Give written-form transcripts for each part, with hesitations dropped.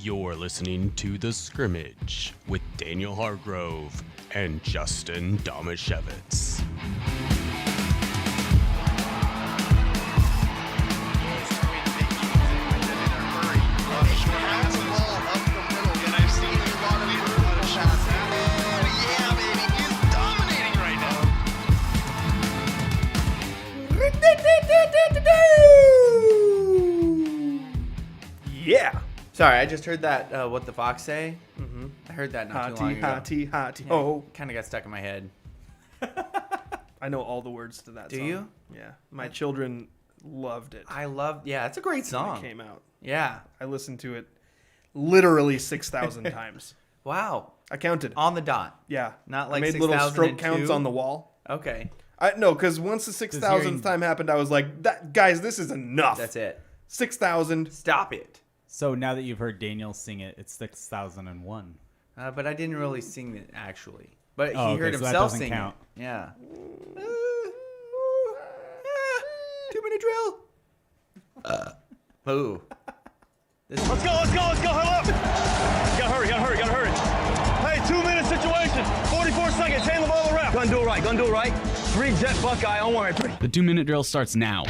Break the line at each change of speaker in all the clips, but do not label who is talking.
You're listening to The Scrimmage with Daniel Hargrove and Justin Domashevitz.
Yeah.
Sorry, I just heard that, what the fox say?
Mm-hmm.
I heard that not too long ago.
Hotty.
Yeah,
Oh.
kind of got stuck in my head.
I know all the words to that
Do
song.
you?
Yeah. My children loved it.
Yeah, it's a great
when
song.
it came out.
Yeah.
I listened to it literally 6,000 times.
Wow.
I counted.
On the dot.
Yeah.
Not like
I made little stroke
6,002?
counts on the wall.
Okay.
No, because once the 6,000th time happened, I was like, guys, this is enough.
That's it.
6,000.
Stop it.
So now that you've heard Daniel sing it, it's 6,001.
But I didn't really sing it, actually. But he
Oh, okay,
heard
so that
himself
doesn't
sing
count.
it. Yeah. 2-minute drill. Ooh.
Let's go, huddle up! Gotta hurry. Hey, 2-minute situation, 44 seconds, hand the ball to ref. Gonna do it right. 3 jet Buckeye on 1.
The 2-minute drill starts now.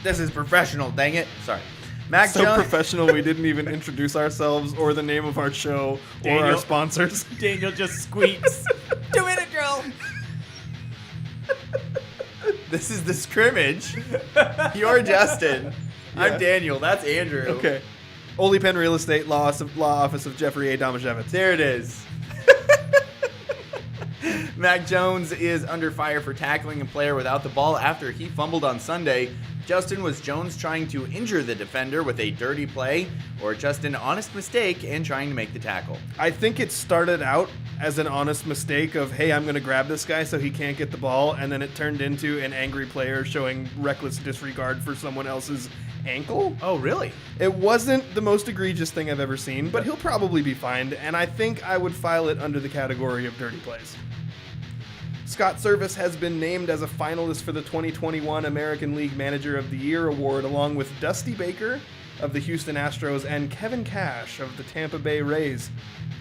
This is professional, dang it. Sorry. Mac
So
Jones.
professional, we didn't even introduce ourselves or the name of our show or our
Daniel.
sponsors.
Daniel just squeaks.
2-minute drill. This is The Scrimmage. You're Justin.
Yeah.
I'm Daniel. That's Andrew.
Okay. Ole Penn Real Estate Law Office of Jeffrey A. Domashevitz.
There it is. Mac Jones is under fire for tackling a player without the ball after he fumbled on Sunday. Justin, was Jones trying to injure the defender with a dirty play, or just an honest mistake and trying to make the tackle?
I think it started out as an honest mistake of, hey, I'm going to grab this guy so he can't get the ball, and then it turned into an angry player showing reckless disregard for someone else's ankle.
Oh, really?
It wasn't the most egregious thing I've ever seen, but he'll probably be fined, and I think I would file it under the category of dirty plays. Scott Service has been named as a finalist for the 2021 American League Manager of the Year award, along with Dusty Baker of the Houston Astros and Kevin Cash of the Tampa Bay Rays.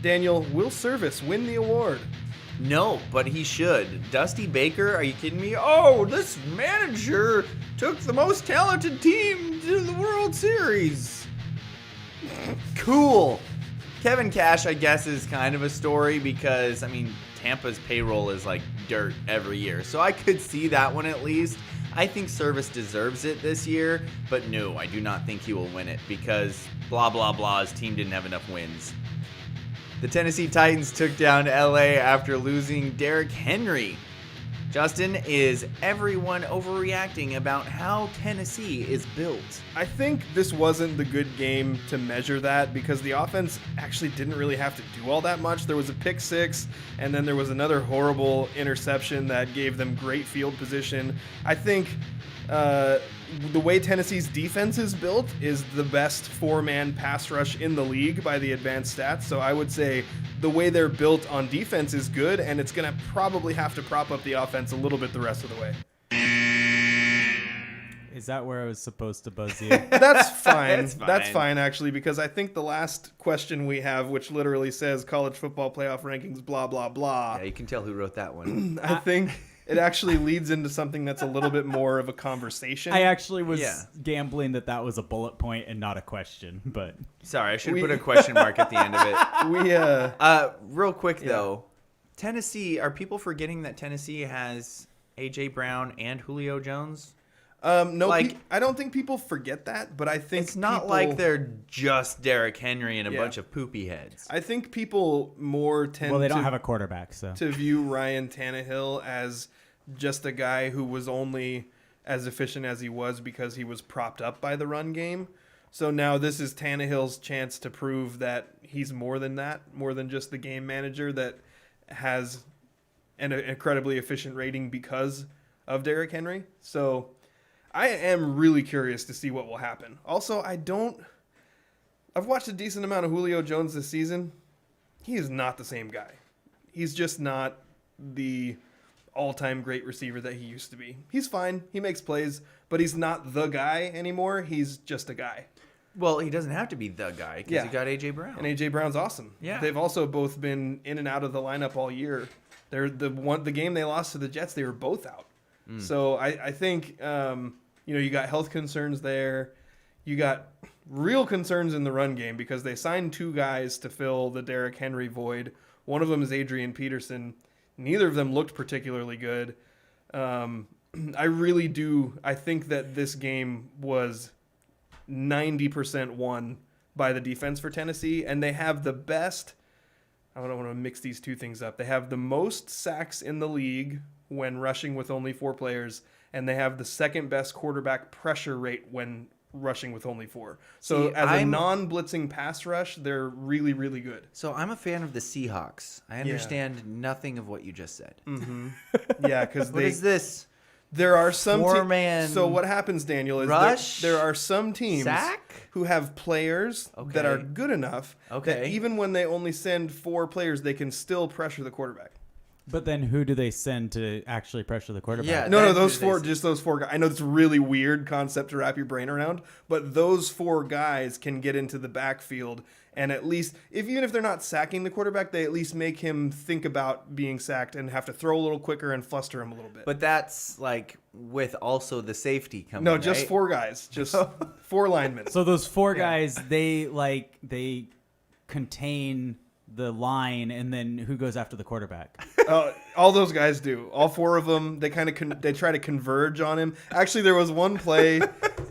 Daniel, will Service win the award?
No, but he should. Dusty Baker, are you kidding me? Oh, this manager took the most talented team to the World Series. Cool. Kevin Cash, I guess, is kind of a story because, I mean, Tampa's payroll is like dirt every year. So I could see that one at least. I think Service deserves it this year, but no, I do not think he will win it because blah, blah, blah, his team didn't have enough wins. The Tennessee Titans took down LA after losing Derrick Henry. Justin, is everyone overreacting about how Tennessee is built?
I think this wasn't the good game to measure that because the offense actually didn't really have to do all that much. There was a pick six, and then there was another horrible interception that gave them great field position. I think the way Tennessee's defense is built is the best four-man pass rush in the league by the advanced stats. So I would say the way they're built on defense is good, and it's going to probably have to prop up the offense a little bit the rest of the way.
Is that where I was supposed to buzz you?
That's fine.
It's fine.
That's fine, actually, because I think the last question we have, which literally says college football playoff rankings, blah, blah, blah,
Yeah, you can tell who wrote that one.
I think it actually leads into something that's a little bit more of a conversation.
I actually was
Yeah.
gambling that was a bullet point and not a question, but
Sorry, I should have put a question mark at the end of it. Real quick, though. Tennessee, are people forgetting that Tennessee has A.J. Brown and Julio Jones?
No,
like-
I don't think people forget that, but I think
It's not
people-
like they're just Derrick Henry and a
Yeah.
bunch of poopy heads.
I think people more tend
well, they
to
don't have a quarterback, so
to view Ryan Tannehill as just a guy who was only as efficient as he was because he was propped up by the run game. So now this is Tannehill's chance to prove that he's more than that, more than just the game manager that has an incredibly efficient rating because of Derrick Henry. So I am really curious to see what will happen. Also, I've watched a decent amount of Julio Jones this season. He is not the same guy. He's just not the all-time great receiver that he used to be. He's fine. He makes plays, but he's not the guy anymore. He's just a guy.
Well, he doesn't have to be the guy because you got A.J. Brown.
And A.J. Brown's awesome.
Yeah.
They've also both been in and out of the lineup all year. They're the game they lost to the Jets, they were both out. So I think, you got health concerns there. You got real concerns in the run game because they signed 2 guys to fill the Derrick Henry void. One of them is Adrian Peterson. Neither of them looked particularly good. I really do. I think that this game was 90% won by the defense for Tennessee, and they have the best. I don't want to mix these two things up. They have the most sacks in the league when rushing with only 4 players, and they have the second best quarterback pressure rate when rushing with only 4. So as a non-blitzing pass rush, they're really, really good.
So I'm a fan of the Seahawks. I understand nothing of what you just said.
Mm-hmm. Yeah, because
What is this?
There are some
Four-man
So what happens, Daniel, is
rush?
there are some teams
Sack?
who have players that are good enough that even when they only send 4 players, they can still pressure the quarterback.
But then who do they send to actually pressure the quarterback?
Yeah,
No, those 4, just those 4 guys. I know it's a really weird concept to wrap your brain around, but those 4 guys can get into the backfield and at least, even if they're not sacking the quarterback, they at least make him think about being sacked and have to throw a little quicker and fluster him a little bit.
But that's like with also the safety coming.
No, just
right?
4 guys, just 4 linemen.
So those 4 guys, they contain the line, and then who goes after the quarterback?
All those guys do. All 4 of them. They kind of they try to converge on him. Actually, there was one play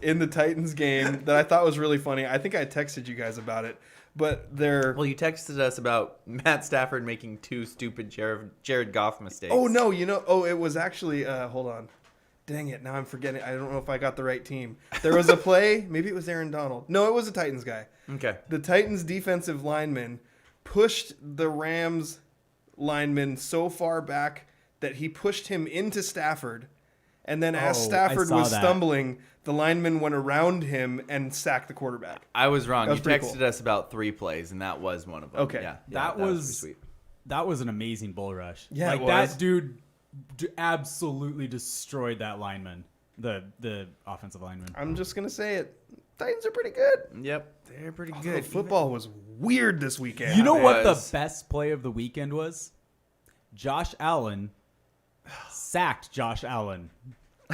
in the Titans game that I thought was really funny. I think I texted you guys about it. But
Well, you texted us about Matt Stafford making 2 stupid Jared Goff mistakes.
Oh no, it was actually hold on. Dang it, now I'm forgetting. I don't know if I got the right team. There was a play, maybe it was Aaron Donald. No, it was a Titans guy.
Okay.
The Titans defensive lineman pushed the Rams lineman so far back that he pushed him into Stafford. And then as Stafford was stumbling, the lineman went around him and sacked the quarterback.
I was wrong. You
pretty
texted us about 3 plays, and that was one of them.
Okay.
Yeah,
That
was
was
pretty sweet.
That was an amazing bull rush.
Yeah,
like
it was.
that dude absolutely destroyed that lineman, the offensive lineman.
I'm just going to say it. Titans are pretty good.
Yep, they're pretty
Although
good.
football was weird this weekend.
You know what the
was.
best play of the weekend was? Josh Allen sacked Josh Allen.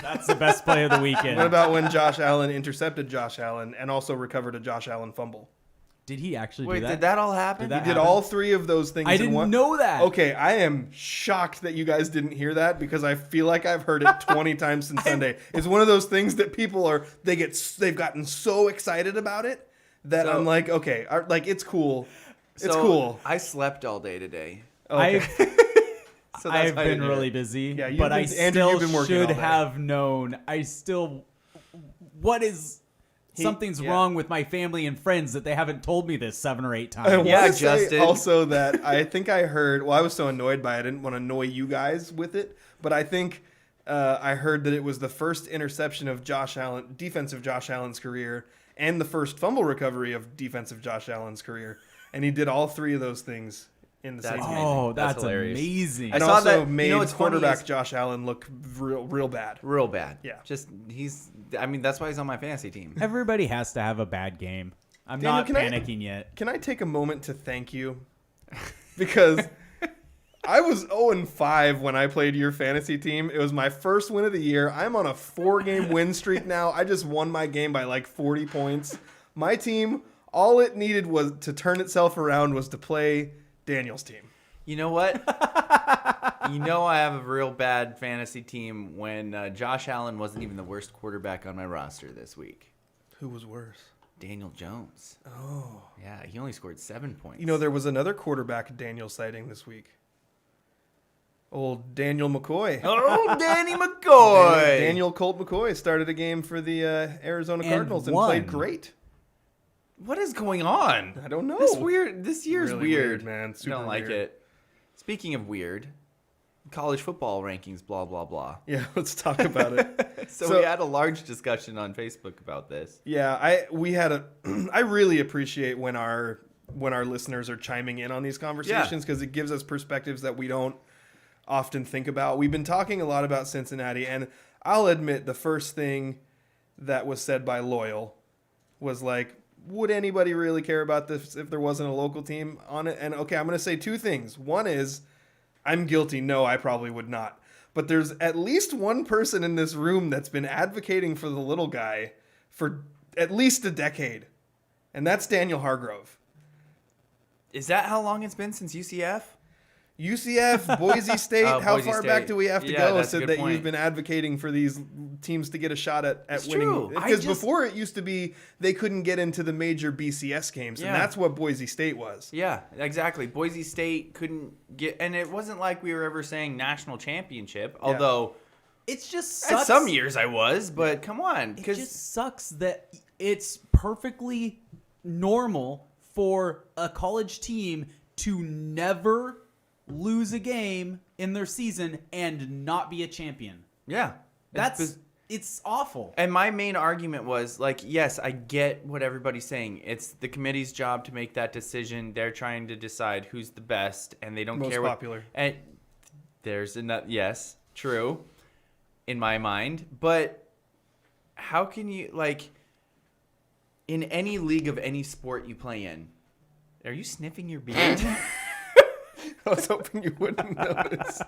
That's the best play of the weekend.
What about when Josh Allen intercepted Josh Allen and also recovered a Josh Allen fumble?
Did he actually
Wait,
do that?
did that all happen?
Did that
He did
happen?
all 3 of those things
I
in
didn't
one.
know that.
Okay, I am shocked that you guys didn't hear that because I feel like I've heard it 20 times since Sunday. It's one of those things that people they've gotten so excited about it that I'm like, okay, it's cool. It's cool.
I slept all day today.
Okay.
So
I've
why I
been
didn't hear
really
it.
busy,
Yeah,
but I
Andrew, you've
still
been working all
should
day.
have known. Something's wrong with my family and friends that they haven't told me this 7 or 8 times.
I
Yeah,
want to say
Justin.
also that I think I heard. Well, I was so annoyed by it, I didn't want to annoy you guys with it. But I think I heard that it was the first interception of defensive Josh Allen's career, and the first fumble recovery of defensive Josh Allen's career, and he did all 3 of those things in the same
That's
game.
amazing.
Oh,
That's
that's
hilarious.
amazing.
I
And
saw
also
that-
made
what's funny
quarterback
is-
Josh Allen look real bad.
Real bad.
Yeah.
Just that's why he's on my fantasy team.
Everybody has to have a bad game. I'm
Daniel,
not
can I-
panicking yet.
Can I take a moment to thank you? Because I was 0-5 when I played your fantasy team. It was my first win of the year. I'm on a 4-game win streak now. I just won my game by like 40 points. My team, all it needed was to turn itself around was to play Daniel's team.
You know what? I have a real bad fantasy team when Josh Allen wasn't even the worst quarterback on my roster this week.
Who was worse?
Daniel Jones.
Oh.
Yeah, he only scored 7 points.
There was another quarterback Daniel sighting this week. Old Daniel McCoy.
Oh, Danny McCoy.
Daniel Colt McCoy started a game for the Arizona
And
Cardinals and
won.
played great.
What is going on?
I don't know.
This year's
Really
weird.
man.
I
Super
don't like
weird.
it. Speaking of weird, college football rankings, blah, blah, blah.
Yeah, let's talk about it.
So we had a large discussion on Facebook about this.
Yeah, I really appreciate when our listeners are chiming in on these conversations because it gives us perspectives that we don't often think about. We've been talking a lot about Cincinnati, and I'll admit the first thing that was said by Loyal was like, would anybody really care about this if there wasn't a local team on it? And okay, I'm going to say two things. One is I'm guilty. No, I probably would not. But there's at least one person in this room that's been advocating for the little guy for at least a decade. And that's Daniel Hargrove.
Is that how long it's been since UCF?
UCF, Boise State, how
Boise
far
State.
back do we have to
Yeah,
go
that's a
so
good
that
point.
you've been advocating for these teams to get a shot at
It's
winning?
true.
Because before it used to be they couldn't get into the major BCS games, and
Yeah.
that's what Boise State was.
Yeah, exactly. Boise State couldn't get, and it wasn't like we were ever saying national championship, although
It's just
at
sucks.
some years I was, but come on.
It
Because
just sucks that it's perfectly normal for a college team to never lose a game in their season and not be a champion.
yeah.
It's awful.
And my main argument was like, yes, I get what everybody's saying. It's the committee's job to make that decision. They're trying to decide who's the best, and they don't
Most
care
popular.
And there's enough. Yes, true, in my mind. But how can you like in any league of any sport you play in? Are you sniffing your beard?
I was hoping you wouldn't notice.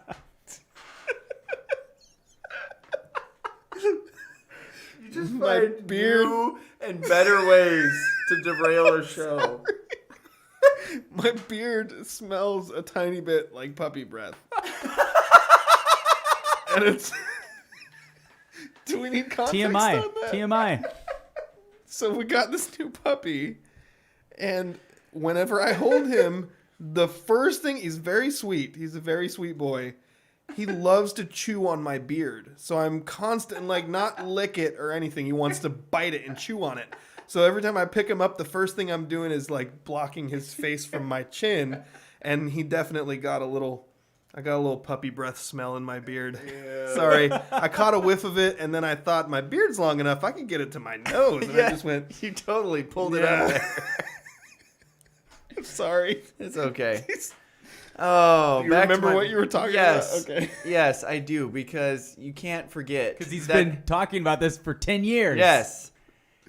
You just
My
find
beard.
new and better ways to derail a show.
My beard smells a tiny bit like puppy breath. And it's... Do we need context
TMI.
on that?
TMI.
So we got this new puppy, and whenever I hold him, the first thing, he's very sweet. He's a very sweet boy. He loves to chew on my beard. So I'm constant, like, not lick it or anything. He wants to bite it and chew on it. So every time I pick him up, the first thing I'm doing is, like, blocking his face from my chin. And he definitely got a little... I got a little puppy breath smell in my beard. Yeah. Sorry. I caught a whiff of it, and then I thought my beard's long enough, I could get it to my nose. And I just went...
You totally pulled it out there.
I'm sorry.
It's okay. Oh,
Do you
back to
remember
my-
what you were talking
yes.
about? Okay.
Yes, I do, because you can't forget.
Because he's
that-
been talking about this for 10 years.
Yes.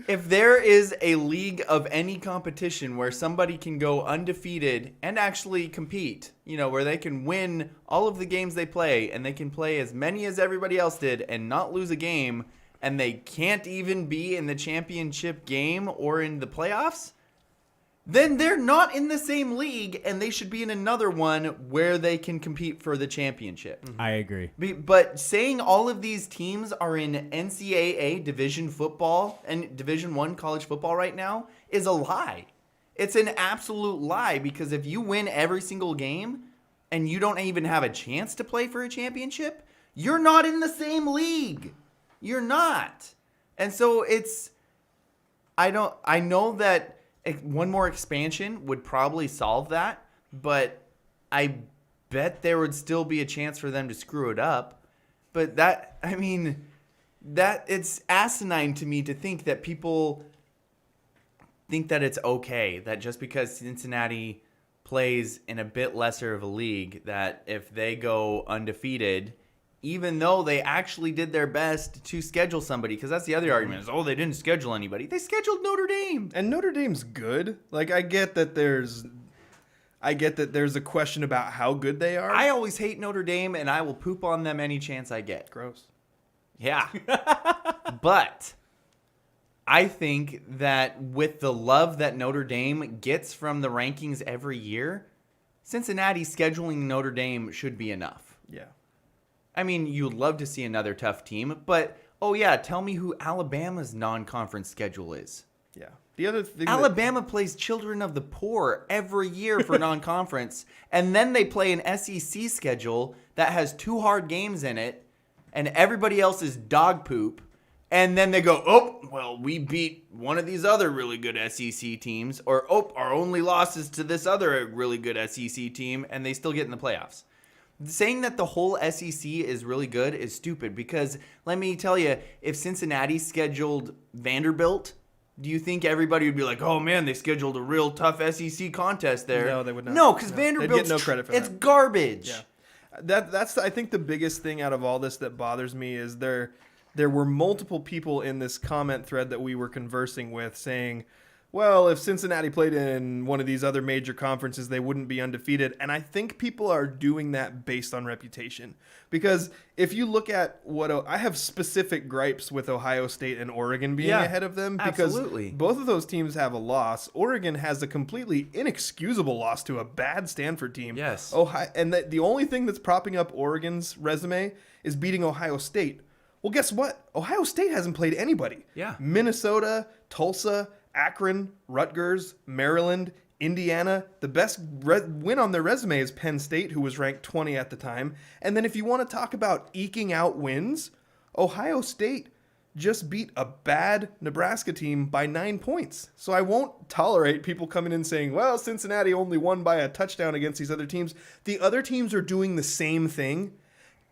If there is a league of any competition where somebody can go undefeated and actually compete, you know, where they can win all of the games they play and they can play as many as everybody else did and not lose a game, and they can't even be in the championship game or in the playoffs, then they're not in the same league and they should be in another one where they can compete for the championship.
I agree.
But saying all of these teams are in NCAA division football and Division I college football right now is a lie. It's an absolute lie, because if you win every single game and you don't even have a chance to play for a championship, you're not in the same league. You're not. And so it's... I know that one more expansion would probably solve that, but I bet there would still be a chance for them to screw it up. But that, I mean, that it's asinine to me to think that people think that it's okay, that just because Cincinnati plays in a bit lesser of a league, that if they go undefeated, even though they actually did their best to schedule somebody, because that's the other argument is, oh, they didn't schedule anybody. They scheduled Notre Dame.
And Notre Dame's good. Like, I get that there's a question about how good they are.
I always hate Notre Dame, and I will poop on them any chance I get.
Gross.
Yeah. But I think that with the love that Notre Dame gets from the rankings every year, Cincinnati scheduling Notre Dame should be enough.
Yeah.
I mean, you'd love to see another tough team, but, oh yeah, tell me who Alabama's non-conference schedule is.
Yeah. The other thing
Alabama plays Children of the Poor every year for non-conference, and then they play an SEC schedule that has 2 hard games in it, and everybody else is dog poop, and then they go, oh, well, we beat one of these other really good SEC teams, or, oh, our only loss is to this other really good SEC team, and they still get in the playoffs. Saying that the whole SEC is really good is stupid, because let me tell you, if Cincinnati scheduled Vanderbilt, do you think everybody would be like, oh man, they scheduled a real tough SEC contest there?
No, they would not.
No, because
No.
Vanderbilt's
They'd get no credit for
it's
that.
garbage.
Yeah. That's I think the biggest thing out of all this that bothers me is there were multiple people in this comment thread that we were conversing with saying, well, if Cincinnati played in one of these other major conferences, they wouldn't be undefeated. And I think people are doing that based on reputation. Because if you look at I have specific gripes with Ohio State and Oregon being ahead of them. Because
absolutely.
both of those teams have a loss. Oregon has a completely inexcusable loss to a bad Stanford team.
Yes.
And the only thing that's propping up Oregon's resume is beating Ohio State. Well, guess what? Ohio State hasn't played anybody.
Yeah.
Minnesota, Tulsa, Akron, Rutgers, Maryland, Indiana. The best win on their resume is Penn State, who was ranked 20 at the time. And then if you want to talk about eking out wins, Ohio State just beat a bad Nebraska team by 9 points. So I won't tolerate people coming in saying, well, Cincinnati only won by a touchdown against these other teams. The other teams are doing the same thing,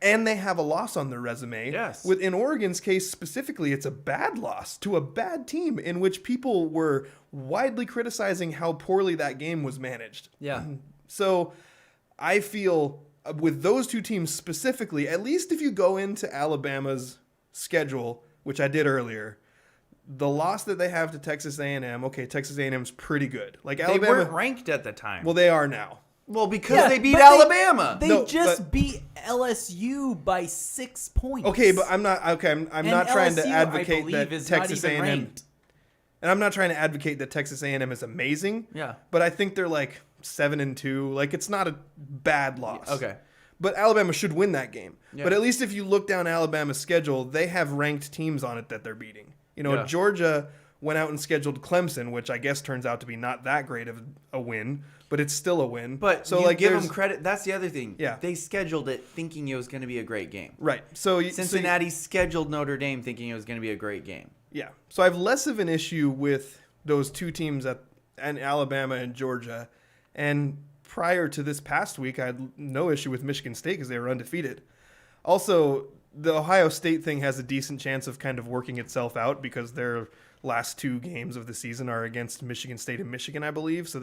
and they have a loss on their resume.
Yes.
In Oregon's case specifically, it's a bad loss to a bad team in which people were widely criticizing how poorly that game was managed.
Yeah.
So I feel with those two teams specifically, at least if you go into Alabama's schedule, which I did earlier, the loss that they have to Texas A&M, okay, Texas A&M's pretty good. Like
They
Alabama,
weren't ranked at the time.
well, they are now.
Well, because
Yeah,
they beat
but
Alabama.
They
No,
just
but-
beat LSU by 6 points.
Okay, but I'm not trying to
LSU,
advocate
I believe,
that
is
Texas
not even
A&M
ranked.
and I'm not trying to advocate that Texas A&M is amazing.
Yeah.
But I think they're like 7-2. Like it's not a bad loss.
Okay.
But Alabama should win that game.
Yeah.
But at least if you look down Alabama's schedule, they have ranked teams on it that they're beating. You know,
Yeah.
Georgia went out and scheduled Clemson, which I guess turns out to be not that great of a win, but it's still a win.
But
so
you
like
give
there's-
them credit. That's the other thing.
Yeah.
They scheduled it thinking it was going to be a great game.
right. So
Cincinnati scheduled Notre Dame thinking it was going to be a great game.
Yeah. So I have less of an issue with those two teams and Alabama and Georgia. And prior to this past week, I had no issue with Michigan State because they were undefeated. Also, the Ohio State thing has a decent chance of kind of working itself out because their last two games of the season are against Michigan State and Michigan, I believe. So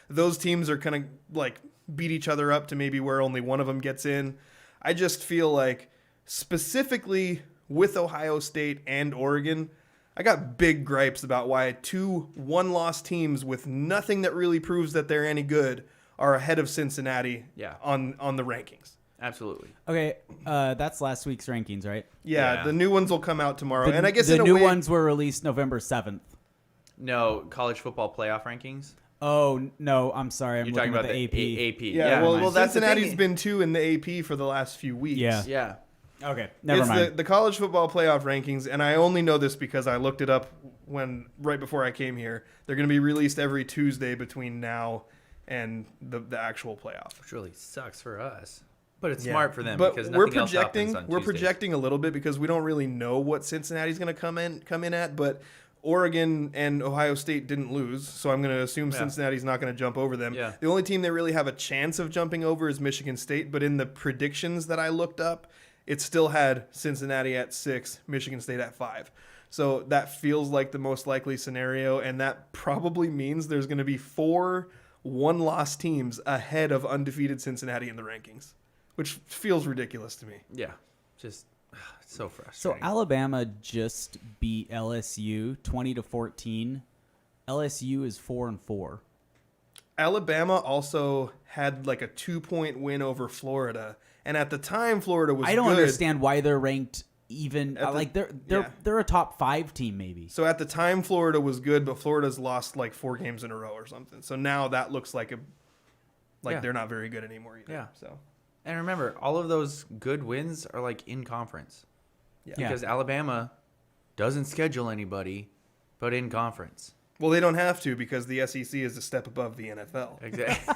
those teams are kind of like beat each other up to maybe where only one of them gets in. I just feel like specifically with Ohio State and Oregon, I got big gripes about why two one-loss teams with nothing that really proves that they're any good are ahead of Cincinnati on the rankings.
Absolutely.
Okay, that's last week's rankings, right?
Yeah, the new ones will come out tomorrow.
The,
and I guess
the
in a
new
way,
ones were released November 7th.
No, college football playoff rankings.
Oh, no, I'm sorry. I'm
You're
looking
talking
at
about
the AP.
AP.
Yeah, well,
that's the
Cincinnati's
thing.
been 2 in the AP for the last few weeks.
Yeah.
Yeah.
Okay, never
It's
mind.
the college football playoff rankings, and I only know this because I looked it up right before I came here. They're going to be released every Tuesday between now and the actual playoff.
Which really sucks for us. But it's
Yeah.
smart for them
But
because
we're
nothing else
projecting.
happens on
We're
Tuesdays.
projecting a little bit because we don't really know what Cincinnati's going to come in at. But Oregon and Ohio State didn't lose, so I'm going to assume Cincinnati's not going to jump over them.
Yeah.
The only team they really have a chance of jumping over is Michigan State. But in the predictions that I looked up, it still had Cincinnati at 6, Michigan State at 5. So that feels like the most likely scenario, and that probably means there's going to be 4 one-loss teams ahead of undefeated Cincinnati in the rankings, which feels ridiculous to me.
Yeah. Just it's so
So
frustrating.
Alabama just beat LSU 20-14. LSU is 4-4.
Alabama also had like a 2-point win over Florida, and at the time Florida was
I don't
good.
understand why they're ranked even
At the-
like they're
yeah.
they're a top 5 team maybe.
So at the time Florida was good, but Florida's lost like 4 games in a row or something. So now that looks like
Yeah.
they're not very good anymore either.
Yeah.
So
And remember, all of those good wins are like in conference.
Yeah.
Because Alabama doesn't schedule anybody but in conference.
well, they don't have to because the SEC is a step above the NFL.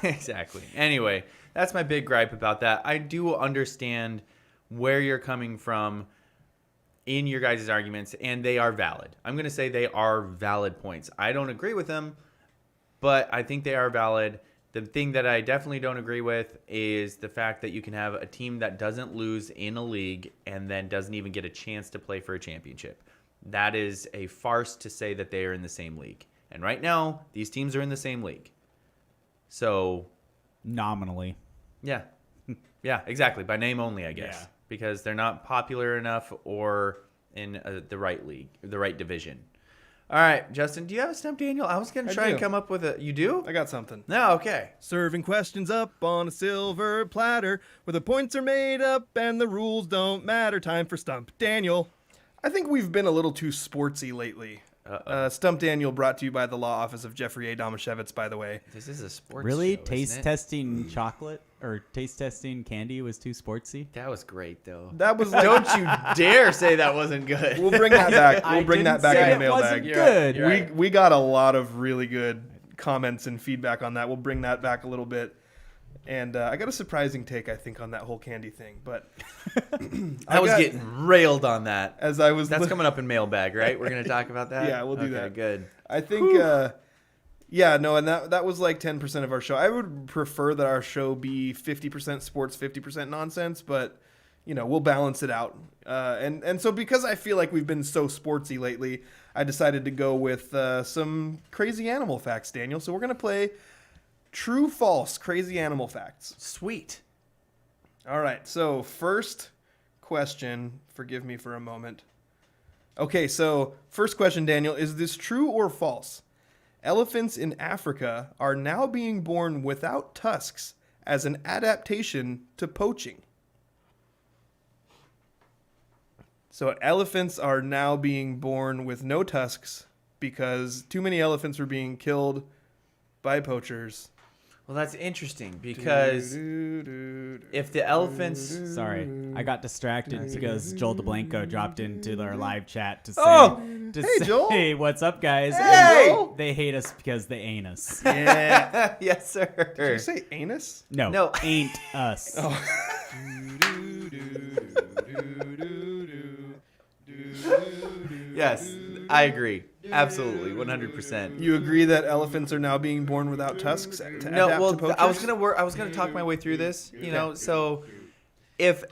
Exactly. Anyway, that's my big gripe about that. I do understand where you're coming from in your guys' arguments, and they are valid. I'm going to say they are valid points. I don't agree with them, but I think they are valid. The thing that I definitely don't agree with is the fact that you can have a team that doesn't lose in a league and then doesn't even get a chance to play for a championship. That is a farce to say that they are in the same league. And right now, these teams are in the same league. So,
Nominally.
yeah. Yeah, exactly. By name only, I guess.
Yeah.
Because they're not popular enough or in the right league, the right division. All right, Justin, do you have a stump, Daniel? I was going to try and
do.
come up with a... You do?
I got something.
No, okay.
Serving questions up on a silver platter where the points are made up and the rules don't matter. Time for Stump Daniel.
I think we've been a little too sportsy lately. Stump Daniel brought to you by the law office of Jeffrey A. Domashevitz, by the way.
This is a sports
Really?
show,
Taste
isn't it?
testing chocolate or taste testing candy was too sportsy?
That was great, though.
That was like,
Don't you dare say that wasn't good.
we'll bring that back. We'll bring that back in the
It wasn't
mailbag.
good.
You're right.
We got a lot of really good comments and feedback on that. We'll bring that back a little bit. And I got a surprising take, I think, on that whole candy thing. But
I was getting railed on that.
as I was,
That's coming up in mailbag, right? We're going to talk about that?
Yeah, we'll do
Okay,
that.
good.
I think, yeah, no, and that was like 10% of our show. I would prefer that our show be 50% sports, 50% nonsense, but we'll balance it out. And so because I feel like we've been so sportsy lately, I decided to go with some crazy animal facts, Daniel. So we're gonna play true, false, crazy animal facts.
Sweet.
All right. So first question. Forgive me for a moment. Okay. So first question, Daniel, is this true or false? Elephants in Africa are now being born without tusks as an adaptation to poaching. So elephants are now being born with no tusks because too many elephants were being killed by poachers.
Well, that's interesting because if the elephants...
Sorry, I got distracted because Joel DeBlanco dropped into our live chat to say,
hey, Joel.
hey, what's up, guys?
Hey!
And they hate us because they ain't us.
Yeah.
Yes, sir.
Did you say anus?
No, ain't us.
Yes, I agree. Absolutely, 100%.
You agree that elephants are now being born without tusks to
No,
adapt
well,
to poachers?
I was gonna talk my way through this. So if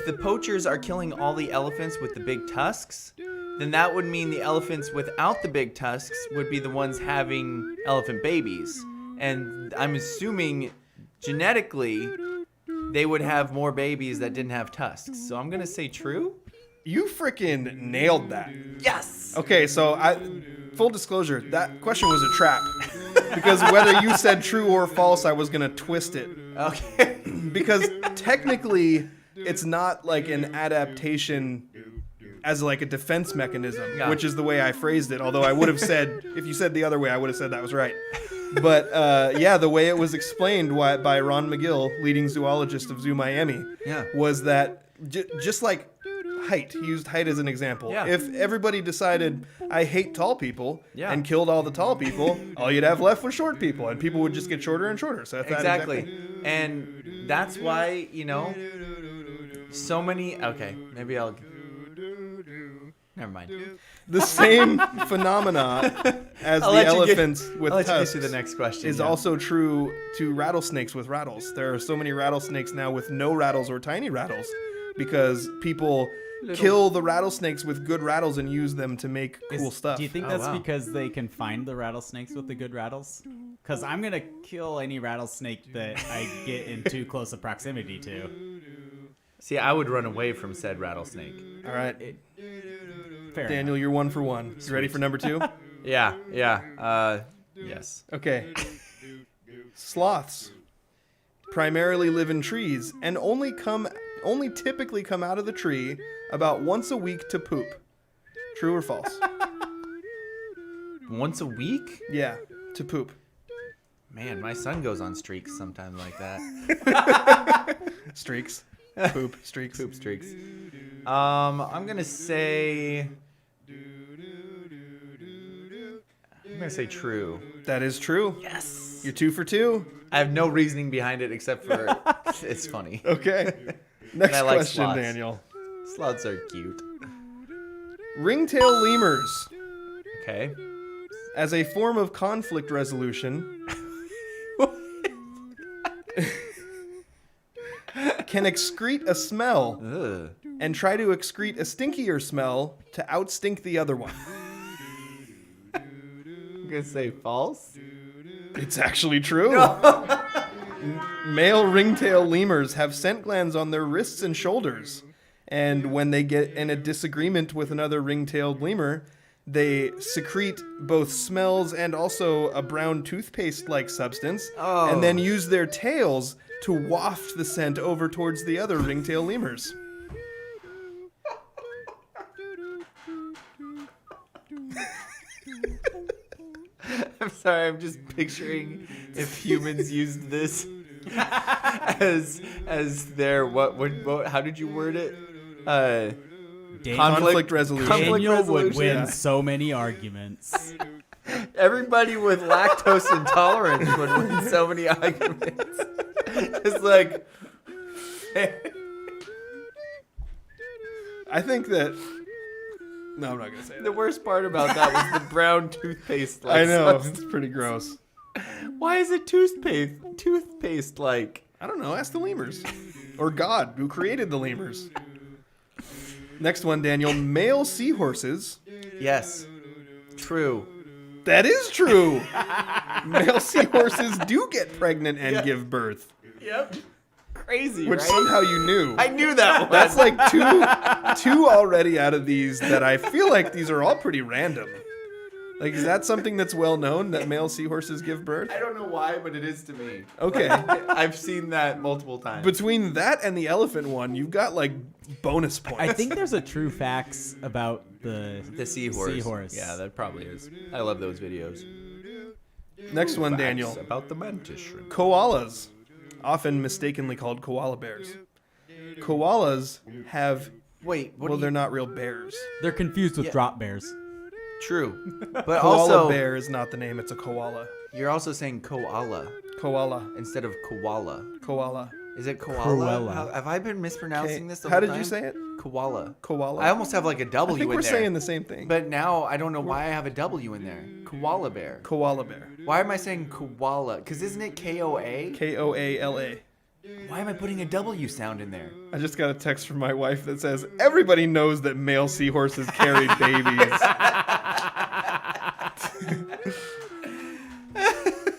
the poachers are killing all the elephants with the big tusks, then that would mean the elephants without the big tusks would be the ones having elephant babies, and I'm assuming genetically they would have more babies that didn't have tusks. So I'm gonna say true.
You freaking nailed that.
Yes.
Okay, so full disclosure, that question was a trap. Because whether you said true or false, I was going to twist it.
Okay.
Because technically, it's not like an adaptation as like a defense mechanism,
Yeah.
which is the way I phrased it. Although I would have said, if you said the other way, I would have said that was right. But yeah, the way it was explained by Ron McGill, leading zoologist of Zoo Miami, was that just like height. He used height as an example.
Yeah.
If everybody decided, I hate tall people,
Yeah.
and killed all the tall people, all you'd have left was short people, and people would just get shorter and shorter. So
Exactly. And that's why, so many... Okay, maybe I'll... Never mind.
The same phenomena as
I'll
the
let you get-
elephants with
I'll let you get
tusks
to the next question.
is
yeah.
also true to rattlesnakes with rattles. There are so many rattlesnakes now with no rattles or tiny rattles because people kill the rattlesnakes with good rattles and use them to make cool stuff.
Do you think
Oh,
that's
wow.
because they can find the rattlesnakes with the good rattles? Because I'm going to kill any rattlesnake that I get in too close a proximity to.
See, I would run away from said rattlesnake.
All right,
Fair
Daniel, you're 1 for 1. You ready for number 2?
Yeah. Yes.
Okay. Sloths primarily live in trees and only typically come out of the tree about once a week to poop. True or false?
Once a week?
Yeah, to poop.
Man, my son goes on streaks sometime like that.
Streaks. Poop streaks.
Poop streaks. I'm gonna say true.
That is true.
Yes.
You're 2 for 2.
I have no reasoning behind it except for it's funny.
Okay. Next
I like
question,
sloths.
Daniel.
Sloths are cute.
Ringtail lemurs,
Okay.
as a form of conflict resolution, can excrete a smell
Ugh.
and try to excrete a stinkier smell to outstink the other one.
I'm gonna say false.
It's actually true. Male ringtail lemurs have scent glands on their wrists and shoulders. And when they get in a disagreement with another ring-tailed lemur, They secrete both smells and also a brown toothpaste-like substance,
Oh.
and then use their tails to waft the scent over towards the other ringtail lemurs.
I'm sorry, I'm just picturing if humans used this as their what how did you word it?
Conflict resolution.
Daniel would win
Yeah.
so many arguments.
Everybody with lactose intolerance would win so many arguments. It's like
I think that... No, I'm not going to say
the
that.
worst part about that was the brown toothpaste.
I know, it's pretty gross.
Why is it toothpaste like?
I don't know, ask the lemurs. Or God, who created the lemurs. Next one, Daniel. Male seahorses.
Yes, true.
That is true. Male seahorses do get pregnant and give birth.
Yep. Crazy,
Which
right?
somehow you knew.
I knew that one.
That's like two already out of these that I feel like these are all pretty random. Like, is that something that's well known, that male seahorses give birth?
I don't know why, but it is to me.
Okay.
I've seen that multiple times.
Between that and the elephant one, you've got like bonus points.
I think there's a true facts about the
seahorse. Yeah, that probably is. I love those videos.
Next one, Daniel.
Facts about the mantis shrimp.
Koalas, often mistakenly called koala bears. Koalas have...
Wait, what
well,
do
they're
you...
not real bears.
They're confused with drop bears.
True. But
Koala
also,
bear is not the name, it's a koala.
you're also saying koala
Koala.
instead of koala.
Koala.
Is it koala?
Cruella.
Have I been mispronouncing
Okay,
this the
how
whole
did
time?
you say it?
Koala.
Koala.
I almost have like a W
I think
in
we're
there.
saying the same thing.
But now I don't know why I have a W in there. Koala bear.
Koala bear.
Why am I saying koala? Because isn't it K-O-A?
Koala.
Why am I putting a W sound in there?
I just got a text from my wife that says, everybody knows that male seahorses carry babies.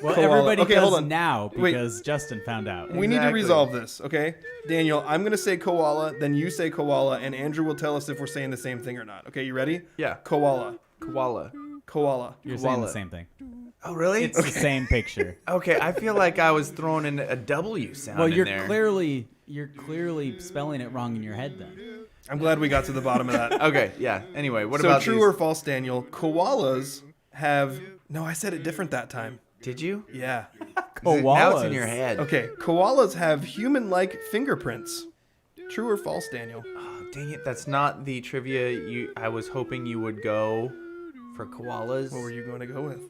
Well,
Koala.
everybody
Okay,
does
hold on.
now
Wait.
because Justin found out.
We need to
Exactly.
resolve this, okay? Daniel, I'm going to say koala, then you say koala, and Andrew will tell us if we're saying the same thing or not. Okay, you ready?
Yeah.
Koala.
Koala.
Koala.
You're saying the
koala.
same thing.
Oh, really?
It's the same picture.
Okay, I feel like I was throwing in a W sound
Well,
in
you're
there.
clearly spelling it wrong in your head then.
I'm glad we got to the bottom of that.
Okay, yeah. Anyway, what
So
about
true
these?
or false, Daniel? Koalas have... No, I said it different that time.
Did you?
Yeah.
Now it's in
Koalas.
your head.
Okay, koalas have human-like fingerprints. True or false, Daniel?
Oh, dang it, that's not the trivia I was hoping you would go for koalas.
What were you going to go with?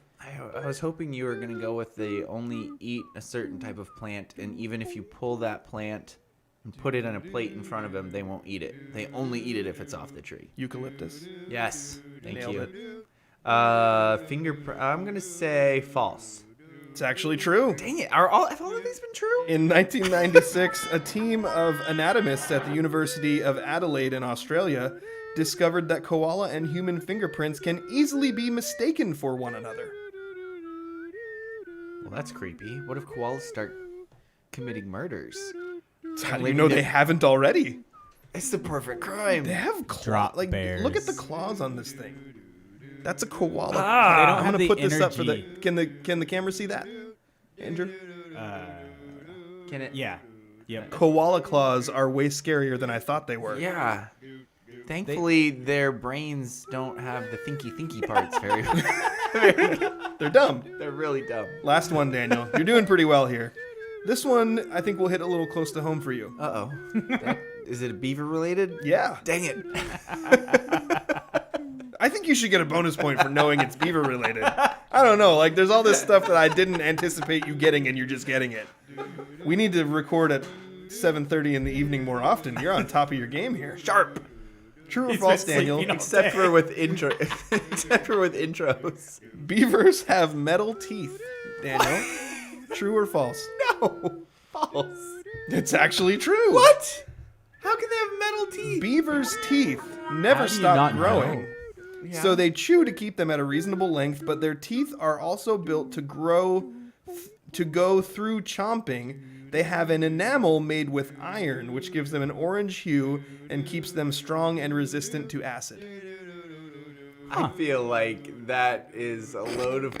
I was hoping you were going to go with they only eat a certain type of plant, and even if you pull that plant and put it on a plate in front of them, they won't eat it. They only eat it if it's off the tree.
Eucalyptus.
Yes, thank
Nailed
you.
it.
Fingerprint. I'm going to say false.
It's actually true.
Dang it, have all of these been true?
In 1996, a team of anatomists at the University of Adelaide in Australia discovered that koala and human fingerprints can easily be mistaken for one another.
Well, that's creepy. What if koalas start committing murders?
How do you know they haven't already?
It's the perfect crime.
They have claws.
Drop
Like,
bears.
look at the claws on this thing. That's a koala.
They don't
I'm
have
gonna
the
put this up for the.
energy.
Can the camera see that, Andrew?
Can it?
Yeah. Yep.
Koala claws are way scarier than I thought they were.
Yeah. Thankfully, their brains don't have the thinky parts very
They're dumb.
They're really dumb.
Last one, Daniel. You're doing pretty well here. This one, I think, will hit a little close to home for you.
Uh-oh. Is it beaver related?
Yeah.
Dang it.
I think you should get a bonus point for knowing it's beaver related. I don't know. Like, there's all this stuff that I didn't anticipate you getting, and you're just getting it. We need to record at 7:30 in the evening more often. You're on top of your game here. Sharp. True or false, Daniel?
Except for with intros.
Beavers have metal teeth. Daniel. True or false?
No. False.
It's actually true.
What? How can they have metal teeth?
Beavers' teeth never
How do you
stop
not know?
growing.
Yeah.
So they chew to keep them at a reasonable length, but their teeth are also built to go through chomping. They have an enamel made with iron, which gives them an orange hue and keeps them strong and resistant to acid.
I feel like that is a load of.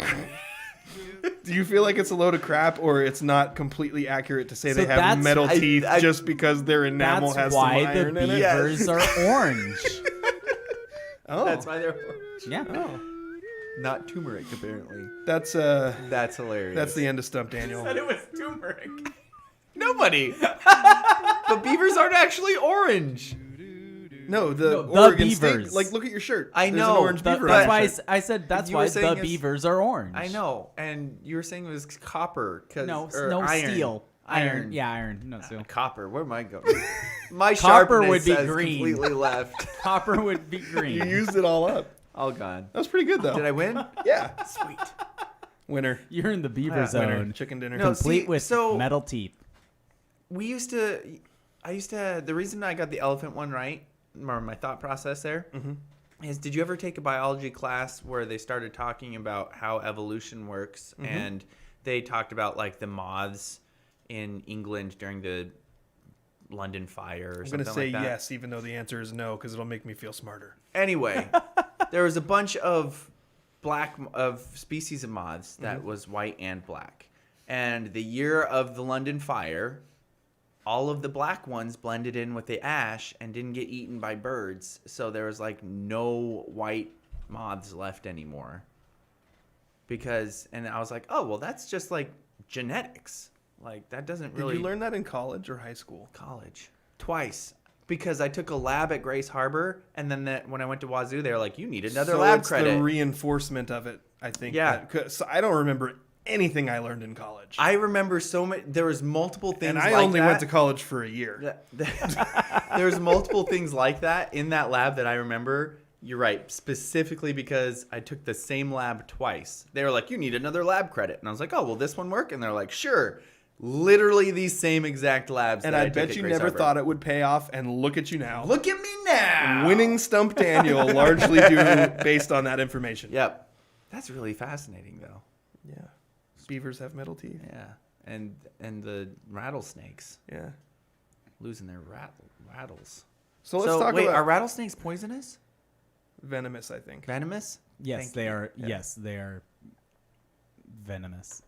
Do you feel like it's a load of crap, or it's not completely accurate to say
So
they have
that's-
metal
I-
teeth
I-
just because their enamel
That's
has some
why the
iron in it?
Beavers are orange.
Oh,
That's why they're orange.
Yeah.
Not turmeric, apparently.
that's
That's hilarious.
that's the end of Stump Daniel.
It was turmeric.
Nobody. But beavers aren't actually orange.
No, the
the
Oregon State.
Beavers.
Like, look at your shirt.
I
There's
know,
an orange
but-
beaver.
That's
on
why
your shirt.
I said that's
You
why
were saying
the
it's-
Beavers are orange.
I know, and you were saying it was copper.
No,
or
no
iron.
steel.
Iron.
Yeah, iron. No steel.
Copper. Where am I going? My
Copper
sharpness
would be
has
green.
completely left.
Copper would be green.
You used it all up.
All gone.
That was pretty good, though.
Did I win?
Yeah.
Sweet.
Winner.
You're in the Beaver
Winner.
zone.
Chicken dinner.
No,
Complete
see,
with
so-
metal teeth.
I used to, the reason I got the elephant one right, or my thought process there, is did you ever take a biology class where they started talking about how evolution works, and they talked about like the moths in England during the London fire or
I'm
something
going to say
like that?
yes, even though the answer is no, because it'll make me feel smarter.
Anyway, there was a bunch of species of moths that was white and black. And the year of the London fire, all of the black ones blended in with the ash and didn't get eaten by birds. So there was like no white moths left anymore. And I was like, oh, well, that's just like genetics. Like that doesn't
Did
really.
you learn that in college or high school?
College twice. Because I took a lab at Grace Harbor, and then when I went to Wazoo, they were like, "You need another
So
lab
it's
credit."
the reinforcement of it, I think.
Yeah.
So I don't remember anything I learned in college.
I remember so many. There was multiple things.
and I
like
only
that.
went to college for a year.
There's multiple things like that in that lab that I remember. You're right, specifically because I took the same lab twice. They were like, "You need another lab credit," and I was like, "Oh, will this one work?" And they're like, "Sure." Literally these same exact labs.
And
that
I
took
bet
at
you
Grace
never
Harbor.
thought it would pay off, and look at you now.
Look at me now.
Winning Stump Daniel largely due based on that information.
Yep. That's really fascinating, though.
Yeah. Beavers have metal teeth.
Yeah. And the rattlesnakes
Yeah.
losing their rattles.
So let's talk
wait,
about
are rattlesnakes poisonous?
venomous, I think.
Venomous?
Yes,
Thank
they
you.
are.
Yeah.
Yes, they are venomous.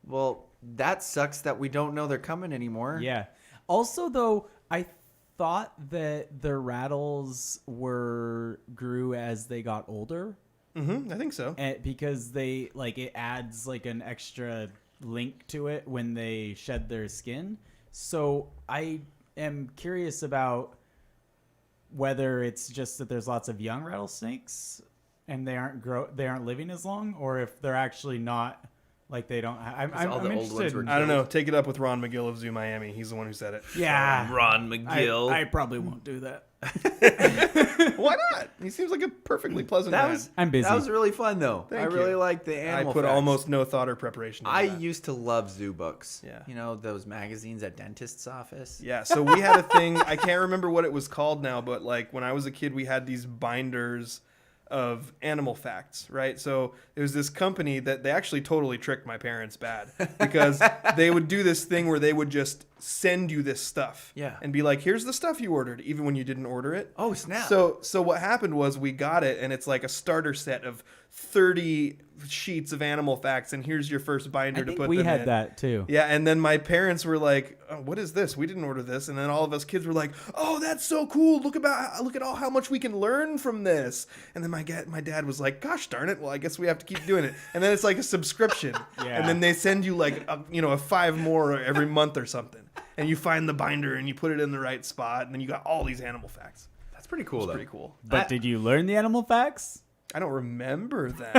Well, that sucks that we don't know they're coming anymore.
Yeah. Also, though, I thought that the rattles grew as they got older,
I think so.
because they it adds like an extra link to it when they shed their skin. So I am curious about whether it's just that there's lots of young rattlesnakes and they aren't living as long, or if they're actually not. Like they don't. I'm
all the old ones
interested.
were
I don't know. Take it up with Ron McGill of Zoo Miami. He's the one who said it.
Yeah,
Ron McGill.
I probably won't do that.
Why not? He seems like a perfectly pleasant
that
man.
was
I'm busy.
That was really fun though.
Thank
I really
you.
liked the
I
animal
put
facts.
almost no thought or preparation into
I
that.
used to love zoo books.
Yeah.
You know, those magazines at dentist's office.
Yeah, so we had a thing. I can't remember what it was called now, but like when I was a kid, we had these binders of animal facts, right? So there was this company that they actually totally tricked my parents bad, because they would do this thing where they would just send you this stuff,
Yeah.
and be like, "Here's the stuff you ordered," even when you didn't order it.
Oh, snap.
So what happened was we got it, and it's like a starter set of 30 sheets of animal facts, and here's your first binder
I
to
think
put
we
them
had
in.
that too.
Yeah, and then my parents were like, oh, "What is this? We didn't order this." And then all of us kids were like, "Oh, that's so cool! Look at all how much we can learn from this." And then my dad was like, "Gosh darn it! Well, I guess we have to keep doing it." And then it's like a subscription,
Yeah.
and then they send you like a 5 more every month or something, and you find the binder and you put it in the right spot, and then you got all these animal facts.
That's pretty cool,
It's
though.
pretty cool.
But did you learn the animal facts?
I don't remember them.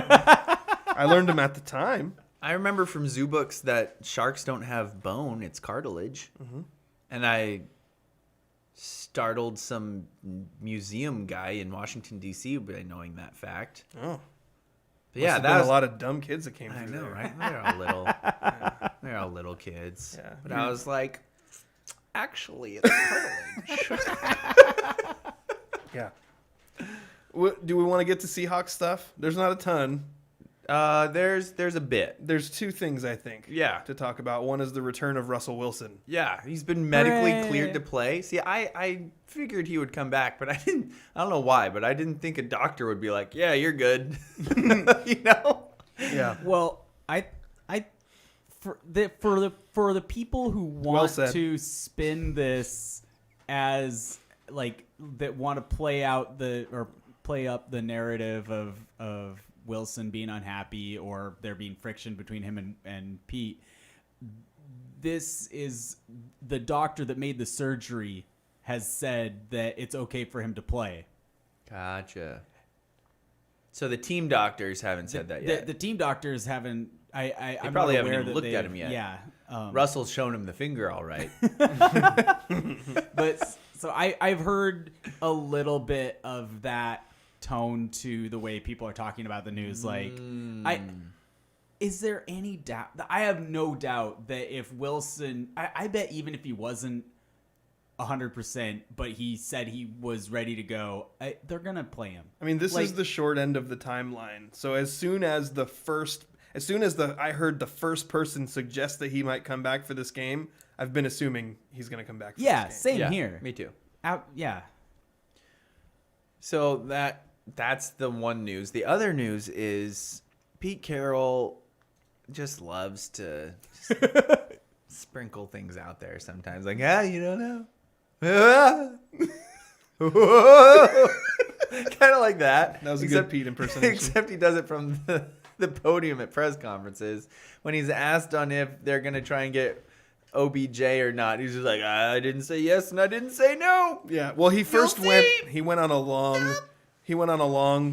I learned them at the time.
I remember from zoo books that sharks don't have bone; it's cartilage. Mm-hmm. And I startled some museum guy in Washington D.C. by knowing that fact.
Oh,
But yeah,
Must have
that
been
was
a lot of dumb kids that came
I
through
know,
there.
right? They're all little. They're all little kids.
Yeah.
But I was like, actually, it's cartilage.
Yeah. Do we want to get to Seahawks stuff? There's not a ton.
There's a bit.
There's two things I think to talk about. One is the return of Russell Wilson.
Yeah, he's been medically
Hooray.
cleared to play. See, I figured he would come back, but I don't know why, but I didn't think a doctor would be like, yeah, you're good. You know?
Yeah.
Well, for the people who want
said.
to spin this as like that want to play up the narrative of Wilson being unhappy or there being friction between him and Pete. This is the doctor that made the surgery has said that it's okay for him to play.
Gotcha. So the team doctors haven't said that yet.
The team doctors haven't. I'm
probably
not
haven't
aware
even
that
looked
they-
at him yet.
Yeah.
Russell's shown him the finger, all right.
But so I've heard a little bit of that tone to the way people are talking about the news. Like, is there any doubt? I have no doubt that if Wilson, I bet even if he wasn't 100%, but he said he was ready to go, they're gonna play him.
I mean, this
Like-
is the short end of the timeline. So as soon as I heard the first person suggest that he might come back for this game, I've been assuming he's going to come back for
Yeah,
this game.
same here.
Me too.
Yeah.
So that's the one news. The other news is Pete Carroll just loves to sprinkle things out there sometimes. Like, you don't know. Kind of like that.
That was a good Pete impersonation.
Except he does it from the podium at press conferences when he's asked on if they're going to try and get OBJ or not. He's just like, I didn't say yes and I didn't say no.
Yeah. Well, he went on a long,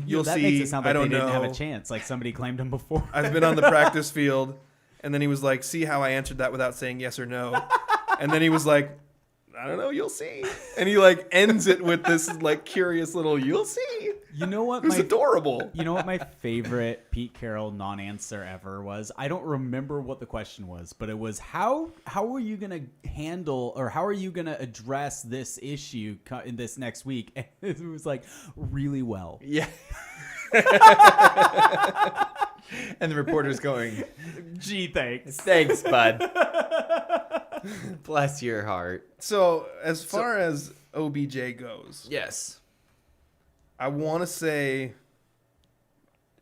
you'll
that
see,
makes it sound like
I don't
they didn't
know.
have a chance. Like somebody claimed him before.
I've been on the practice field. And then he was like, see how I answered that without saying yes or no. And then he was like, I don't know, you'll see. And he like ends it with this like curious little, you'll see.
You know what?
It was adorable.
You know what my favorite Pete Carroll non-answer ever was? I don't remember what the question was, but it was how are you going to handle or how are you going to address this issue in this next week? And it was like, really well.
Yeah. And the reporter's going,
Gee, thanks.
thanks, bud. Bless your heart.
So as far as OBJ goes,
Yes.
I want to say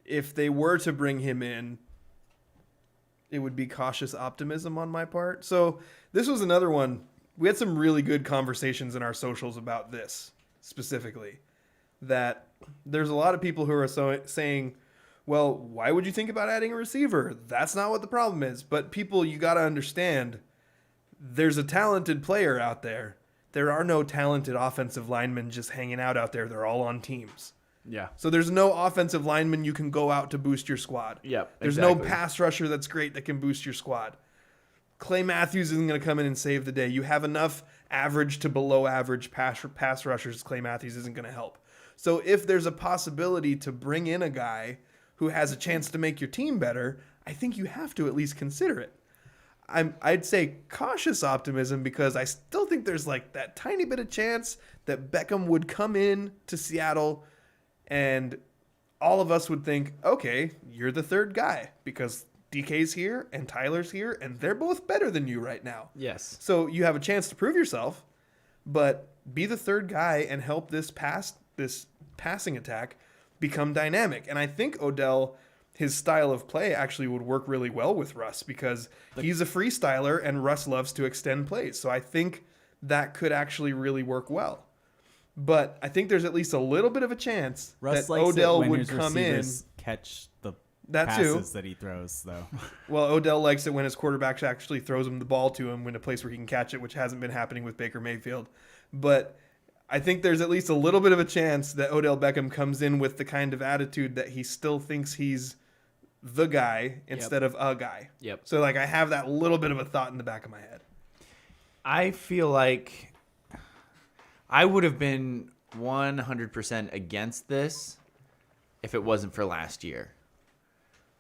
if they were to bring him in, it would be cautious optimism on my part. So this was another one. We had some really good conversations in our socials about this specifically, that there's a lot of people who are saying, well, why would you think about adding a receiver? That's not what the problem is. But people, you got to understand, there's a talented player out there. There are no talented offensive linemen just hanging out there. They're all on teams.
Yeah.
So there's no offensive lineman you can go out to boost your squad.
Yep,
There's
exactly.
no pass rusher that's great that can boost your squad. Clay Matthews isn't going to come in and save the day. You have enough average to below average pass rushers. Clay Matthews isn't going to help. So if there's a possibility to bring in a guy who has a chance to make your team better, I think you have to at least consider it. I'd say cautious optimism because I still think there's like that tiny bit of chance that Beckham would come in to Seattle and all of us would think, okay, you're the third guy because DK's here and Tyler's here and they're both better than you right now.
Yes.
So you have a chance to prove yourself, but be the third guy and help this passing attack become dynamic. And I think Odell, his style of play actually would work really well with Russ because he's a freestyler and Russ loves to extend plays. So I think that could actually really work well. But I think there's at least a little bit of a chance
Russ
that
likes
Odell
it when
would
his
come in.
receivers catch the
That too.
passes that he throws, though.
Well, Odell likes it when his quarterback actually throws him the ball to him in a place where he can catch it, which hasn't been happening with Baker Mayfield. But I think there's at least a little bit of a chance that Odell Beckham comes in with the kind of attitude that he still thinks he's the guy instead of a guy.
Yep.
So like I have that little bit of a thought in the back of my head.
I feel like I would have been 100% against this if it wasn't for last year.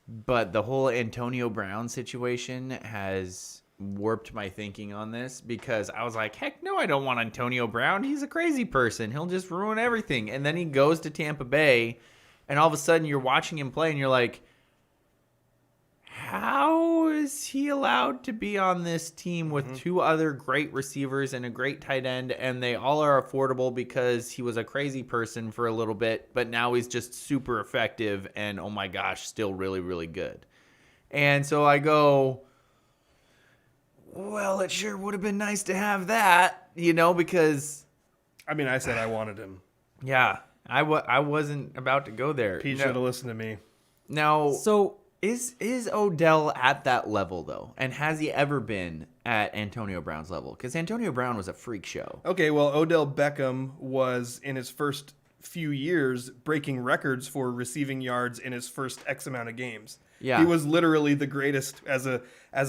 But the whole Antonio Brown situation has warped my thinking on this because I was like, heck no, I don't want Antonio Brown. He's a crazy person. He'll just ruin everything. And then he goes to Tampa Bay, and all of a sudden you're watching him play, and you're like, how is he allowed to be on this team with two other great receivers and a great tight end, and they all are affordable because he was a crazy person for a little bit, but now he's just super effective and, oh my gosh, still really, really good. And so I go, well, it sure would have been nice to have that, because...
I mean, I said I wanted him.
Yeah, I wasn't about to go there.
Pete should have listened to me.
Now,
So
is Odell at that level, though? And has he ever been at Antonio Brown's level? Because Antonio Brown was a freak show.
Okay, well, Odell Beckham was, in his first few years, breaking records for receiving yards in his first X amount of games.
Yeah.
He was literally the greatest as a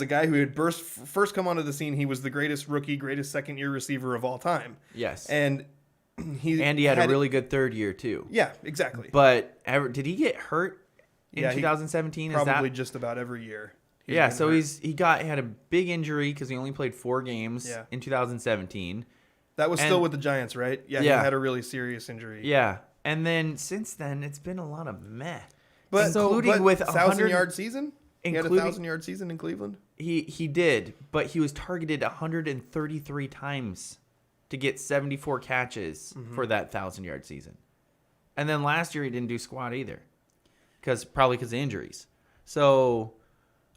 guy who had first come onto the scene. He was the greatest rookie, greatest second-year receiver of all time.
Yes.
And he
had a really good third year, too.
Yeah, exactly.
But did he get hurt in
Yeah,
2017?
Probably just about every year.
Yeah, so he had a big injury because he only played 4 games in 2017.
That was still with the Giants, right? Yeah, he had a really serious injury.
Yeah, and then since then it's been a lot of meh.
But
including with
1,000-yard season. He had a
including-
1,000-yard season in Cleveland.
He did, but he was targeted 133 times to get 74 catches for that 1,000-yard season. And then last year he didn't do squat either, probably because of injuries. So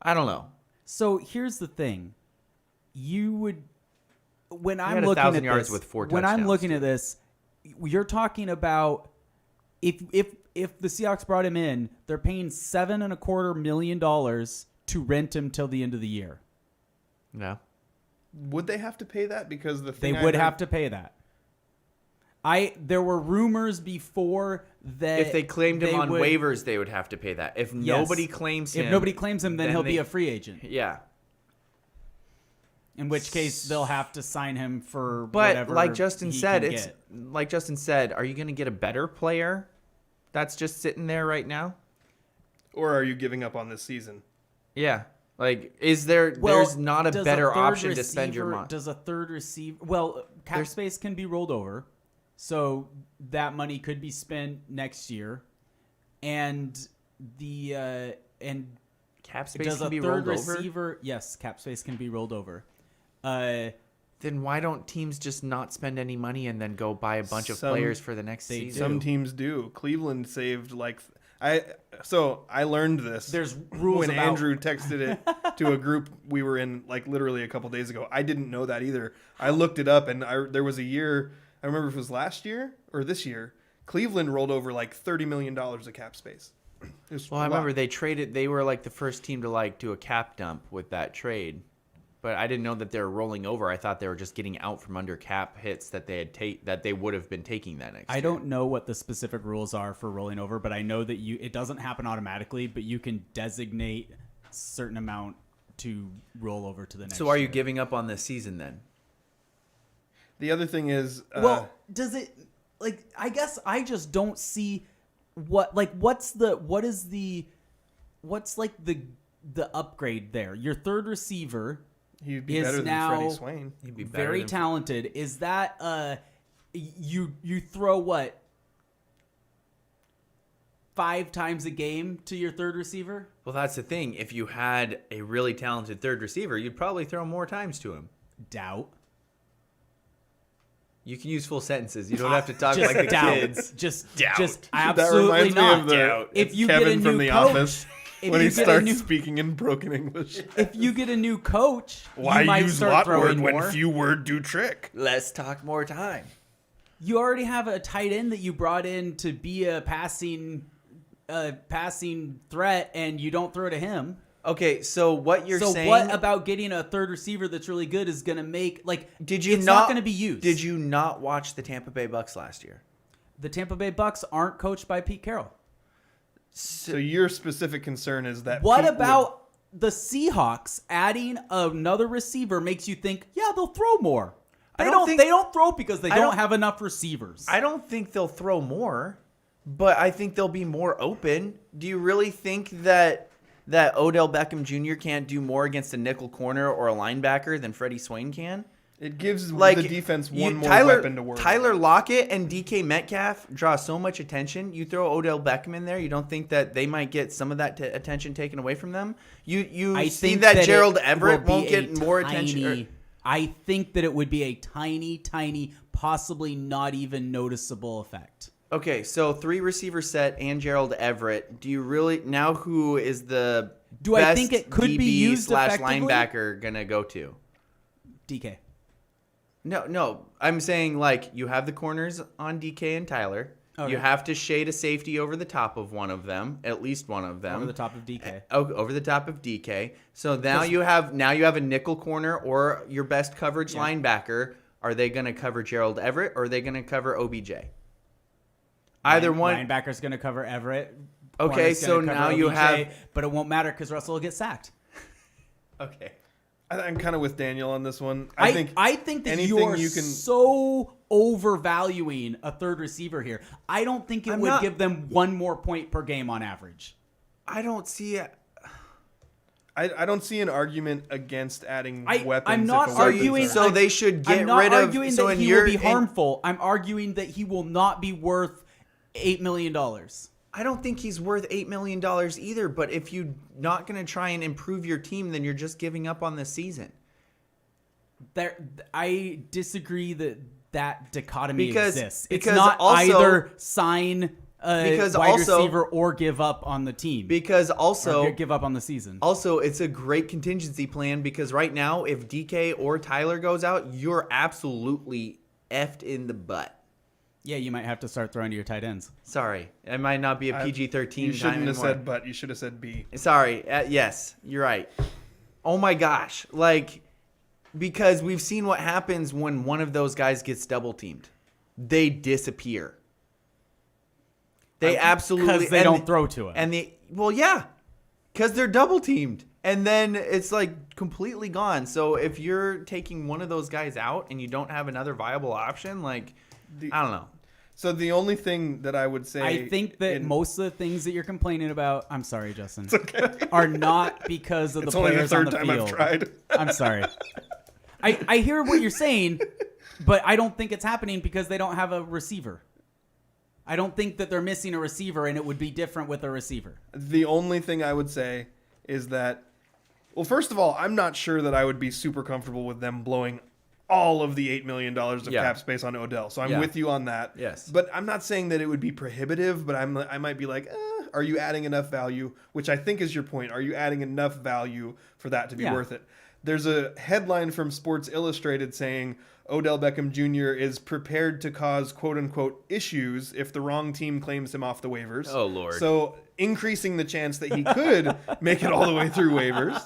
I don't know.
So here's the thing. When I'm
had
looking
1,000
at
yards
this,
with 4
when I'm
touchdowns,
looking at this, you're talking about if the Seahawks brought him in, they're paying $7.25 million to rent him till the end of the year.
No.
Would they have to pay that? Because
They would have to pay that. There were rumors before that
If they claimed him on
would-
waivers, they would have to pay that. If nobody claims him,
then he'll be a free agent.
Yeah.
In which case, they'll have to sign him for
But
whatever
like Justin
he
said,
can get.
are you going to get a better player that's just sitting there right now?
Or are you giving up on this season?
Yeah. Like, there's not a
does
better
third
option to spend your
receiver-
money.
Does a third receiver... Well, cap space can be rolled over, so that money could be spent next year. And
Cap space
does
can
a
be
third
rolled over?
receiver... Yes, cap space can be rolled over.
Then why don't teams just not spend any money and then go buy a bunch of players for the next season?
Some teams do. Cleveland saved I learned this.
There's rules
when
about-
Andrew texted it to a group we were in literally a couple days ago. I didn't know that either. I looked it up, and there was a year. I remember if it was last year or this year. Cleveland rolled over $30 million of cap space.
Well, I remember they were like the first team to do a cap dump with that trade. But I didn't know that they were rolling over. I thought they were just getting out from under cap hits that they would have been taking that next year.
I don't know what the specific rules are for rolling over, but I know that it doesn't happen automatically, but you can designate a certain amount to roll over to the next
So are you
year.
giving up on this season then?
The other thing is,
does it I guess I just don't see what's the upgrade there? Your third receiver
he'd be
is
better than
now
Freddie Swain.
He'd be better
very
than-
talented. Is that you throw what 5 times a game to your third receiver?
Well, that's the thing. If you had a really talented third receiver, you'd probably throw more times to him.
Doubt.
You can use full sentences. You don't have to talk
Just
like the
doubt.
kids.
Just
That
absolutely
reminds
not.
me of
If you
Kevin
get a new
from The
coach,
Office
if
when
you
he
get a
starts
new-
speaking in broken English.
If you get a new coach,
Why
you might
use
start
lot
throwing
word when
more.
few word do trick?
Let's talk more time.
You already have a tight end that you brought in to be a passing threat, and you don't throw to him.
Okay, so what you're
So
saying?
what about getting a third receiver that's really good is going to make
Did you
it's
not
going to be used?
Did you not watch the Tampa Bay Bucks last year?
The Tampa Bay Bucks aren't coached by Pete Carroll.
So your specific concern is that
What
Pete
about the Seahawks adding another receiver makes you think, yeah, they'll throw more? They don't throw because they don't have enough receivers.
I don't think they'll throw more, but I think they'll be more open. Do you really think that Odell Beckham Jr. can't do more against a nickel corner or a linebacker than Freddie Swain can?
It gives
Like
the defense one more
Tyler,
weapon to work.
Tyler Lockett and DK Metcalf draw so much attention. You throw Odell Beckham in there, you don't think that they might get some of that attention taken away from them? You see that Gerald Everett won't get more attention?
I think that it would be a tiny, possibly not even noticeable effect.
Okay, so 3 receiver set and Gerald Everett. Do you really now who is the
Do
best
I think it could
DB
be used
/
effectively?
linebacker gonna go to?
DK.
No. I'm saying like you have the corners on DK and Tyler.
Okay.
You have to shade a safety over the top of one of them, at least one of them.
Over the top of DK.
Over the top of DK. So now you have a nickel corner or your best coverage linebacker. Are they going to cover Gerald Everett or are they going to cover OBJ? Either one.
Linebacker's going to cover Everett.
Okay,
Corner's
so
gonna cover
now you
OBJ,
have.
but it won't matter because Russell will get sacked.
Okay.
I'm kind of with Daniel on this one.
I think that
anything
you are
you can-
so overvaluing a third receiver here. I don't think it would give them 1 more point per game on average.
I don't see it.
I don't see an argument against adding weapons.
I'm not
if a weapons
arguing.
are-
So they should get
I'm not
rid of-
arguing
so
that
in
he
your-
will be
in-
harmful. I'm arguing that he will not be worth $8 million.
I don't think he's worth $8 million either, but if you're not going to try and improve your team, then you're just giving up on the season.
I disagree that dichotomy exists. It's
because
not
also-
either sign a
Because
wide
also-
receiver or give up on the team.
Because also
or give up on the season.
Also, it's a great contingency plan because right now, if DK or Tyler goes out, you're absolutely effed in the butt.
Yeah, you might have to start throwing to your tight ends.
Sorry, it might not be a PG-13
You
time
shouldn't have
anymore.
said but. You should have said B.
Sorry. Yes, you're right. Oh my gosh. Because we've seen what happens when one of those guys gets double teamed. They disappear. They absolutely...
Because they don't throw to him.
Because they're double teamed. And then it's completely gone. So if you're taking one of those guys out and you don't have another viable option, I don't know.
So the only thing that I would say...
I think that most of the things that you're complaining about, I'm sorry, Justin, are not because of the players on the field.
It's only the third time I've tried.
I'm sorry. I hear what you're saying, but I don't think it's happening because they don't have a receiver. I don't think that they're missing a receiver, and it would be different with a receiver.
The only thing I would say is that, well, first of all, I'm not sure that I would be super comfortable with them blowing all of the $8 million of cap space on Odell. So I'm with you on that.
Yes.
But I'm not saying that it would be prohibitive, but I might be like, are you adding enough value? Which I think is your point. Are you adding enough value for that to be worth it? There's a headline from Sports Illustrated saying Odell Beckham Jr. is prepared to cause quote-unquote issues if the wrong team claims him off the waivers.
Oh, Lord.
So increasing the chance that he could make it all the way through waivers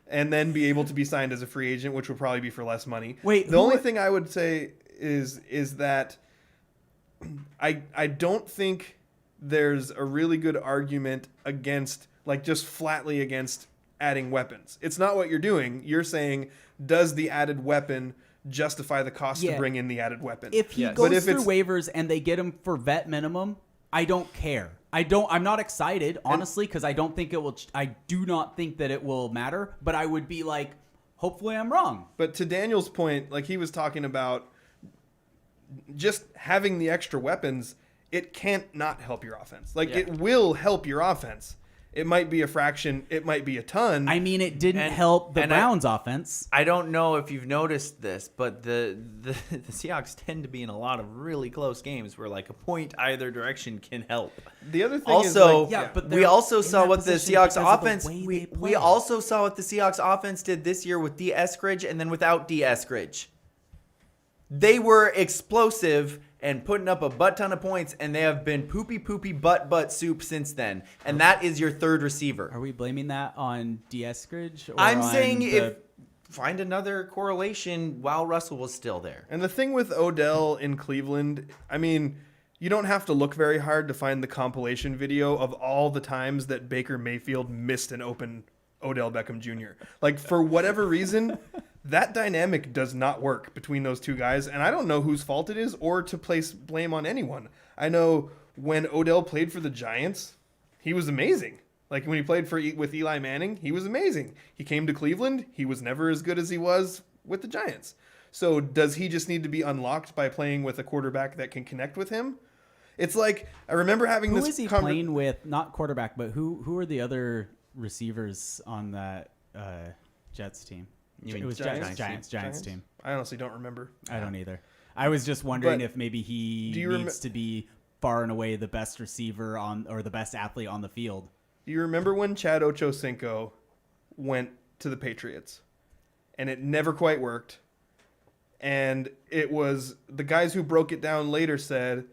and then be able to be signed as a free agent, which would probably be for less money.
Wait,
the only thing I would say is that I don't think there's a really good argument against, just flatly against adding weapons. It's not what you're doing. You're saying, does the added weapon justify the cost to bring in the added weapon?
If he goes through waivers and they get him for vet minimum, I don't care. I'm not excited, honestly, because I don't think it will. I do not think that it will matter. But I would be like, hopefully, I'm wrong.
But to Daniel's point, he was talking about just having the extra weapons. It can't not help your offense. It will help your offense. It might be a fraction. It might be a ton.
I mean, it didn't help the Browns' offense.
I don't know if you've noticed this, but the Seahawks tend to be in a lot of really close games where a point either direction can help.
The other thing
also,
is,
but
we also saw what the Seahawks offense.
We
We also saw what the Seahawks offense did this year with D. Eskridge and then without D. Eskridge. They were explosive and putting up a butt ton of points, and they have been poopy butt soup since then. And that is your third receiver.
Are we blaming that on Eskridge?
I'm saying find another correlation while Russell was still there.
And the thing with Odell in Cleveland, I mean, you don't have to look very hard to find the compilation video of all the times that Baker Mayfield missed an open Odell Beckham Jr. For whatever reason, that dynamic does not work between those two guys, and I don't know whose fault it is or to place blame on anyone. I know when Odell played for the Giants, he was amazing. When he played with Eli Manning, he was amazing. He came to Cleveland, he was never as good as he was with the Giants. So does he just need to be unlocked by playing with a quarterback that can connect with him? It's like, I remember having
Who
this...
is he playing with? Not quarterback, but who are the other receivers on that Jets team? It was Giants team.
I honestly don't remember.
I don't either. I was just wondering
But
if maybe he needs to be far and away the best receiver or the best athlete on the field.
Do you remember when Chad Ochocinco went to the Patriots and it never quite worked? And it was the guys who broke it down later said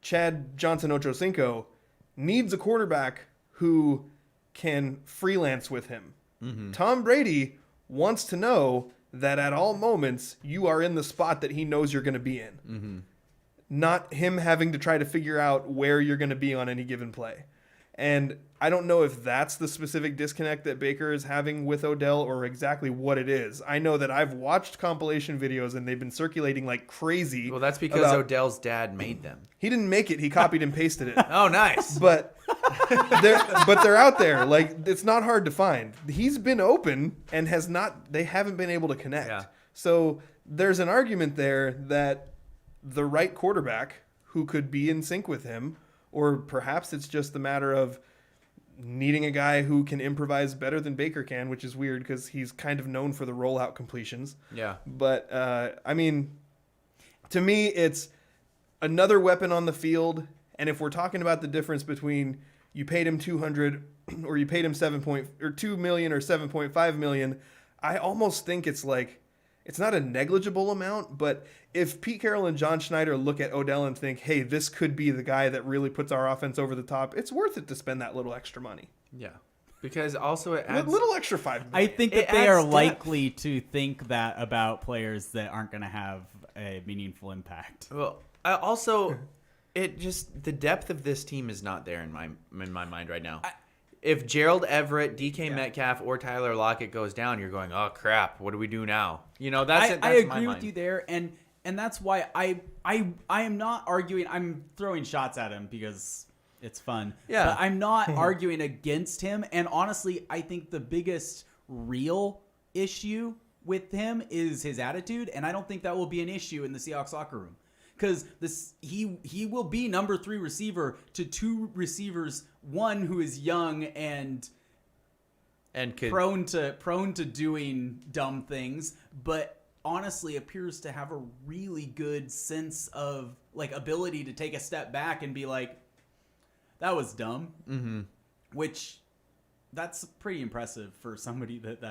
Chad Johnson Ochocinco needs a quarterback who can freelance with him. Mm-hmm. Tom Brady wants to know that at all moments you are in the spot that he knows you're going to be in. Mm-hmm. Not him having to try to figure out where you're going to be on any given play. And I don't know if that's the specific disconnect that Baker is having with Odell or exactly what it is. I know that I've watched compilation videos and they've been circulating like crazy.
Well, that's because Odell's dad made them.
He didn't make it. He copied and pasted it.
Oh, nice.
But they're out there. Like, it's not hard to find. He's been open and they haven't been able to connect.
Yeah.
So there's an argument there that the right quarterback who could be in sync with him, or perhaps it's just the matter of needing a guy who can improvise better than Baker can, which is weird because he's kind of known for the rollout completions.
Yeah.
But, I mean, to me, it's another weapon on the field. And if we're talking about the difference between you paid him $200 or you paid him $2 million or $7.5 million, I almost think it's like, it's not a negligible amount, but if Pete Carroll and John Schneider look at Odell and think, hey, this could be the guy that really puts our offense over the top, it's worth it to spend that little extra money.
Yeah. Because also it adds...
A little extra $5 million.
I think that they are likely to think that about players that aren't going to have a meaningful impact.
Well, also, the depth of this team is not there in my mind right now. If Gerald Everett, DK Metcalf, or Tyler Lockett goes down, you're going, oh crap, what do we do now? You know, that's
I agree with you there, and that's why I am not arguing. I'm throwing shots at him because it's fun.
Yeah,
but I'm not arguing against him. And honestly, I think the biggest real issue with him is his attitude, and I don't think that will be an issue in the Seahawks locker room. Because he will be number 3 receiver to 2 receivers, one who is young and prone to doing dumb things, but honestly appears to have a really good sense of like ability to take a step back and be like, that was dumb. Mm-hmm. Which that's pretty impressive for somebody that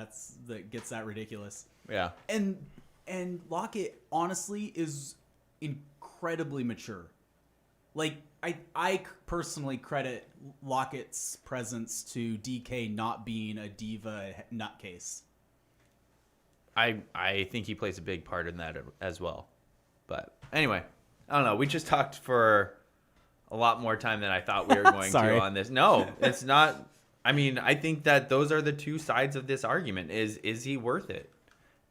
gets that ridiculous.
Yeah.
And Lockett honestly is incredibly mature. Like I personally credit Lockett's presence to DK not being a diva nutcase.
I think he plays a big part in that as well. But anyway, I don't know. We just talked for a lot more time than I thought we were going to on this. No, it's not. I mean, I think that those are the two sides of this argument. Is he worth it?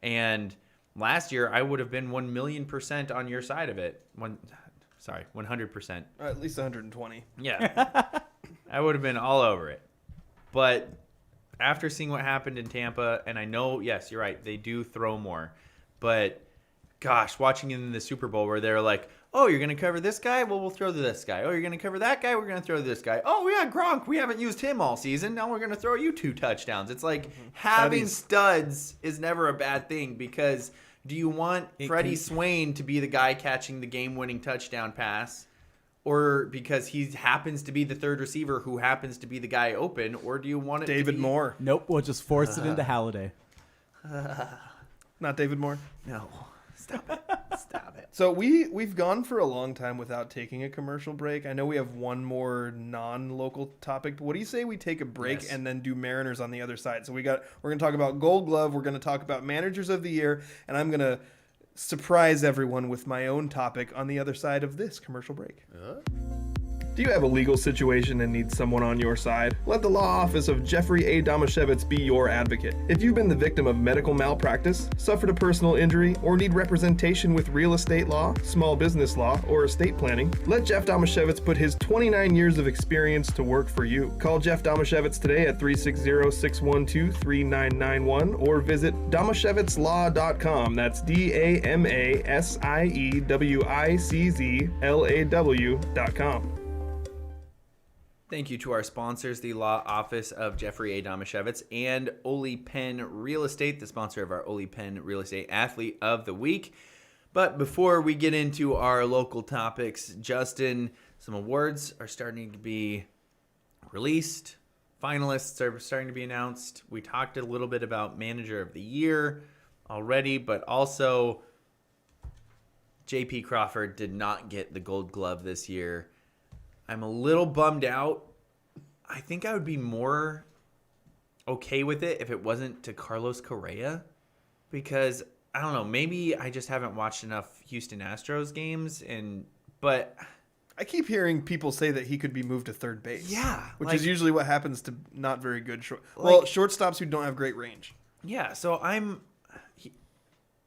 And last year, I would have been 1,000,000% on your side of it. 100%.
At least 120.
Yeah. I would have been all over it. But after seeing what happened in Tampa, and I know, yes, you're right, they do throw more. But, gosh, watching in the Super Bowl where they're like, oh, you're going to cover this guy? Well, we'll throw to this guy. Oh, you're going to cover that guy? We're going to throw to this guy. Oh, yeah, Gronk, we haven't used him all season. Now we're going to throw you 2 touchdowns. It's like having studs is never a bad thing because do you want Freddie Swain to be the guy catching the game-winning touchdown pass? Or because he happens to be the third receiver who happens to be the guy open? Or do you want it
David
to be...
Moore?
Nope, we'll just force it into Halliday.
Not David Moore?
No. Stop it. Stop it.
So we've gone for a long time without taking a commercial break. I know we have one more non-local topic. What do you say we take a break and then do Mariners on the other side? So we're going to talk about Gold Glove. We're going to talk about Managers of the Year. And I'm going to surprise everyone with my own topic on the other side of this commercial break.
Do you have a legal situation and need someone on your side? Let the law office of Jeffrey A. Damashevitz be your advocate. If you've been the victim of medical malpractice, suffered a personal injury, or need representation with real estate law, small business law, or estate planning, let Jeff Damashevitz put his 29 years of experience to work for you. Call Jeff Damashevitz today at 360-612-3991 or visit damashevitzlaw.com. That's DAMASIEWICZLAW.com.
Thank you to our sponsors, the Law Office of Jeffrey A. Damashevitz and Ole Penn Real Estate, the sponsor of our Ole Penn Real Estate Athlete of the Week. But before we get into our local topics, Justin, some awards are starting to be released. Finalists are starting to be announced. We talked a little bit about Manager of the Year already, but also J.P. Crawford did not get the Gold Glove this year. I'm a little bummed out. I think I would be more okay with it if it wasn't to Carlos Correa, because I don't know, maybe I just haven't watched enough Houston Astros games, but
I keep hearing people say that he could be moved to third base.
Yeah,
which
like-
is usually what happens to not very good
Like-
shortstops who don't have great range.
yeah, so I'm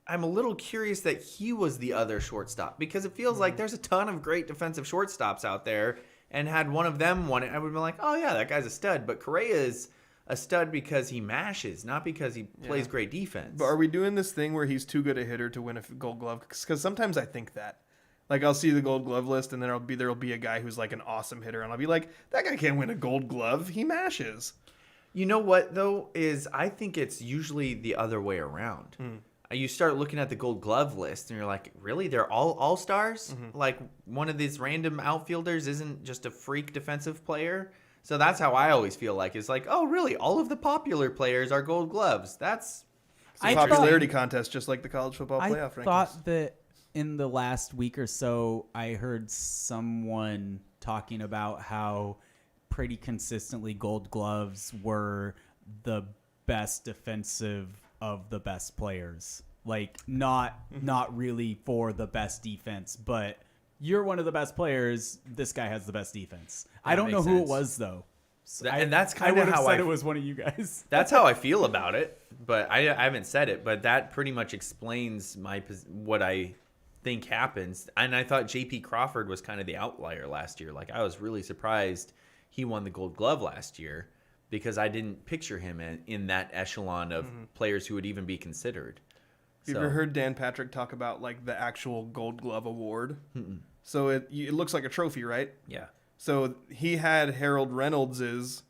a little curious that he was the other shortstop, because it feels like there's a ton of great defensive shortstops out there, and had one of them won it, I would have been like, oh yeah, that guy's a stud. But Correa is a stud because he mashes, not because he plays great defense.
But are we doing this thing where he's too good a hitter to win a Gold Glove? Because sometimes I think that. Like, I'll see the Gold Glove list, and then there'll be a guy who's like an awesome hitter, and I'll be like, that guy can't win a Gold Glove. He mashes.
You know what, though, is I think it's usually the other way around. You start looking at the Gold Glove list, and you're like, really? They're all all-stars? Like, one of these random outfielders isn't just a freak defensive player? So that's how I always feel like. It's like, oh, really? All of the popular players are Gold Gloves. That's...
It's a popularity contest, just like the college football playoff rankings.
I thought that in the last week or so, I heard someone talking about how pretty consistently Gold Gloves were the best defensive of the best players. Like, not really for the best defense, but you're one of the best players. This guy has the best defense. I don't know who it was, though. So
and that's kind of how
I said it was one of you guys.
That's how I feel about it, but I haven't said it. But that pretty much explains what I think happens. And I thought J.P. Crawford was kind of the outlier last year. Like, I was really surprised he won the Gold Glove last year, because I didn't picture him in that echelon of players who would even be considered.
You ever heard Dan Patrick talk about like the actual Gold Glove award? So it looks like a trophy, right?
Yeah.
So he had Harold Reynolds'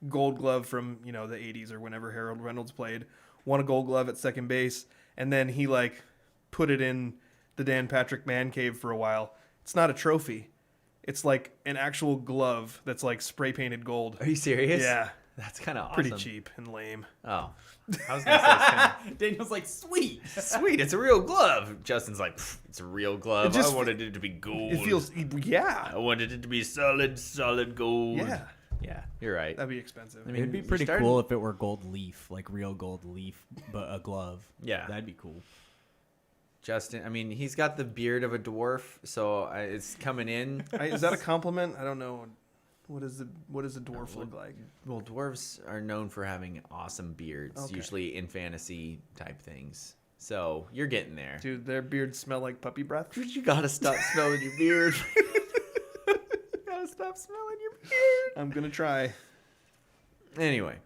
Gold Glove from, the 80s or whenever Harold Reynolds played, won a Gold Glove at second base, and then he like put it in the Dan Patrick man cave for a while. It's not a trophy. It's like an actual glove that's like spray painted gold.
Are you serious?
Yeah.
That's kind of awesome.
Pretty cheap and lame.
Oh. I was going to say it's kind of...
Daniel's like, sweet.
Sweet, it's a real glove. Justin's like, it's a real glove.
I
wanted it to be gold.
It feels, yeah.
I wanted it to be solid gold.
Yeah.
Yeah, you're right.
That'd be expensive.
I mean,
It'd be pretty cool if it were gold leaf, like real gold leaf, but a glove.
Yeah.
That'd be cool.
Justin, I mean, he's got the beard of a dwarf, so it's coming in.
Is that a compliment? I don't know. What does a dwarf look like?
Well, dwarves are known for having awesome beards, usually in fantasy type things. So you're getting there.
Dude, their beards smell like puppy breath.
Dude, you gotta stop smelling your beard. You gotta stop smelling your beard.
I'm gonna try.
Anyway,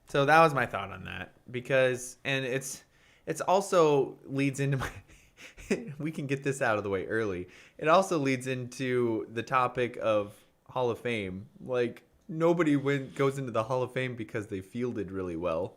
so that was my thought on that, because, and it's also leads into my, we can get this out of the way early. It also leads into the topic of Hall of Fame. Like, nobody goes into the Hall of Fame because they fielded really well.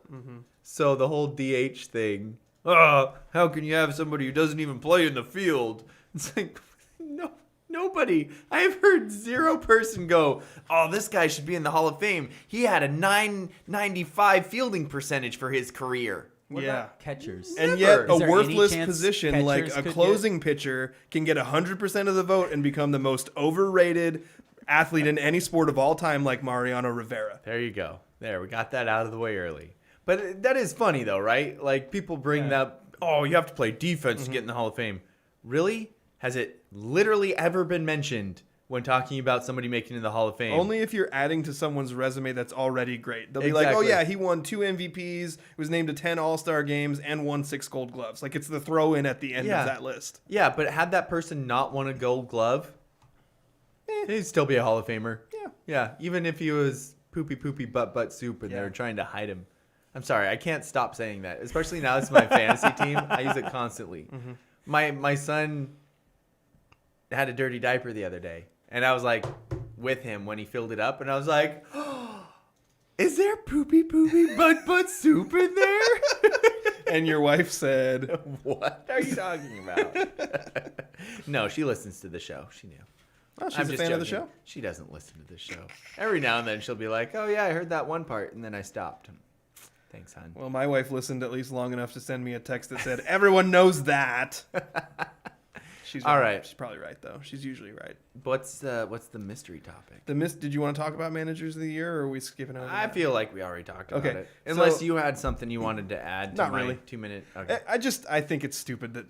So the whole DH thing, how can you have somebody who doesn't even play in the field? It's like, no, nobody. I have heard zero person go, oh, this guy should be in the Hall of Fame. He had a 995 fielding percentage for his career.
What
Yeah.
about catchers?
And
Never.
yet,
Is
a
there any
worthless
chance
position like
catchers
a
could
closing pitcher can get 100% of the vote and become the most overrated athlete in any sport of all time, like Mariano Rivera.
There you go. There, we got that out of the way early. But that is funny, though, right? Like, people bring up, oh, you have to play defense to get in the Hall of Fame. Really? Has it literally ever been mentioned when talking about somebody making it in the Hall of Fame.
Only if you're adding to someone's resume that's already great. They'll be like, oh,
Exactly.
yeah, he won 2 MVPs, was named to 10 All-Star games, and won 6 Gold Gloves. Like, it's the throw-in at the end
Yeah.
of that list.
Yeah, but had that person not won a Gold Glove, he'd still be a Hall of Famer.
Yeah.
Yeah, even if he was poopy butt soup and they
Yeah.
were trying to hide him. I'm sorry, I can't stop saying that. Especially now it's my fantasy team. I use it constantly. My son had a dirty diaper the other day, and I was like with him when he filled it up, and I was like, oh, is there poopy butt soup in there?
And your wife said,
What are you talking about? No, she listens to the show. She knew.
oh, she's
I'm
a
just
fan of the
joking.
show?
She doesn't listen to the show. Every now and then she'll be like, "Oh yeah, I heard that one part," and then I stopped. Thanks, hon.
Well, my wife listened at least long enough to send me a text that said, everyone knows that. She's
All
right.
right.
She's probably right, though. She's usually right.
What's the mystery topic?
Did you want to talk about managers of the year, or are we skipping over
I
that?
feel like we already talked about
Okay,
it. Unless
so-
you had something you wanted to add to
Not
my
really.
2-minute. Okay.
I think it's stupid that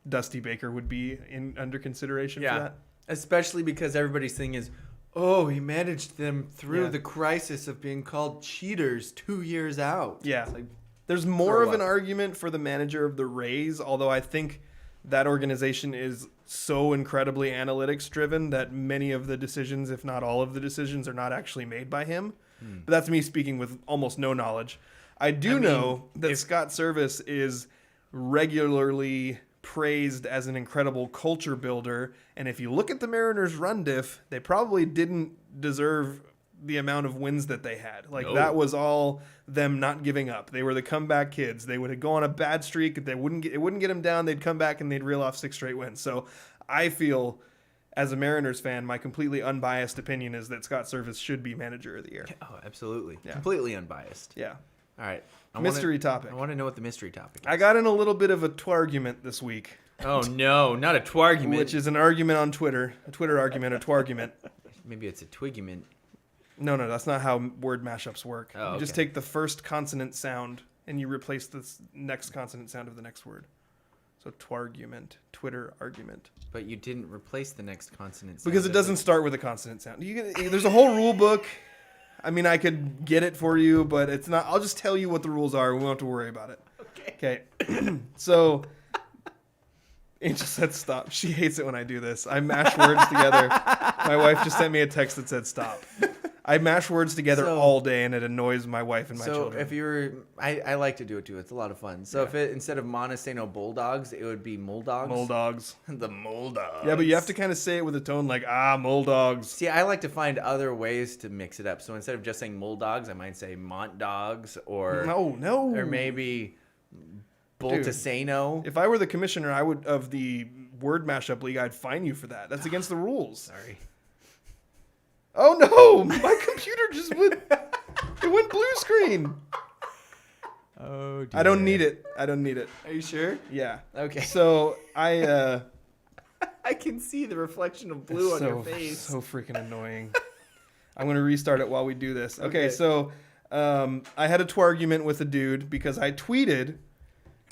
Dusty Baker would be under consideration for
Yeah.
that.
Especially because everybody's thing is, oh, he managed them through
Yeah.
the crisis of being called cheaters 2 years out.
Yeah.
It's like,
There's more
For
of an
what?
argument for the manager of the Rays, although I think that organization is so incredibly analytics driven that many of the decisions, if not all of the decisions, are not actually made by him. But that's me speaking with almost no knowledge. I know that Scott Service is regularly praised as an incredible culture builder, and if you look at the Mariners' run diff, they probably didn't deserve the amount of wins that they had. Like, that was all them not giving up. They were the comeback kids. They would go on a bad streak. It wouldn't get them down. They'd come back and they'd reel off 6 straight wins. So I feel, as a Mariners fan, my completely unbiased opinion is that Scott Service should be manager of the year.
oh, absolutely.
Yeah.
Completely unbiased.
Yeah.
All right.
Mystery topic.
I want to know what the mystery topic is.
I got in a little bit of a twargument this week,
Oh, no. Not a twargument.
which is an argument on Twitter. A Twitter argument, a twargument.
Maybe it's a twigument.
No, that's not how word mashups work.
Oh,
You just
okay.
take the first consonant sound and you replace the next consonant sound of the next word. So twargument, Twitter argument.
But you didn't replace the next consonant.
Because
sound
it doesn't start with a consonant sound. There's a whole rule book. I mean, I could get it for you, but it's not. I'll just tell you what the rules are. We won't have to worry about it. Okay. So Angel said stop. She hates it when I do this. I mash words together. My wife just sent me a text that said stop. I mash words together
So-
all day, and it annoys my wife and my
So
children.
if you were, I like to do it too. It's a lot of fun. So if it instead of Montesano Bulldogs, it would be Moledogs.
Moledogs.
The Moledogs.
Yeah, but you have to kind of say it with a tone like, Moledogs.
See, I like to find other ways to mix it up. So instead of just saying Moledogs, I might say Mont Dogs or
No.
or maybe Montesano.
If I were the commissioner, I would of the word mashup league, I'd fine you for that. That's against the rules.
Sorry.
Oh no, my computer just went. It went blue screen.
Oh, dear.
I don't need it.
Are you sure?
Yeah.
Okay.
So I.
I can see the reflection of blue on
so,
your face.
So freaking annoying. I'm gonna restart it while we do this. Okay.
Okay.
So I had a twargument with a dude because I tweeted,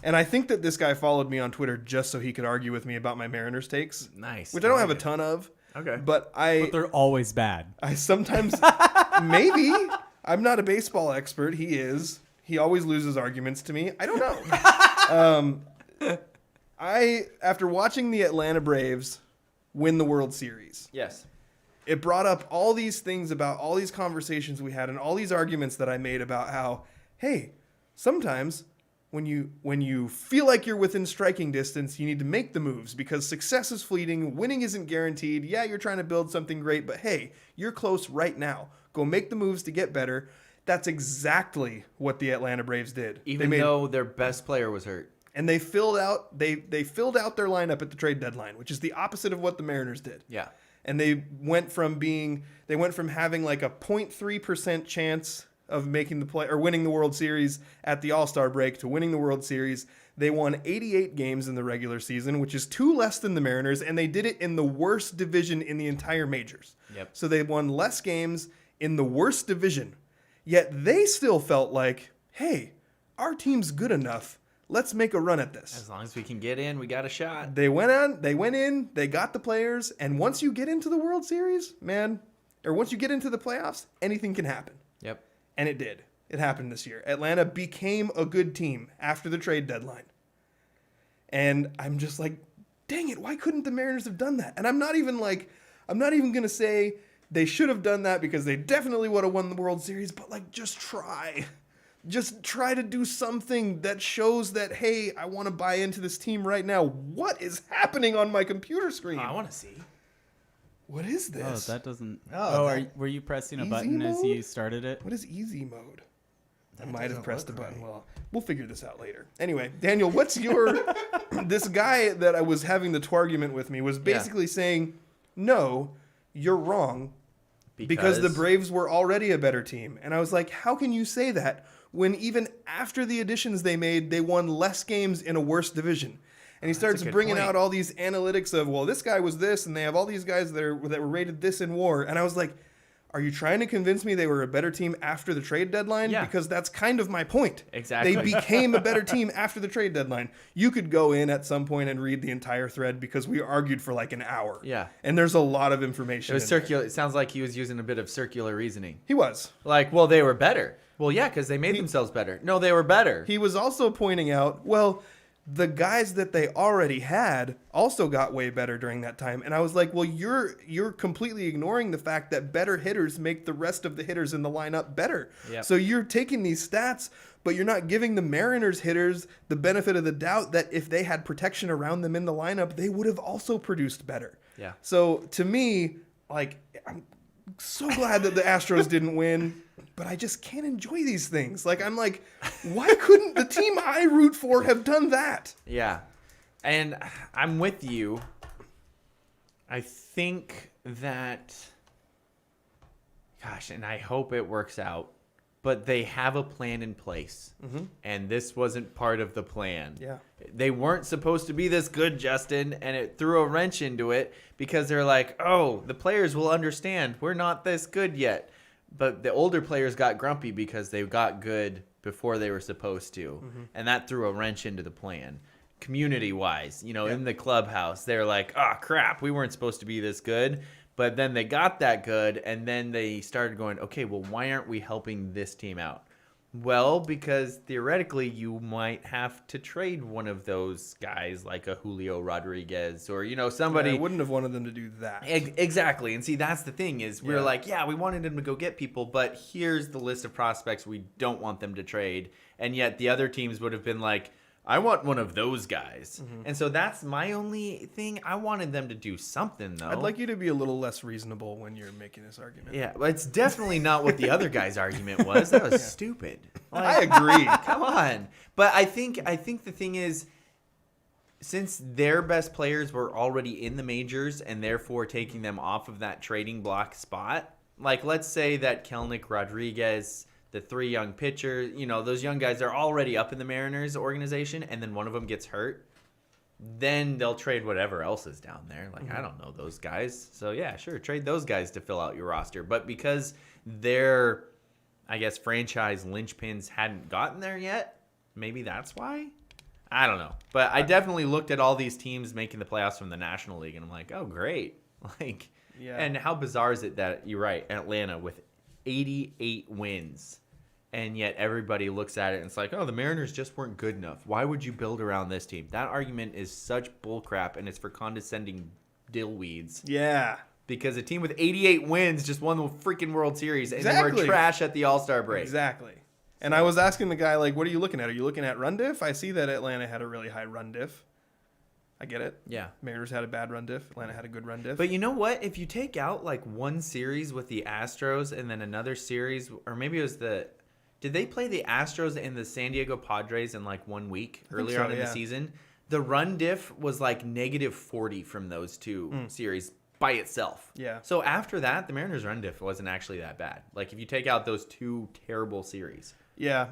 and I think that this guy followed me on Twitter just so he could argue with me about my Mariners takes,
Nice.
which I don't have a
like it.
ton of.
Okay.
But
But they're always bad.
I sometimes maybe I'm not a baseball expert. He is. He always loses arguments to me. I don't know. After watching the Atlanta Braves win the World Series,
Yes.
it brought up all these things about all these conversations we had and all these arguments that I made about how, hey, sometimes when you feel like you're within striking distance, you need to make the moves because success is fleeting, winning isn't guaranteed. Yeah, you're trying to build something great, but hey, you're close right now. Go make the moves to get better. That's exactly what the Atlanta Braves did.
Even though their best player was hurt.
and they filled out they filled out their lineup at the trade deadline, which is the opposite of what the Mariners did.
Yeah.
And they went from having like a 0.3% chance of making the play or winning the World Series at the All-Star break to winning the World Series. They won 88 games in the regular season, which is 2 less than the Mariners, and they did it in the worst division in the entire majors.
Yep.
So they won less games in the worst division. Yet they still felt like, hey, our team's good enough. Let's make a run at this.
As long as we can get in, we got a shot.
They went in, they got the players, and once you get into the World Series, man, or once you get into the playoffs, anything can happen.
Yep.
And it did. It happened this year. Atlanta became a good team after the trade deadline. And I'm just like, dang it, why couldn't the Mariners have done that? And I'm not even going to say they should have done that because they definitely would have won the World Series, but like, just try. Just try to do something that shows that, hey, I want to buy into this team right now. What is happening on my computer screen?
I want to see.
What is
Oh,
this?
that doesn't.
Oh,
Were you pressing a
Easy
button as
mode?
you started it?
What is easy mode? I might have pressed a button. Well, we'll figure this out later. Anyway, Daniel, what's your... This guy that I was having the twargument with me was basically saying, no, you're wrong because the Braves were already a better team. And I was like, how can you say that when even after the additions they made, they won less games in a worse division? And he starts bringing out all these analytics of, well, this guy was this, and they have all these guys that were rated this in WAR. And I was like, are you trying to convince me they were a better team after the trade deadline?
Yeah.
Because that's kind of my point.
Exactly.
They became a better team after the trade deadline. You could go in at some point and read the entire thread because we argued for like an hour.
Yeah.
And there's a lot of information.
It was
in there.
circular. It sounds like he was using a bit of circular reasoning.
He was.
Like, well, they were better. Well, yeah, because they made themselves better. No, they were better.
He was also pointing out, well, the guys that they already had also got way better during that time. And I was like, well, you're completely ignoring the fact that better hitters make the rest of the hitters in the lineup better.
Yep.
So you're taking these stats, but you're not giving the Mariners hitters the benefit of the doubt that if they had protection around them in the lineup, they would have also produced better.
Yeah.
So to me, like, I'm so glad that the Astros didn't win, but I just can't enjoy these things. Like, I'm like, why couldn't the team I root for have done that?
Yeah. And I'm with you. I think that, gosh, and I hope it works out, but they have a plan in place. Mm-hmm. And this wasn't part of the plan.
Yeah.
They weren't supposed to be this good, Justin, and it threw a wrench into it because they're like, oh, the players will understand. We're not this good yet. But the older players got grumpy because they got good before they were supposed to. Mm-hmm. And that threw a wrench into the plan. Community-wise, in the clubhouse, they're like, oh, crap, we weren't supposed to be this good. But then they got that good, and then they started going, okay, well, why aren't we helping this team out? Well, because theoretically you might have to trade one of those guys like a Julio Rodriguez or, somebody.
I wouldn't have wanted them to do that.
Exactly. And see, that's the thing is we're like, yeah, we wanted them to go get people, but here's the list of prospects we don't want them to trade. And yet the other teams would have been like, I want one of those guys. Mm-hmm. And so that's my only thing. I wanted them to do something, though.
I'd like you to be a little less reasonable when you're making this argument.
Yeah, but it's definitely not what the other guy's argument was. That was stupid.
I agree.
Come on. But I think the thing is, since their best players were already in the majors and therefore taking them off of that trading block spot, like let's say that Kelnick, Rodriguez, the three young pitchers, those young guys are already up in the Mariners organization, and then one of them gets hurt, then they'll trade whatever else is down there. Like, I don't know those guys. So, yeah, sure, trade those guys to fill out your roster. But because their, I guess, franchise linchpins hadn't gotten there yet, maybe that's why? I don't know. But I definitely looked at all these teams making the playoffs from the National League, and I'm like, oh, great. Like,
yeah. And
how bizarre is it that, you're right, Atlanta with 88 wins, and yet everybody looks at it and it's like, oh, the Mariners just weren't good enough. Why would you build around this team? That argument is such bullcrap, and it's for condescending dillweeds.
Yeah.
Because a team with 88 wins just won the freaking World Series, and they were
Exactly.
trash at the All-Star break.
Exactly. And I was asking the guy, like, what are you looking at? Are you looking at run diff? I see that Atlanta had a really high run diff. I get it.
Yeah.
Mariners had a bad run diff. Atlanta had a good run diff.
But you know what? If you take out like one series with the Astros and then another series, or maybe it was did they play the Astros and the San Diego Padres in like 1 week earlier on in the season? The run diff was like -40 from those two series by itself.
Yeah.
So after that, the Mariners run diff wasn't actually that bad. Like if you take out those two terrible series.
Yeah,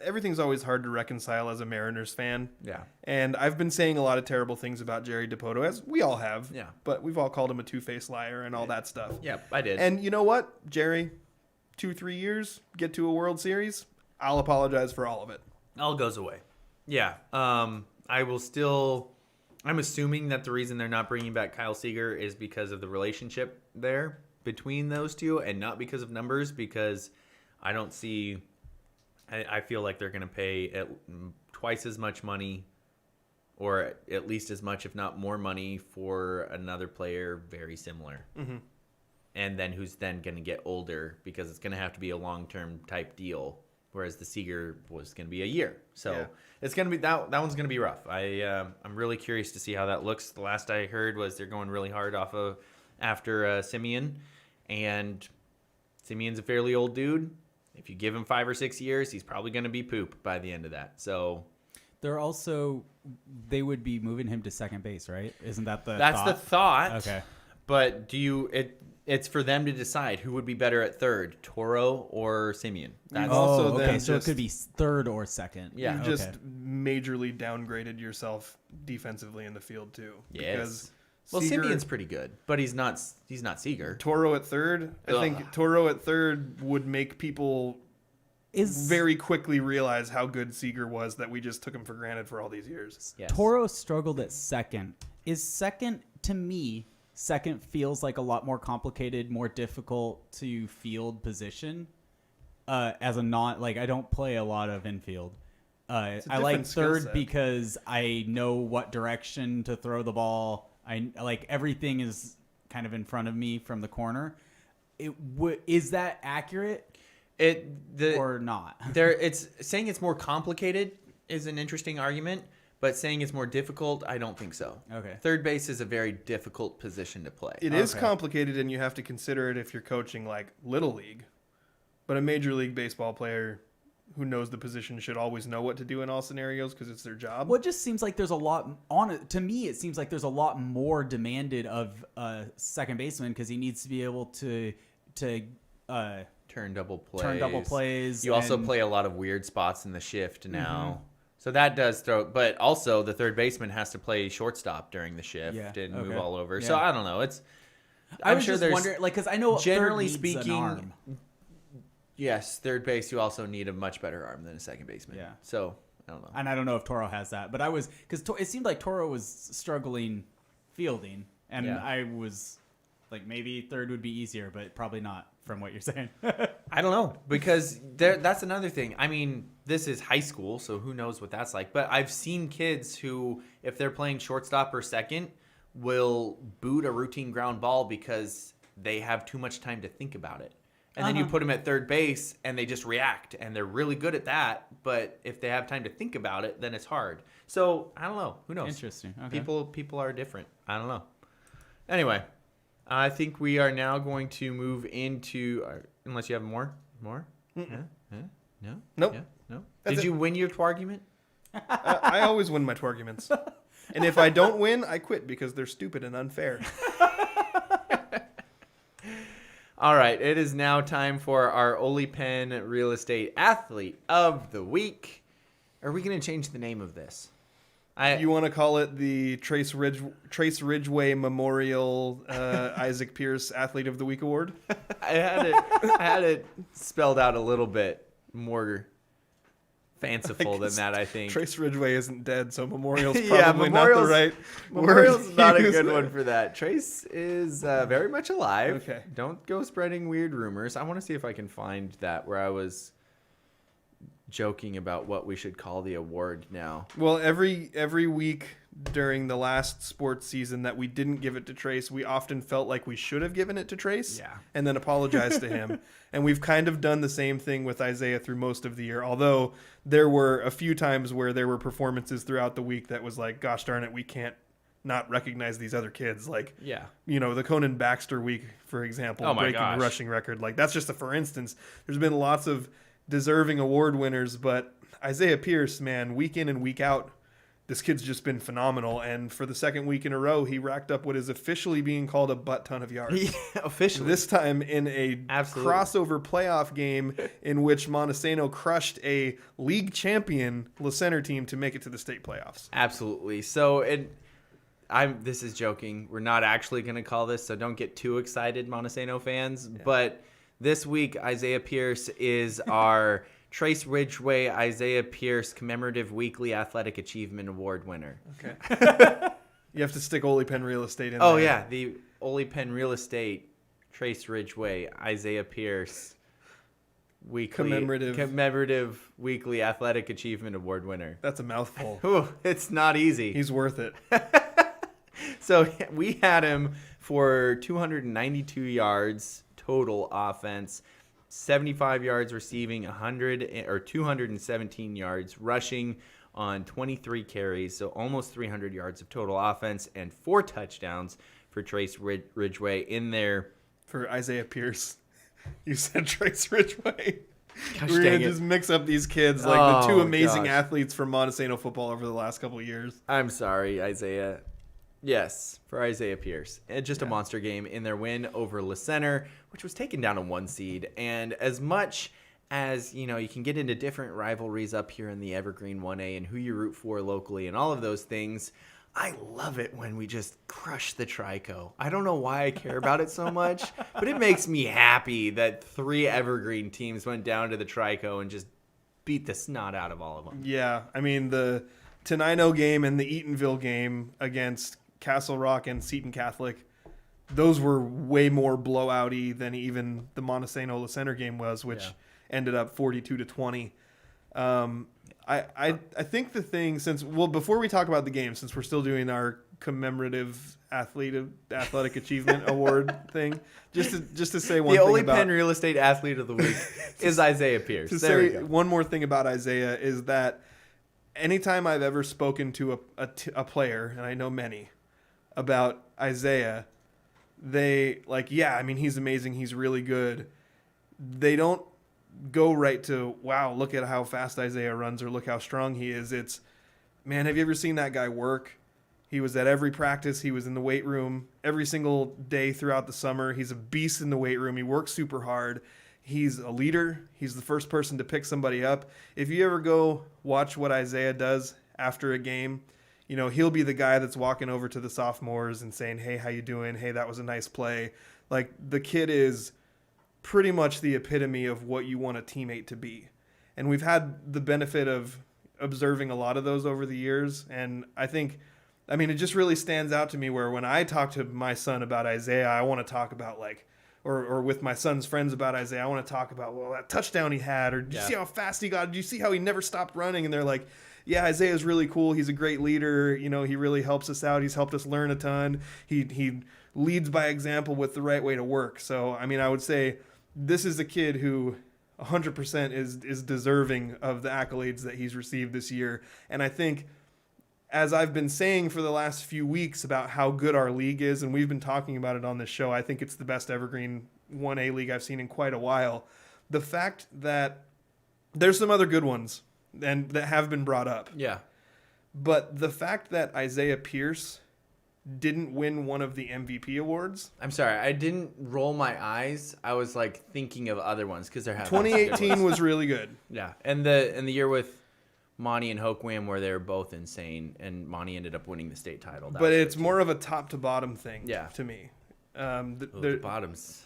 everything's always hard to reconcile as a Mariners fan.
Yeah.
And I've been saying a lot of terrible things about Jerry Dipoto, as we all have.
Yeah.
But we've all called him a two-faced liar and all that stuff.
Yeah, I did.
And you know what, Jerry? 2-3 years, get to a World Series, I'll apologize for all of it.
All goes away. Yeah. I will still. I'm assuming that the reason they're not bringing back Kyle Seager is because of the relationship there between those two, and not because of numbers. Because I don't see. I feel like they're going to pay twice as much money, or at least as much, if not more money, for another player very similar. Mm-hmm. And then who's then going to get older, because it's going to have to be a long-term type deal, whereas the Seager was going to be a year. So it's going to be that one's going to be rough. I'm really curious to see how that looks. The last I heard was they're going really hard after Simeon, and Simeon's a fairly old dude. If you give him 5 or 6 years, he's probably going to be poop by the end of that. So
they would be moving him to second base, right? Isn't that the
that's
thought?
the thought.
Okay.
But it's for them to decide who would be better at third, Toro or Simeon.
That's
Oh,
also
okay.
then
So it
just-
could be third or second.
Yeah.
You've
Okay.
just majorly downgraded yourself defensively in the field too.
Yes.
Because
Well,
Seager-
Simeon's pretty good, but he's not Seager.
Toro at third. I think Toro at third would make people very quickly realize how good Seager was, that we just took him for granted for all these years.
Yes.
Toro struggled at second. To me, second feels like a lot more complicated, more difficult to field position. As a I don't play a lot of infield. I like
different skill
third
set.
because I know what direction to throw the ball. I like everything is kind of in front of me from the corner. Is that accurate or not?
It's saying it's more complicated is an interesting argument, but saying it's more difficult, I don't think so.
Okay.
Third base is a very difficult position to play.
It is complicated, and you have to consider it if you're coaching like Little League. But a Major League Baseball player who knows the position should always know what to do in all scenarios because it's their job.
Well, it just seems like there's a lot on it. To me, it seems like there's a lot more demanded of a second baseman because he needs to be able to
turn double plays. You also
and-
play a lot of weird spots in the shift now. So that does throw, but also the third baseman has to play shortstop during the shift and move all over.
Yeah.
So I don't know.
I was just wondering, because I know
generally
third needs an
speaking,
arm.
yes, third base, you also need a much better arm than a second baseman.
Yeah.
So I don't know.
And I don't know if Toro has that, but because it seemed like Toro was struggling fielding, and I was like, maybe third would be easier, but probably not from what you're saying.
I don't know, because that's another thing. I mean, this is high school, so who knows what that's like. But I've seen kids who, if they're playing shortstop or second, will boot a routine ground ball because they have too much time to think about it. And then you put them at third base, and they just react, and they're really good at that. But if they have time to think about it, then it's hard. So I don't know. Who knows?
Interesting. Okay.
People are different. I don't know. Anyway, I think we are now going to move into unless you have more. No.
Nope.
Yeah? No.
That's
Did
it.
you win your twargument?
I always win my twarguments. And if I don't win, I quit because they're stupid and unfair.
All right, it is now time for our Oli Penn Real Estate Athlete of the Week. Are we going to change the name of this?
You want to call it the Trace Ridgway Memorial Isaac Pierce Athlete of the Week Award?
I had it spelled out a little bit more fanciful than that, I think.
Trace Ridgway isn't dead, so Memorial's probably
Yeah,
not the
Memorial's-
right
Memorial's
word.
not a
to use
good
there.
one for that. Trace is very much alive.
Okay.
Don't go spreading weird rumors. I want to see if I can find that where I was joking about what we should call the award now.
Well, every week during the last sports season that we didn't give it to Trace, we often felt like we should have given it to Trace and then apologized to him. And we've kind of done the same thing with Isaiah through most of the year, although there were a few times where there were performances throughout the week that was like, gosh darn it, we can't not recognize these other kids. Like, the Conan Baxter week, for example, breaking the rushing record. Like, that's just for instance. There's been lots of deserving award winners, but Isaiah Pierce, man, week in and week out, this kid's just been phenomenal. And for the second week in a row, he racked up what is officially being called a butt ton of yards.
Officially.
This time in a crossover playoff game in which Montesano crushed a league champion La Center team to make it to the state playoffs.
Absolutely. So this is joking. We're not actually going to call this, so don't get too excited, Montesano fans. Yeah. But this week, Isaiah Pierce is our Trace Ridgway, Isaiah Pierce, Commemorative Weekly Athletic Achievement Award winner.
Okay. You have to stick Ole Penn Real Estate in there.
Oh, yeah. The Ole Penn Real Estate, Trace Ridgway, Isaiah Pierce, Commemorative Weekly Athletic Achievement Award winner.
That's a mouthful.
Ooh, it's not easy.
He's worth it.
So we had him for 292 yards total offense, 75 yards receiving, 217 yards rushing on 23 carries, so almost 300 yards of total offense, and 4 touchdowns for Trace Ridgway in there.
For Isaiah Pierce. You said Trace Ridgway.
Gosh,
We're going
dang
to
it.
just mix up these kids like the two
Oh,
amazing
gosh.
athletes from Montesano football over the last couple of years.
I'm sorry, Isaiah. Yes, for Isaiah Pierce. And just a monster game in their win over Le Center, which was taken down a 1 seed. And as much as, you can get into different rivalries up here in the Evergreen 1A and who you root for locally and all of those things, I love it when we just crush the Trico. I don't know why I care about it so much, but it makes me happy that 3 Evergreen teams went down to the Trico and just beat the snot out of all of them.
Yeah, I mean, the Tenino game and the Eatonville game against Castle Rock and Seton Catholic, those were way more blowout-y than even the Montesano Le Center game was, which ended up 42-20. I think the thing, before we talk about the game, since we're still doing our commemorative athletic achievement award thing, just to say one
The
thing
Ole
about
Penn Real Estate Athlete of the Week is Isaiah Pierce.
to
There we
say
go.
one more thing about Isaiah is that anytime I've ever spoken to a player, and I know many, about Isaiah, they he's amazing, he's really good. They don't go right to, wow, look at how fast Isaiah runs or look how strong he is. It's, man, have you ever seen that guy work? He was at every practice. He was in the weight room every single day throughout the summer. He's a beast in the weight room. He works super hard. He's a leader. He's the first person to pick somebody up. If you ever go watch what Isaiah does after a game, he'll be the guy that's walking over to the sophomores and saying, hey, how you doing? Hey, that was a nice play. Like, the kid is pretty much the epitome of what you want a teammate to be. And we've had the benefit of observing a lot of those over the years. And it just really stands out to me where when I talk to my son about Isaiah, I want to talk about or with my son's friends about Isaiah, I want to talk about, well, that touchdown he had, or did you see how fast he got? Did you see how he never stopped running? And they're like, yeah, Isaiah's really cool. He's a great leader. He really helps us out. He's helped us learn a ton. He leads by example with the right way to work. So, I would say this is a kid who 100% is deserving of the accolades that he's received this year. And I think, as I've been saying for the last few weeks about how good our league is, and we've been talking about it on this show, I think it's the best Evergreen 1A league I've seen in quite a while. The fact that there's some other good ones and that have been brought up.
Yeah.
But the fact that Isaiah Pierce didn't win one of the MVP awards.
I'm sorry, I didn't roll my eyes. I was thinking of other ones because there have
2018 was really good.
Yeah, and the year with Monty and Hoquiam where they were both insane, and Monty ended up winning the state title. That
But
was
it's
good,
more of a top to bottom thing to me.
the bottom's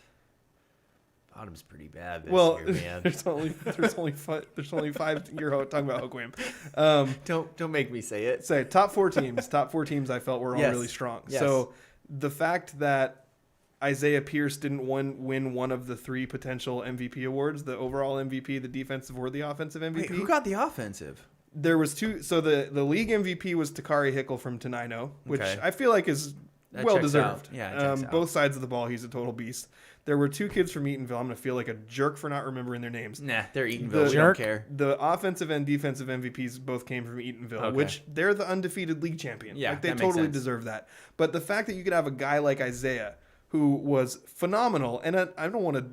pretty bad this
Well,
year, man.
there's only 5. You're talking about Hoquiam.
Don't make me say it.
Say top 4 teams. Top 4 teams I felt were all
Yes.
really strong.
Yes.
So the fact that Isaiah Pierce didn't win one of the 3 potential MVP awards, the overall MVP, the defensive, or the offensive MVP.
Wait, who got the offensive?
There was 2. So the league MVP was Takari Hickle from Tenino, which
Okay.
I feel like is
That
well
checks
deserved.
out. Yeah, it checks out.
Both sides of the ball, he's a total beast. There were 2 kids from Eatonville. I'm going to feel like a jerk for not remembering their names.
Nah, they're Eatonville.
The
We don't care.
The offensive and defensive MVPs both came from Eatonville,
Okay.
which they're the undefeated league champion.
Yeah,
they
that makes
totally
sense.
deserve that. But the fact that you could have a guy like Isaiah, who was phenomenal, and I don't want to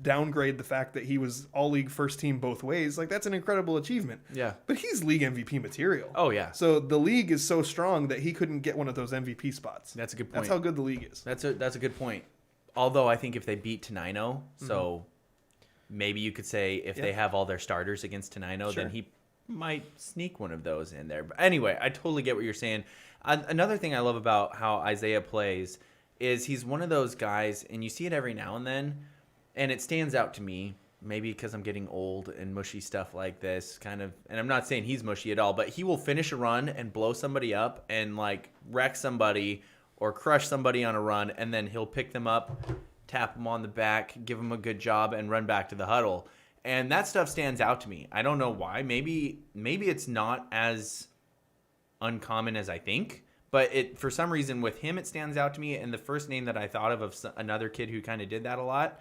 downgrade the fact that he was all league first team both ways. That's an incredible achievement.
Yeah.
But he's league MVP material.
Oh, yeah.
So the league is so strong that he couldn't get one of those MVP spots.
That's a good point.
That's how good the league is.
That's a good point. Although I think if they beat Tenino, so maybe you could say if they have all their starters against Tenino,
Sure.
then he might sneak one of those in there. But anyway, I totally get what you're saying. Another thing I love about how Isaiah plays is he's one of those guys, and you see it every now and then, and it stands out to me, maybe because I'm getting old and mushy stuff like this kind of, and I'm not saying he's mushy at all, but he will finish a run and blow somebody up and like wreck somebody or crush somebody on a run, and then he'll pick them up, tap them on the back, give them a good job, and run back to the huddle. And that stuff stands out to me. I don't know why. Maybe it's not as uncommon as I think, but for some reason with him it stands out to me. And the first name that I thought of another kid who kind of did that a lot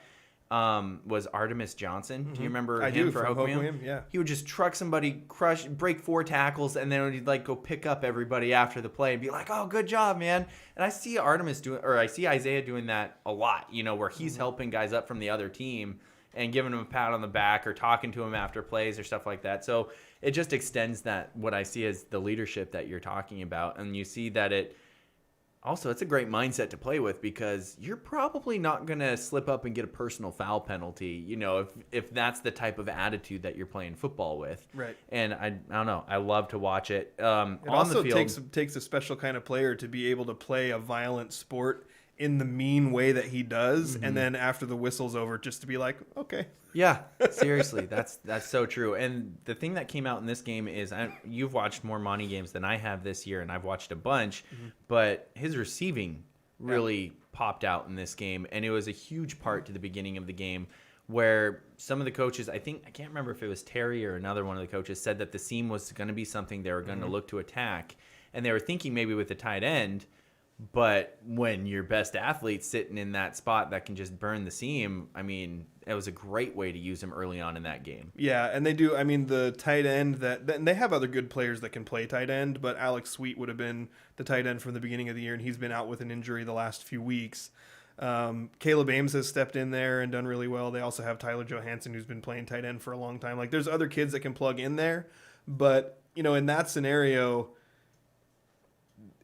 was Artemis Johnson.
Mm-hmm.
Do you remember
I
him
do,
for
from
Hoquiam?
Hoquiam, yeah.
He would just truck somebody, break 4 tackles, and then he'd like go pick up everybody after the play and be like, "Oh, good job, man." And I see I see Isaiah doing that a lot, you know, where he's helping guys up from the other team and giving them a pat on the back or talking to him after plays or stuff like that. So it just extends that, what I see as the leadership that you're talking about. And you see that it's a great mindset to play with, because you're probably not going to slip up and get a personal foul penalty, you know, if that's the type of attitude that you're playing football with.
Right.
And I don't know. I love to watch it.
It
on
also
the field,
takes a special kind of player to be able to play a violent sport in the mean way that he does, and then after the whistle's over, just to be like, okay.
Yeah, seriously, that's so true. And the thing that came out in this game is, you've watched more Monty games than I have this year, and I've watched a bunch, but his receiving really popped out in this game, and it was a huge part to the beginning of the game, where some of the coaches, I can't remember if it was Terry or another one of the coaches, said that the seam was going to be something they were going to look to attack, and they were thinking maybe with the tight end. But when your best athlete's sitting in that spot that can just burn the seam, I mean, it was a great way to use him early on in that game.
Yeah, and they do. I mean, the tight end and they have other good players that can play tight end, but Alex Sweet would have been the tight end from the beginning of the year, and he's been out with an injury the last few weeks. Caleb Ames has stepped in there and done really well. They also have Tyler Johansson, who's been playing tight end for a long time. Like, there's other kids that can plug in there, but, you know, in that scenario,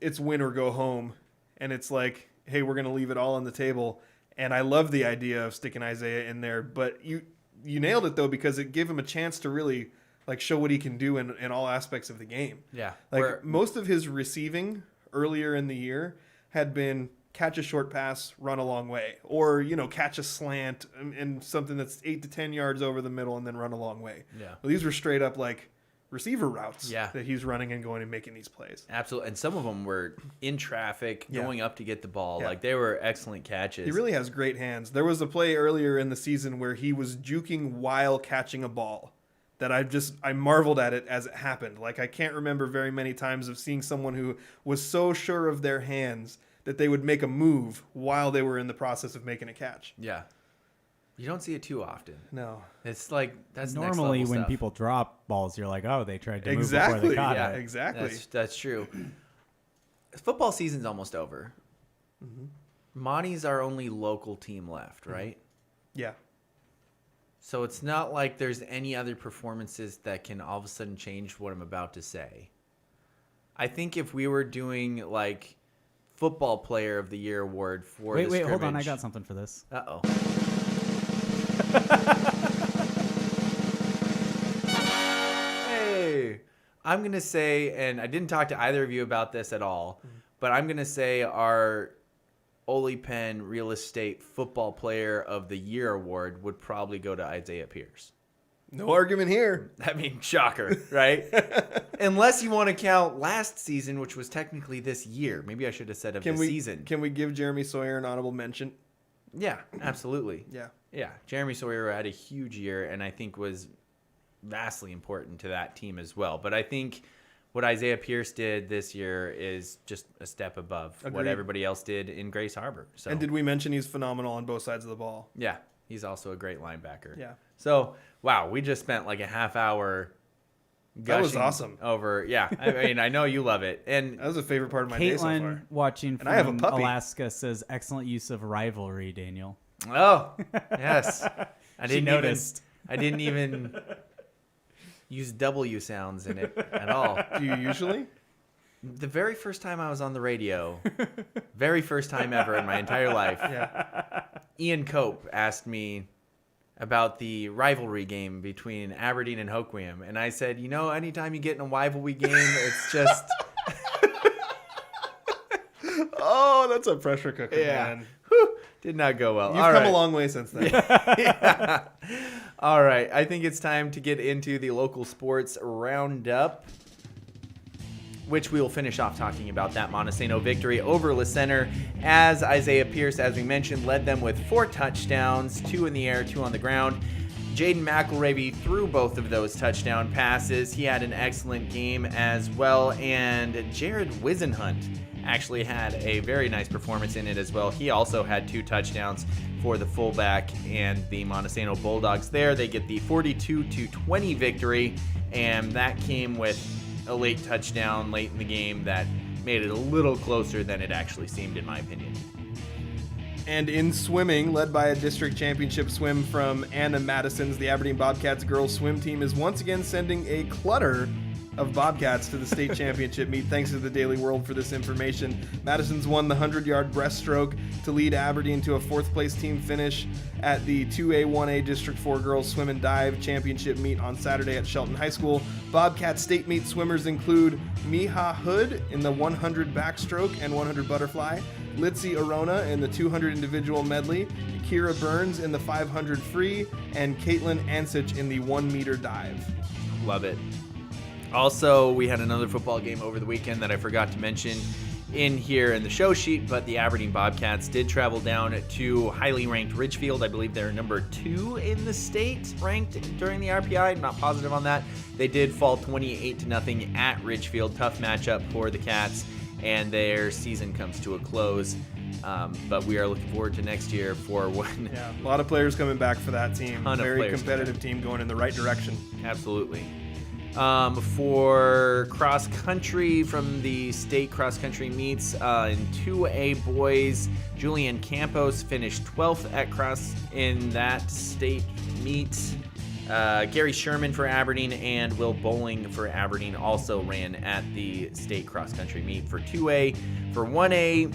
it's win or go home. And it's like, hey, we're going to leave it all on the table. And I love the idea of sticking Isaiah in there. But you nailed it, though, because it gave him a chance to really like show what he can do in all aspects of the game.
Yeah.
Like most of his receiving earlier in the year had been catch a short pass, run a long way. Or, you know, catch a slant and something that's 8 to 10 yards over the middle and then run a long way.
Yeah.
Well, these were straight up like receiver routes
that
he's running and going and making these plays.
Absolutely. And some of them were in traffic, going up to get the ball.
Yeah.
Like, they were excellent catches.
He really has great hands. There was a play earlier in the season where he was juking while catching a ball that I marveled at it as it happened. Like, I can't remember very many times of seeing someone who was so sure of their hands that they would make a move while they were in the process of making a catch.
Yeah. You don't see it too often.
No.
It's like, that's
normally
next level
when
stuff.
people drop balls, you're like, oh, they tried to move before they caught
Yeah,
it.
exactly.
That's true. Football season's almost over. Monty's our only local team left, right?
Yeah.
So it's not like there's any other performances that can all of a sudden change what I'm about to say. I think if we were doing like football player of the year award for
Wait,
the
hold on. I
scrimmage-
got something for this.
Uh-oh. Hey, I'm going to say, and I didn't talk to either of you about this at all, but I'm going to say our Ole Penn Real Estate Football Player of the Year award would probably go to Isaiah Pierce.
No argument here.
I mean, shocker, right? Unless you want to count last season, which was technically this year. Maybe I should have said of the season.
Can we give Jeremy Sawyer an honorable mention?
Yeah, absolutely.
Yeah.
Yeah, Jeremy Sawyer had a huge year and I think was vastly important to that team as well. But I think what Isaiah Pierce did this year is just a step above what
Agreed.
everybody else did in Grace Harbor. So,
And did we mention he's phenomenal on both sides of the ball?
yeah, he's also a great linebacker.
Yeah.
So, wow, we just spent like a half hour
That was
gushing
awesome.
over. Yeah, I mean, I know you love it. And
That was a favorite part of my day so
Caitlin,
far.
watching
And I have a
from
puppy.
Alaska, says excellent use of rivalry, Daniel.
oh, yes. I
She noticed.
I didn't even use W sounds in it at all.
Do you usually?
The very first time I was on the radio, very first time ever in my entire life, Ian Cope asked me about the rivalry game between Aberdeen and Hoquiam. And I said, you know, anytime you get in a rivalry game, it's just...
Oh, that's a pressure cooker,
Yeah.
man.
Whew, did not go well.
You've
All
come
right.
a long way since then.
Yeah. All right, I think it's time to get into the local sports roundup, which we will finish off talking about that Montesano victory over La Center, as Isaiah Pierce, as we mentioned, led them with 4 touchdowns, 2 in the air, 2 on the ground. Jaden McElravy threw both of those touchdown passes. He had an excellent game as well, and Jared Wisenhunt actually had a very nice performance in it as well. He also had 2 touchdowns for the fullback and the Montesano Bulldogs there. They get the 42-20 victory, and that came with a late touchdown late in the game that made it a little closer than it actually seemed, in my opinion.
And in swimming, led by a district championship swim from Anna Madison's, the Aberdeen Bobcats girls swim team is once again sending a clutter of Bobcats to the state championship meet. Thanks to the Daily World for this information. Madison's won the 100-yard breaststroke to lead Aberdeen to a 4th place team finish at the 2A 1A District 4 Girls Swim and Dive Championship meet on Saturday at Shelton High School. Bobcat state meet swimmers include Miha Hood in the 100 backstroke and 100 butterfly, Litzy Arona in the 200 individual medley, Kira Burns in the 500 free, and Caitlin Ansich in the 1 meter dive.
Love it. Also, we had another football game over the weekend that I forgot to mention in here in the show sheet, but the Aberdeen Bobcats did travel down to highly ranked Ridgefield. I believe they're number 2 in the state ranked during the RPI. I'm not positive on that. They did fall 28-0 at Ridgefield. Tough matchup for the Cats, and their season comes to a close. But we are looking forward to next year for one.
Yeah, a lot of players coming back for that team. Very competitive team going in the right direction.
Absolutely. For cross country, from the state cross country meets in 2A boys, Julian Campos finished 12th at cross in that state meet. Gary Sherman for Aberdeen and Will Bowling for Aberdeen also ran at the state cross country meet. For 2A, for 1A,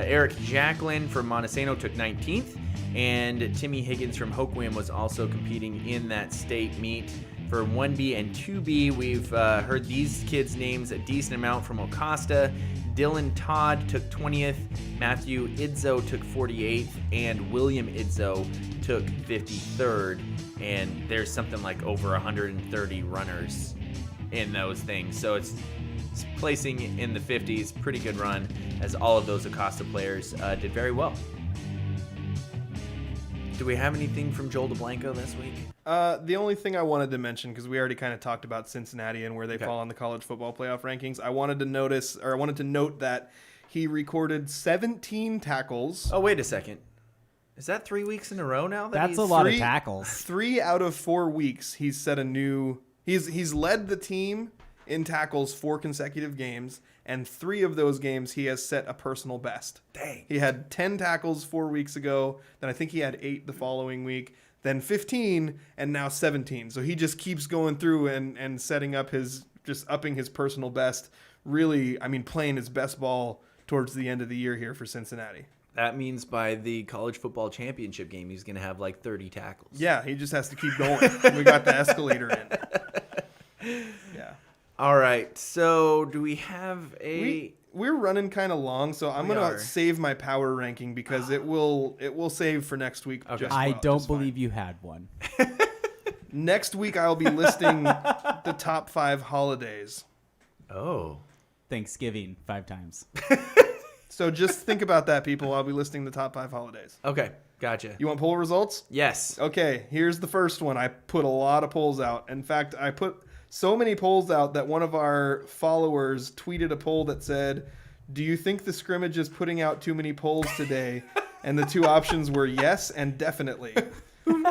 Eric Jacklin from Montesano took 19th, and Timmy Higgins from Hoquiam was also competing in that state meet. For 1B and 2B, we've heard these kids' names a decent amount from Ocosta. Dylan Todd took 20th, Matthew Idzo took 48th, and William Idzo took 53rd. And there's something like over 130 runners in those things. So it's placing in the 50s, pretty good run, as all of those Acosta players did very well. Do we have anything from Joel DeBlanco this week?
The only thing I wanted to mention, because we already kind of talked about Cincinnati and where they fall on the college football playoff rankings, I wanted to note that he recorded 17 tackles.
Oh, wait a second. Is that 3 weeks in a row now?
That's a lot of tackles.
3 out of 4 weeks, he's set a new. He's led the team in tackles 4 consecutive games, and 3 of those games he has set a personal best.
Dang.
He had 10 tackles 4 weeks ago, then I think he had 8 the following week, then 15, and now 17. So he just keeps going through and setting up upping his personal best. Really, I mean, playing his best ball towards the end of the year here for Cincinnati.
That means by the college football championship game, he's going to have like 30 tackles.
Yeah, he just has to keep going. We got the escalator in. Yeah.
All right. So do we have a...
We're running kind of long, so I'm going to save my power ranking because it will save for next week.
Okay.
I don't believe you had one.
Next week, I'll be listing the top 5 holidays.
Oh.
Thanksgiving 5 times.
So just think about that, people. I'll be listing the top 5 holidays.
Okay. Gotcha.
You want poll results?
Yes.
Okay, here's the first one. I put a lot of polls out. In fact, I put so many polls out that one of our followers tweeted a poll that said, "Do you think the scrimmage is putting out too many polls today?" And the 2 options were yes and definitely.
Who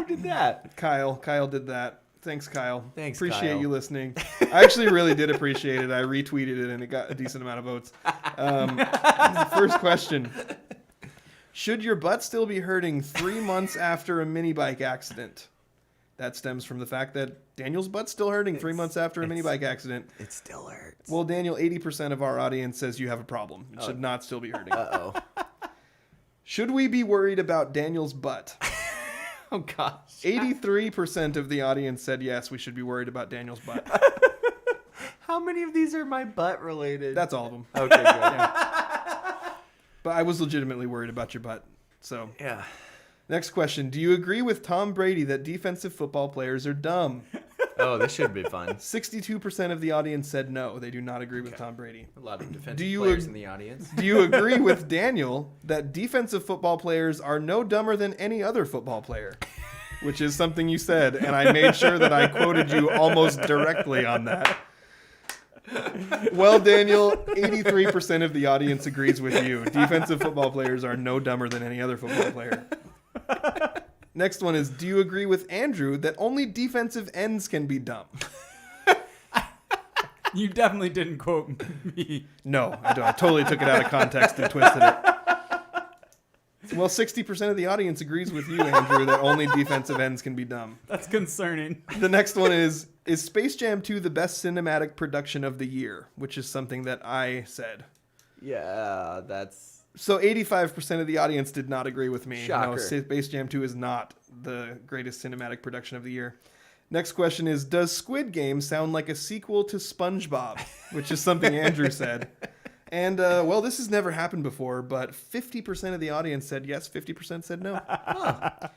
did that?
Kyle did that. Thanks, Kyle.
Thanks,
Appreciate
Kyle.
you listening. I actually really did appreciate it. I retweeted it, and it got a decent amount of votes. First question. Should your butt still be hurting 3 months after a mini bike accident? That stems from the fact that Daniel's butt's still hurting 3 months after a mini bike accident.
It still hurts.
Well, Daniel, 80% of our audience says you have a problem. It should not still be hurting.
Uh-oh.
Should we be worried about Daniel's butt?
Oh, gosh.
83% of the audience said yes, we should be worried about Daniel's butt.
How many of these are my butt related?
That's all of them.
Okay, good.
Yeah. But I was legitimately worried about your butt. So
Yeah.
Next question. Do you agree with Tom Brady that defensive football players are dumb?
Oh, this should be fun.
62% of the audience said no. They do not agree with Tom Brady.
A lot of defensive
Do you
players
ag-
in the audience.
Do you agree with Daniel that defensive football players are no dumber than any other football player? Which is something you said, and I made sure that I quoted you almost directly on that. Well, Daniel, 83% of the audience agrees with you. Defensive football players are no dumber than any other football player. Next one is, do you agree with Andrew that only defensive ends can be dumb?
You definitely didn't quote me.
No, I don't. I totally took it out of context and twisted it. Well, 60% of the audience agrees with you, Andrew, that only defensive ends can be dumb.
That's concerning.
The next one is Space Jam 2 the best cinematic production of the year? Which is something that I said.
Yeah, that's...
So 85% of the audience did not agree with me.
Shocker.
No, Space Jam 2 is not the greatest cinematic production of the year. Next question is, does Squid Game sound like a sequel to SpongeBob? Which is something Andrew said. And, well, this has never happened before, but 50% of the audience said yes, 50% said no.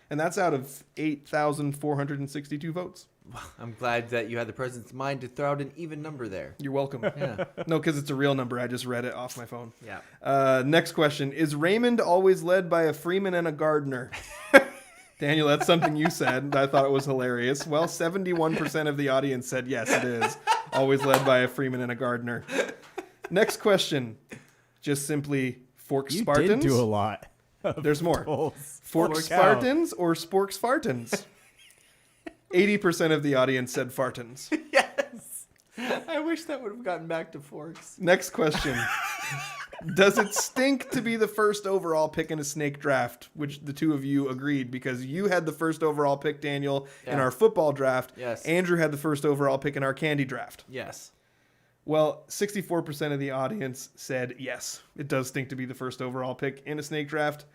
And that's out of 8,462 votes.
I'm glad that you had the presence of mind to throw out an even number there.
You're welcome.
Yeah.
No, because it's a real number. I just read it off my phone.
Yeah.
Next question. Is Raymond always led by a Freeman and a Gardner? Daniel, that's something you said. I thought it was hilarious. Well, 71% of the audience said yes, it is. Always led by a Freeman and a Gardner. Next question. Just simply Fork
You
Spartans?
did do a lot.
There's more.
Polls.
Fork
Holy cow.
Spartans or Spork Spartans? 80% of the audience said Fartans.
Yes. I wish that would have gotten back to forks.
Next question. Does it stink to be the first overall pick in a snake draft? Which the two of you agreed because you had the first overall pick, Daniel, in
Yeah.
our football draft.
Yes.
Andrew had the first overall pick in our candy draft.
Yes.
Well, 64% of the audience said yes. It does stink to be the first overall pick in a snake draft.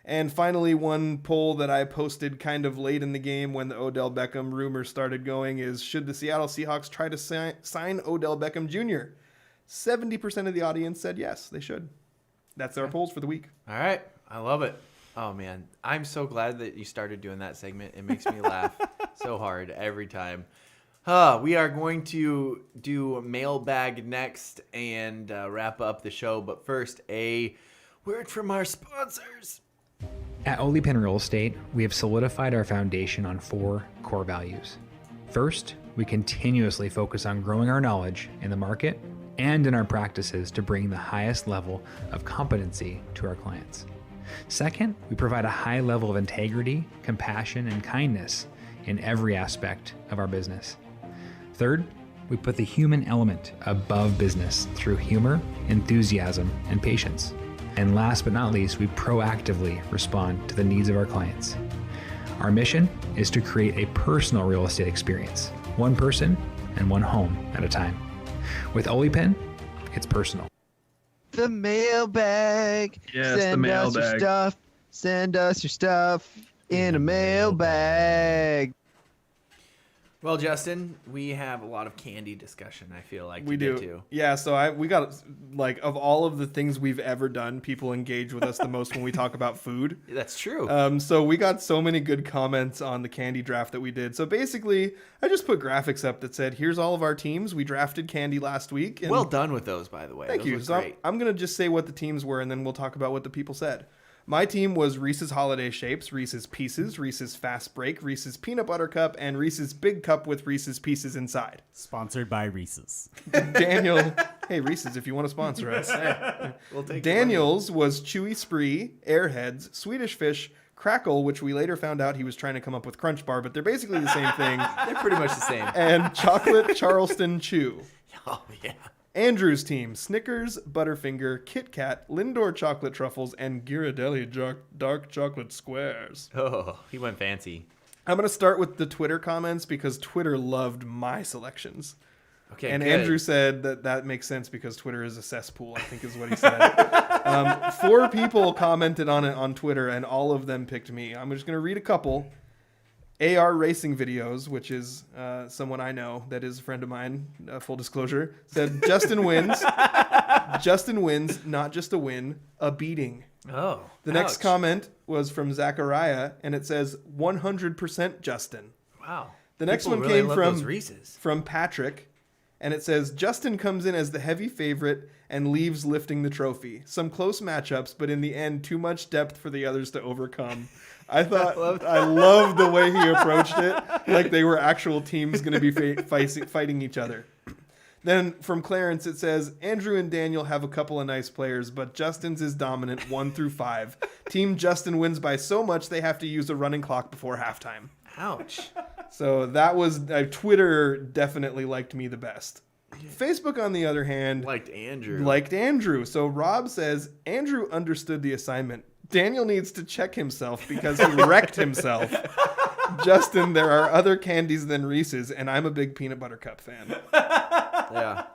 And finally, one poll that I posted kind of late in the game when the Odell Beckham rumors started going is, should the Seattle Seahawks try to sign Odell Beckham Jr.? 70% of the audience said yes, they should. That's our polls for the week.
All right. I love it. Oh, man. I'm so glad that you started doing that segment. It makes me laugh so hard every time. We are going to do a mailbag next and wrap up the show. But first, a word from our sponsors.
At Ole Pen Real Estate, we have solidified our foundation on 4 core values. First, we continuously focus on growing our knowledge in the market and in our practices to bring the highest level of competency to our clients. Second, we provide a high level of integrity, compassion, and kindness in every aspect of our business. Third, we put the human element above business through humor, enthusiasm, and patience. And last but not least, we proactively respond to the needs of our clients. Our mission is to create a personal real estate experience, one person and one home at a time. With Ole Pen, it's personal.
The mailbag.
Yes,
Send
the
us your
mailbag.
stuff. Send us your stuff in a mailbag.
Well, Justin, we have a lot of candy discussion, I feel like,
We
to
do.
get to.
Yeah, so we got, like, of all of the things we've ever done, people engage with us the most when we talk about food.
That's true.
So we got so many good comments on the candy draft that we did. So basically, I just put graphics up that said, here's all of our teams. We drafted candy last week. And
well done with those, by the way.
Thank
Those
you.
look
So
great.
I'm going to just say what the teams were, and then we'll talk about what the people said. My team was Reese's Holiday Shapes, Reese's Pieces, Reese's Fast Break, Reese's Peanut Butter Cup, and Reese's Big Cup with Reese's Pieces inside.
Sponsored by Reese's.
Daniel, hey Reese's, if you want to sponsor us.
We'll take
Daniel's was Chewy Spree, Airheads, Swedish Fish, Crackle, which we later found out he was trying to come up with Crunch Bar, but they're basically the same thing,
They're pretty much the same.
and Chocolate Charleston Chew.
Oh, yeah.
Andrew's team, Snickers, Butterfinger, Kit Kat, Lindor Chocolate Truffles, and Ghirardelli Dark Chocolate Squares.
Oh, he went fancy.
I'm going to start with the Twitter comments because Twitter loved my selections.
Okay,
And
good.
Andrew said that makes sense because Twitter is a cesspool, I think is what he said. 4 people commented on it on Twitter, and all of them picked me. I'm just going to read a couple. AR Racing Videos, which is someone I know that is a friend of mine, full disclosure, said Justin wins. Justin wins, not just a win, a beating.
Oh.
The next
ouch.
comment was from Zachariah, and it says 100% Justin.
Wow.
The next
People
one
really
came
love
from
those Reese's.
Patrick, and it says Justin comes in as the heavy favorite and leaves lifting the trophy. Some close matchups, but in the end, too much depth for the others to overcome. I thought I loved the way he approached it, like they were actual teams going to be fighting each other. Then from Clarence, it says, Andrew and Daniel have a couple of nice players, but Justin's is dominant 1 through 5. Team Justin wins by so much they have to use a running clock before halftime.
Ouch.
So that was, Twitter definitely liked me the best. Facebook, on the other hand,
Liked Andrew.
So Rob says, Andrew understood the assignment. Daniel needs to check himself because he wrecked himself. Justin, there are other candies than Reese's, and I'm a big peanut butter cup fan.
Yeah.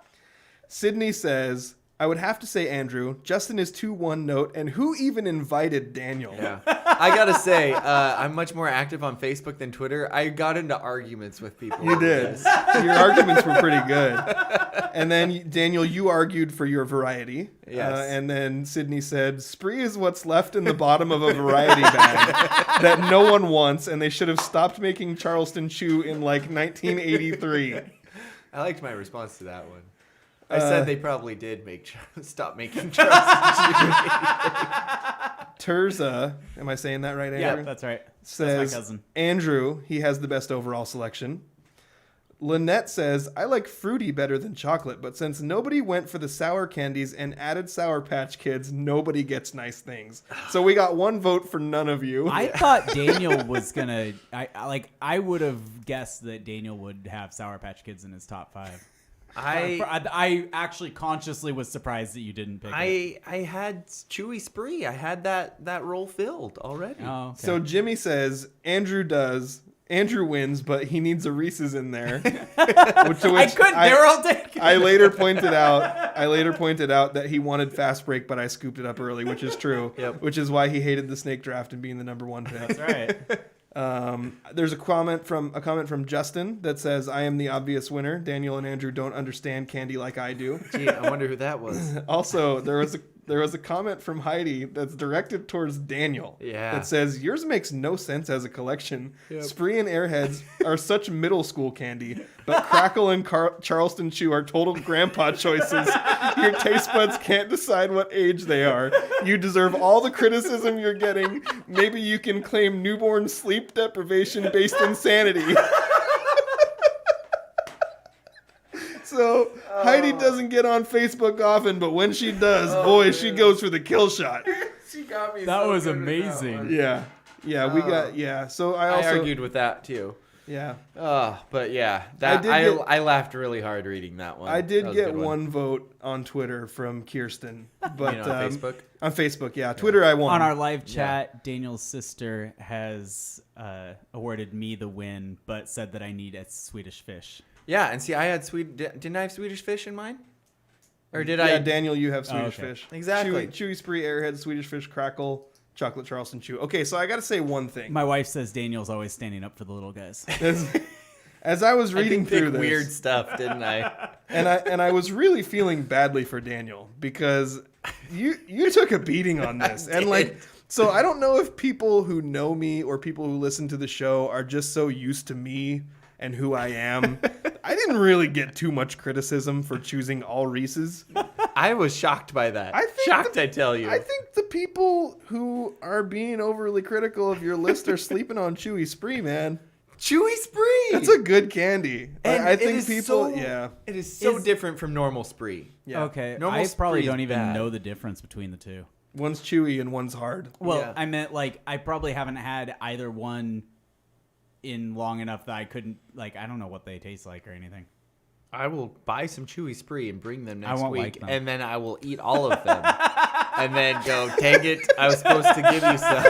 Sydney says, I would have to say Andrew. Justin is too one note, and who even invited Daniel?
Yeah. I gotta say, I'm much more active on Facebook than Twitter. I got into arguments with people.
You did. Your arguments were pretty good. And then, Daniel, you argued for your variety.
Yes.
And then Sydney said, Spree is what's left in the bottom of a variety bag that no one wants, and they should have stopped making Charleston Chew in like 1983.
I liked my response to that one. I said they probably did stop making Charleston Chew.
Terza, am I saying that right, Andrew?
Yeah, that's right.
Says,
That's my cousin.
Andrew, he has the best overall selection. Lynette says, I like fruity better than chocolate, but since nobody went for the sour candies and added Sour Patch Kids, nobody gets nice things. So we got one vote for none of you.
I thought Daniel was gonna. I would have guessed that Daniel would have Sour Patch Kids in his top 5. I actually consciously was surprised that you didn't pick it.
I had Chewy Spree. I had that roll filled already.
Oh, okay.
So Jimmy says, Andrew wins, but he needs a Reese's in there.
I couldn't. They were all taken.
I later pointed out that he wanted fast break, but I scooped it up early, which is true.
Yep.
Which is why he hated the snake draft and being the number 1 pick.
That's right.
There's a comment from Justin that says, I am the obvious winner. Daniel and Andrew don't understand candy like I do.
Gee, I wonder who that was.
Also, there was a comment from Heidi that's directed towards Daniel.
Yeah.
That says, yours makes no sense as a collection.
Yep.
Spree and Airheads are such middle school candy, but Crackle and Charleston Chew are total grandpa choices. Your taste buds can't decide what age they are. You deserve all the criticism you're getting. Maybe you can claim newborn sleep deprivation based insanity. So Heidi doesn't get on Facebook often, but when she does, she goes for the kill shot.
She got me.
That
so
was
good with that
amazing.
one.
Yeah, we got So I also
argued with that too.
Yeah,
but yeah, I laughed really hard reading that one.
I did
That was a
get
good
one vote on Twitter from Kirsten, but
You know, on Facebook.
On Facebook, yeah. Twitter, I won.
On our live chat, Daniel's sister has awarded me the win, but said that I need a Swedish fish.
Yeah, and see, I had didn't I have Swedish fish in mine? Or did
Yeah,
I?
Daniel, you have Swedish
okay.
fish.
Exactly.
Chewy Spree, Airhead, Swedish Fish, Crackle, Chocolate Charleston Chew. Okay, so I got to say one thing.
My wife says Daniel's always standing up for the little guys.
As I was reading through this,
weird stuff, didn't I?
and I was really feeling badly for Daniel because you took a beating on this, and like. So I don't know if people who know me or people who listen to the show are just so used to me and who I am. I didn't really get too much criticism for choosing all Reese's.
I was shocked by that. I tell you.
I think the people who are being overly critical of your list are sleeping on Chewy Spree, man.
Chewy Spree.
That's a good candy.
And
I think
it is
people,
It is so different from normal Spree.
Yeah.
Okay,
Normal
I probably
Spree is
don't even
bad.
know the difference between the two.
One's chewy and one's hard.
Well,
Yeah.
I meant like I probably haven't had either one in long enough that I couldn't I don't know what they taste like or anything.
I will buy some Chewy Spree and bring them
I
next
won't
week,
like them.
and then I will eat all of them, and then go, dang it, I was supposed to give you some.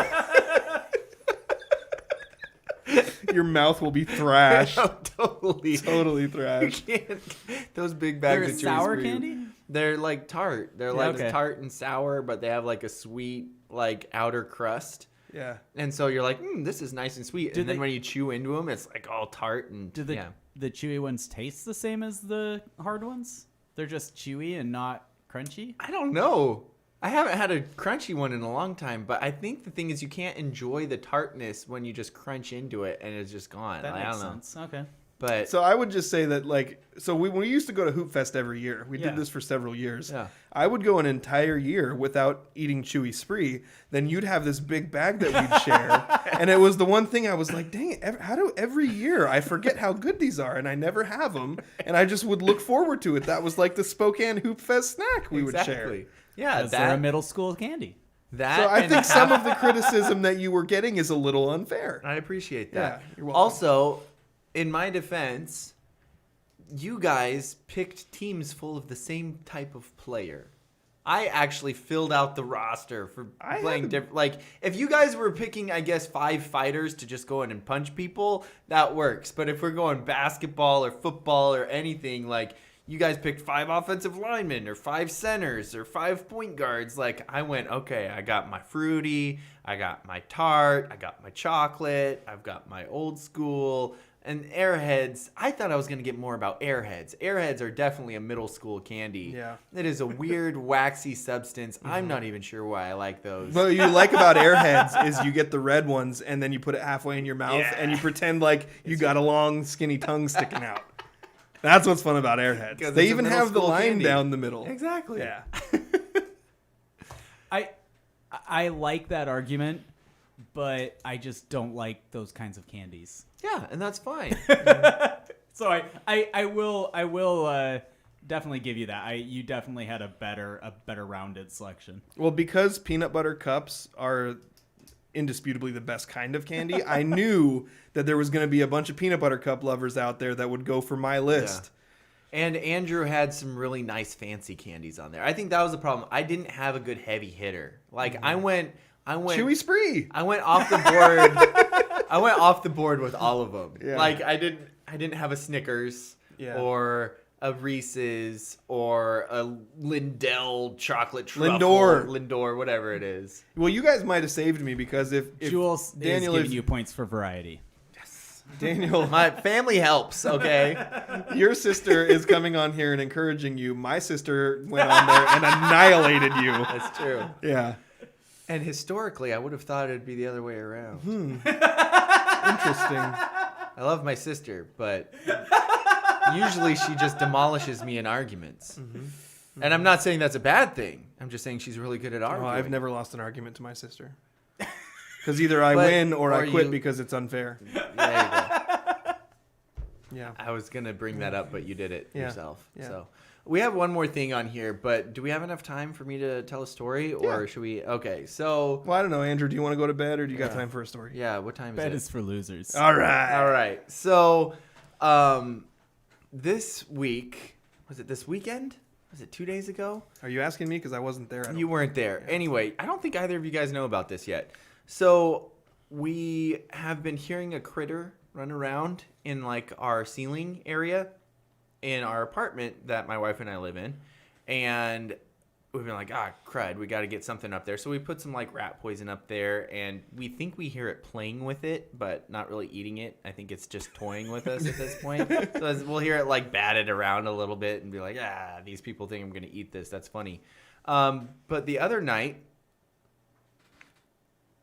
Your mouth will be thrashed.
Totally
Thrashed.
Those big bags
They're
of Chewy
sour
Spree.
candy?
They're like tart. They're like
okay.
tart and sour, but they have like a sweet outer crust.
Yeah.
And so you're like, this is nice and sweet.
Do
And then
they-
when you chew into them, it's like all tart and
Do the chewy ones taste the same as the hard ones? They're just chewy and not Crunchy?
I don't know. I haven't had a crunchy one in a long time, but I think the thing is you can't enjoy the tartness when you just crunch into it and it's just gone.
That
I
makes
don't know.
sense. Okay.
But
So I would just say that, like, so we used to go to Hoop Fest every year. We
Yeah.
did this for several years.
Yeah.
I would go an entire year without eating Chewy Spree. Then you'd have this big bag that we'd share. And it was the one thing I was like, dang it, how do every year I forget how good these are and I never have them. And I just would look forward to it. That was like the Spokane Hoop Fest snack we would share.
Yeah,
Because they're a middle school candy.
that
So I
and
think some of the criticism that you were getting is a little unfair.
I appreciate that.
Yeah, you're welcome.
Also, in my defense, you guys picked teams full of the same type of player. I actually filled out the roster for playing different. Like, if you guys were picking, I guess, 5 fighters to just go in and punch people, that works. But if we're going basketball or football or anything, like, you guys picked 5 offensive linemen or 5 centers or 5 point guards. Like, I went, okay, I got my fruity, I got my tart, I got my chocolate, I've got my old school. And Airheads, I thought I was going to get more about Airheads. Airheads are definitely a middle school candy.
Yeah.
It is a weird, waxy substance. I'm not even sure why I like those.
What you like about Airheads is you get the red ones and then you put it halfway in your mouth
Yeah.
and you pretend like you got a long, skinny tongue sticking out. That's what's fun about Airheads.
'Cause
They
it's a
even
middle
have the
school
line
candy.
down the middle.
Exactly.
Yeah.
I like that argument, but I just don't like those kinds of candies.
Yeah, and that's fine.
So I will definitely give you that. You definitely had a better rounded selection.
Well, because peanut butter cups are indisputably the best kind of candy, I knew that there was going to be a bunch of peanut butter cup lovers out there that would go for my list.
And Andrew had some really nice fancy candies on there. I think that was the problem. I didn't have a good heavy hitter. Like, I went
Chewy Spree.
I went off the board. I went off the board with all of them.
Yeah.
Like, I didn't have a Snickers or a Reese's or a Lindell chocolate truffle. Lindor, whatever it is.
Well, you guys might have saved me because if
Jules
Daniel
is giving you points for variety.
Daniel,
My family helps, okay?
your sister is coming on here and encouraging you. My sister went on there and annihilated you.
That's true.
Yeah.
And historically, I would have thought it'd be the other way around.
Interesting.
I love my sister, but usually she just demolishes me in arguments. And I'm not saying that's a bad thing. I'm just saying she's really good at
Oh,
arguing.
I've never lost an argument to my sister. Because either I
But-
win or I
or
quit
you-
because it's unfair.
There you go.
Yeah.
I was going to bring that up, but you did it
Yeah.
yourself.
Yeah.
So we have one more thing on here, but do we have enough time for me to tell a story? Or
Yeah.
should we? Okay, so
Well, I don't know, Andrew. Do you want to go to bed or do you got time for a story?
yeah, what time
Bet
is
is for losers.
All right.
it? All right. So this week, was it this weekend? Was it 2 days ago?
Are you asking me? Because I wasn't there. I don't
You weren't there. Anyway, I don't think either of you guys know about this yet. So we have been hearing a critter run around in like our ceiling area in our apartment that my wife and I live in. And we've been like, crud, we got to get something up there. So we put some like rat poison up there and we think we hear it playing with it, but not really eating it. I think it's just toying with us at this point. So we'll hear it like batted around a little bit and be like, these people think I'm going to eat this. That's funny. But the other night,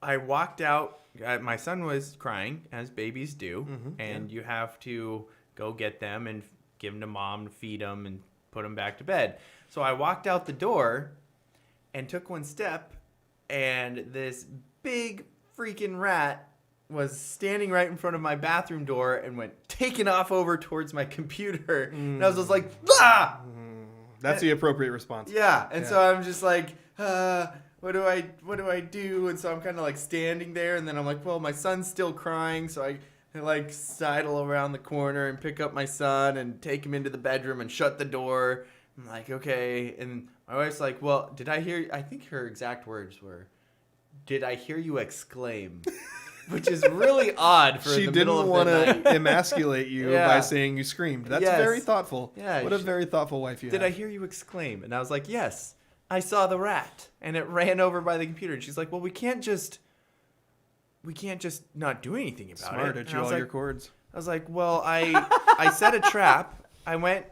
I walked out. My son was crying, as babies do, and you have to go get them and give them to mom, feed them, and put them back to bed. So I walked out the door and took one step, and this big freaking rat was standing right in front of my bathroom door and went taking off over towards my computer. And I was just like, ah!
That's the appropriate response.
Yeah, and so I'm just like, what do I do? And so I'm kind of like standing there, and then I'm like, well, my son's still crying, so I like sidle around the corner and pick up my son and take him into the bedroom and shut the door. I'm like, okay, and my wife's like, well, did I hear? I think her exact words were, "Did I hear you exclaim?" Which is really odd for
She
the
didn't
middle of
want
the
to
night.
emasculate you
Yeah.
by saying you screamed. That's
Yes.
very thoughtful.
Yeah,
What a very thoughtful wife you
Did
have.
I hear you exclaim? And I was like, yes, I saw the rat. And it ran over by the computer. And she's like, well, we can't just not do anything about it.
Smart.
And
At you
I was
all
like,
your cords.
I was like, well, I set a trap. I went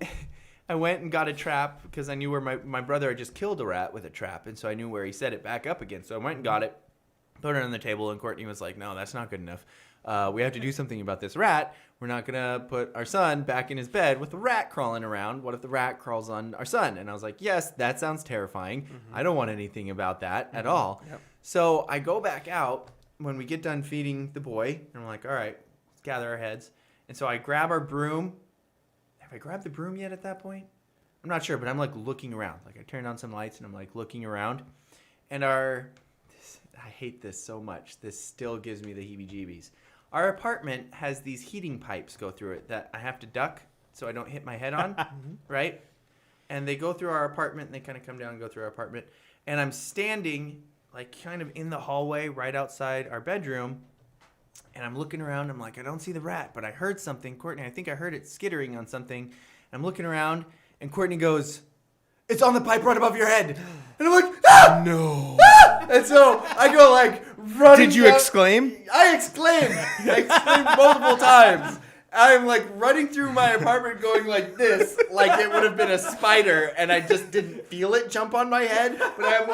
I went and got a trap because I knew where my brother had just killed a rat with a trap, and so I knew where he set it back up again. So I went and got it, put it on the table, and Courtney was like, no, that's not good enough. We have to do something about this rat. We're not going to put our son back in his bed with a rat crawling around. What if the rat crawls on our son? And I was like, yes, that sounds terrifying. I don't want anything about that at all.
Yep.
So I go back out when we get done feeding the boy, and I'm like, all right, let's gather our heads. And so I grab our broom. Have I grabbed the broom yet at that point? I'm not sure, but I'm like looking around. Like I turned on some lights and I'm like looking around. And I hate this so much. This still gives me the heebie-jeebies. Our apartment has these heating pipes go through it that I have to duck so I don't hit my head on, right? And they go through our apartment and they kind of come down and go through our apartment. And I'm standing like kind of in the hallway right outside our bedroom. And I'm looking around. I'm like, I don't see the rat, but I heard something. Courtney, I think I heard it skittering on something. And I'm looking around, and Courtney goes, it's on the pipe right above your head. And I'm like, ah!
No.
Ah! And so I go like running.
Did you
down.
exclaim?
I exclaimed. I exclaimed multiple times. I'm like running through my apartment going like this, like it would have been a spider, and I just didn't feel it jump on my head. But I'm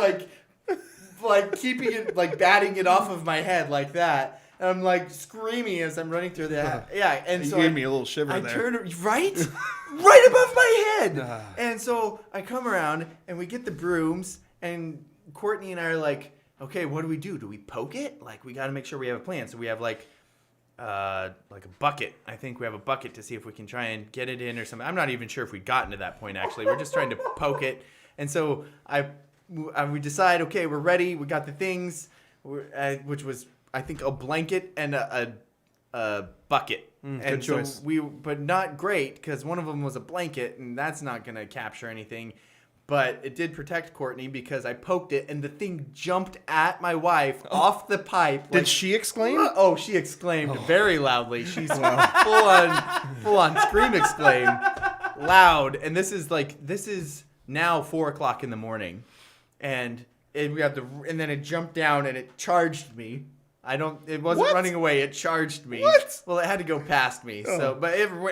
like keeping it, like batting it off of my head like that. And I'm like screaming as I'm running through that. Yeah, and
You
so
gave me a little shiver
I
there.
turn right above my head. And so I come around and we get the brooms, and Courtney and I are like, okay, what do we do? Do we poke it? Like we got to make sure we have a plan. So we have like a bucket. I think we have a bucket to see if we can try and get it in or something. I'm not even sure if we'd gotten to that point actually. We're just trying to poke it. And so we decide, okay, we're ready. We got the things, which was I think a blanket and a bucket. And
good choice.
So but not great because one of them was a blanket, and that's not going to capture anything. But it did protect Courtney because I poked it, and the thing jumped at my wife off the pipe.
Did she exclaim?
Oh, she exclaimed very loudly. She's full on scream exclaim, loud. And this is now 4:00 in the morning, and and then it jumped down and it charged me. It wasn't
What?
running away. It charged me.
What?
Well, it had to go past me. So,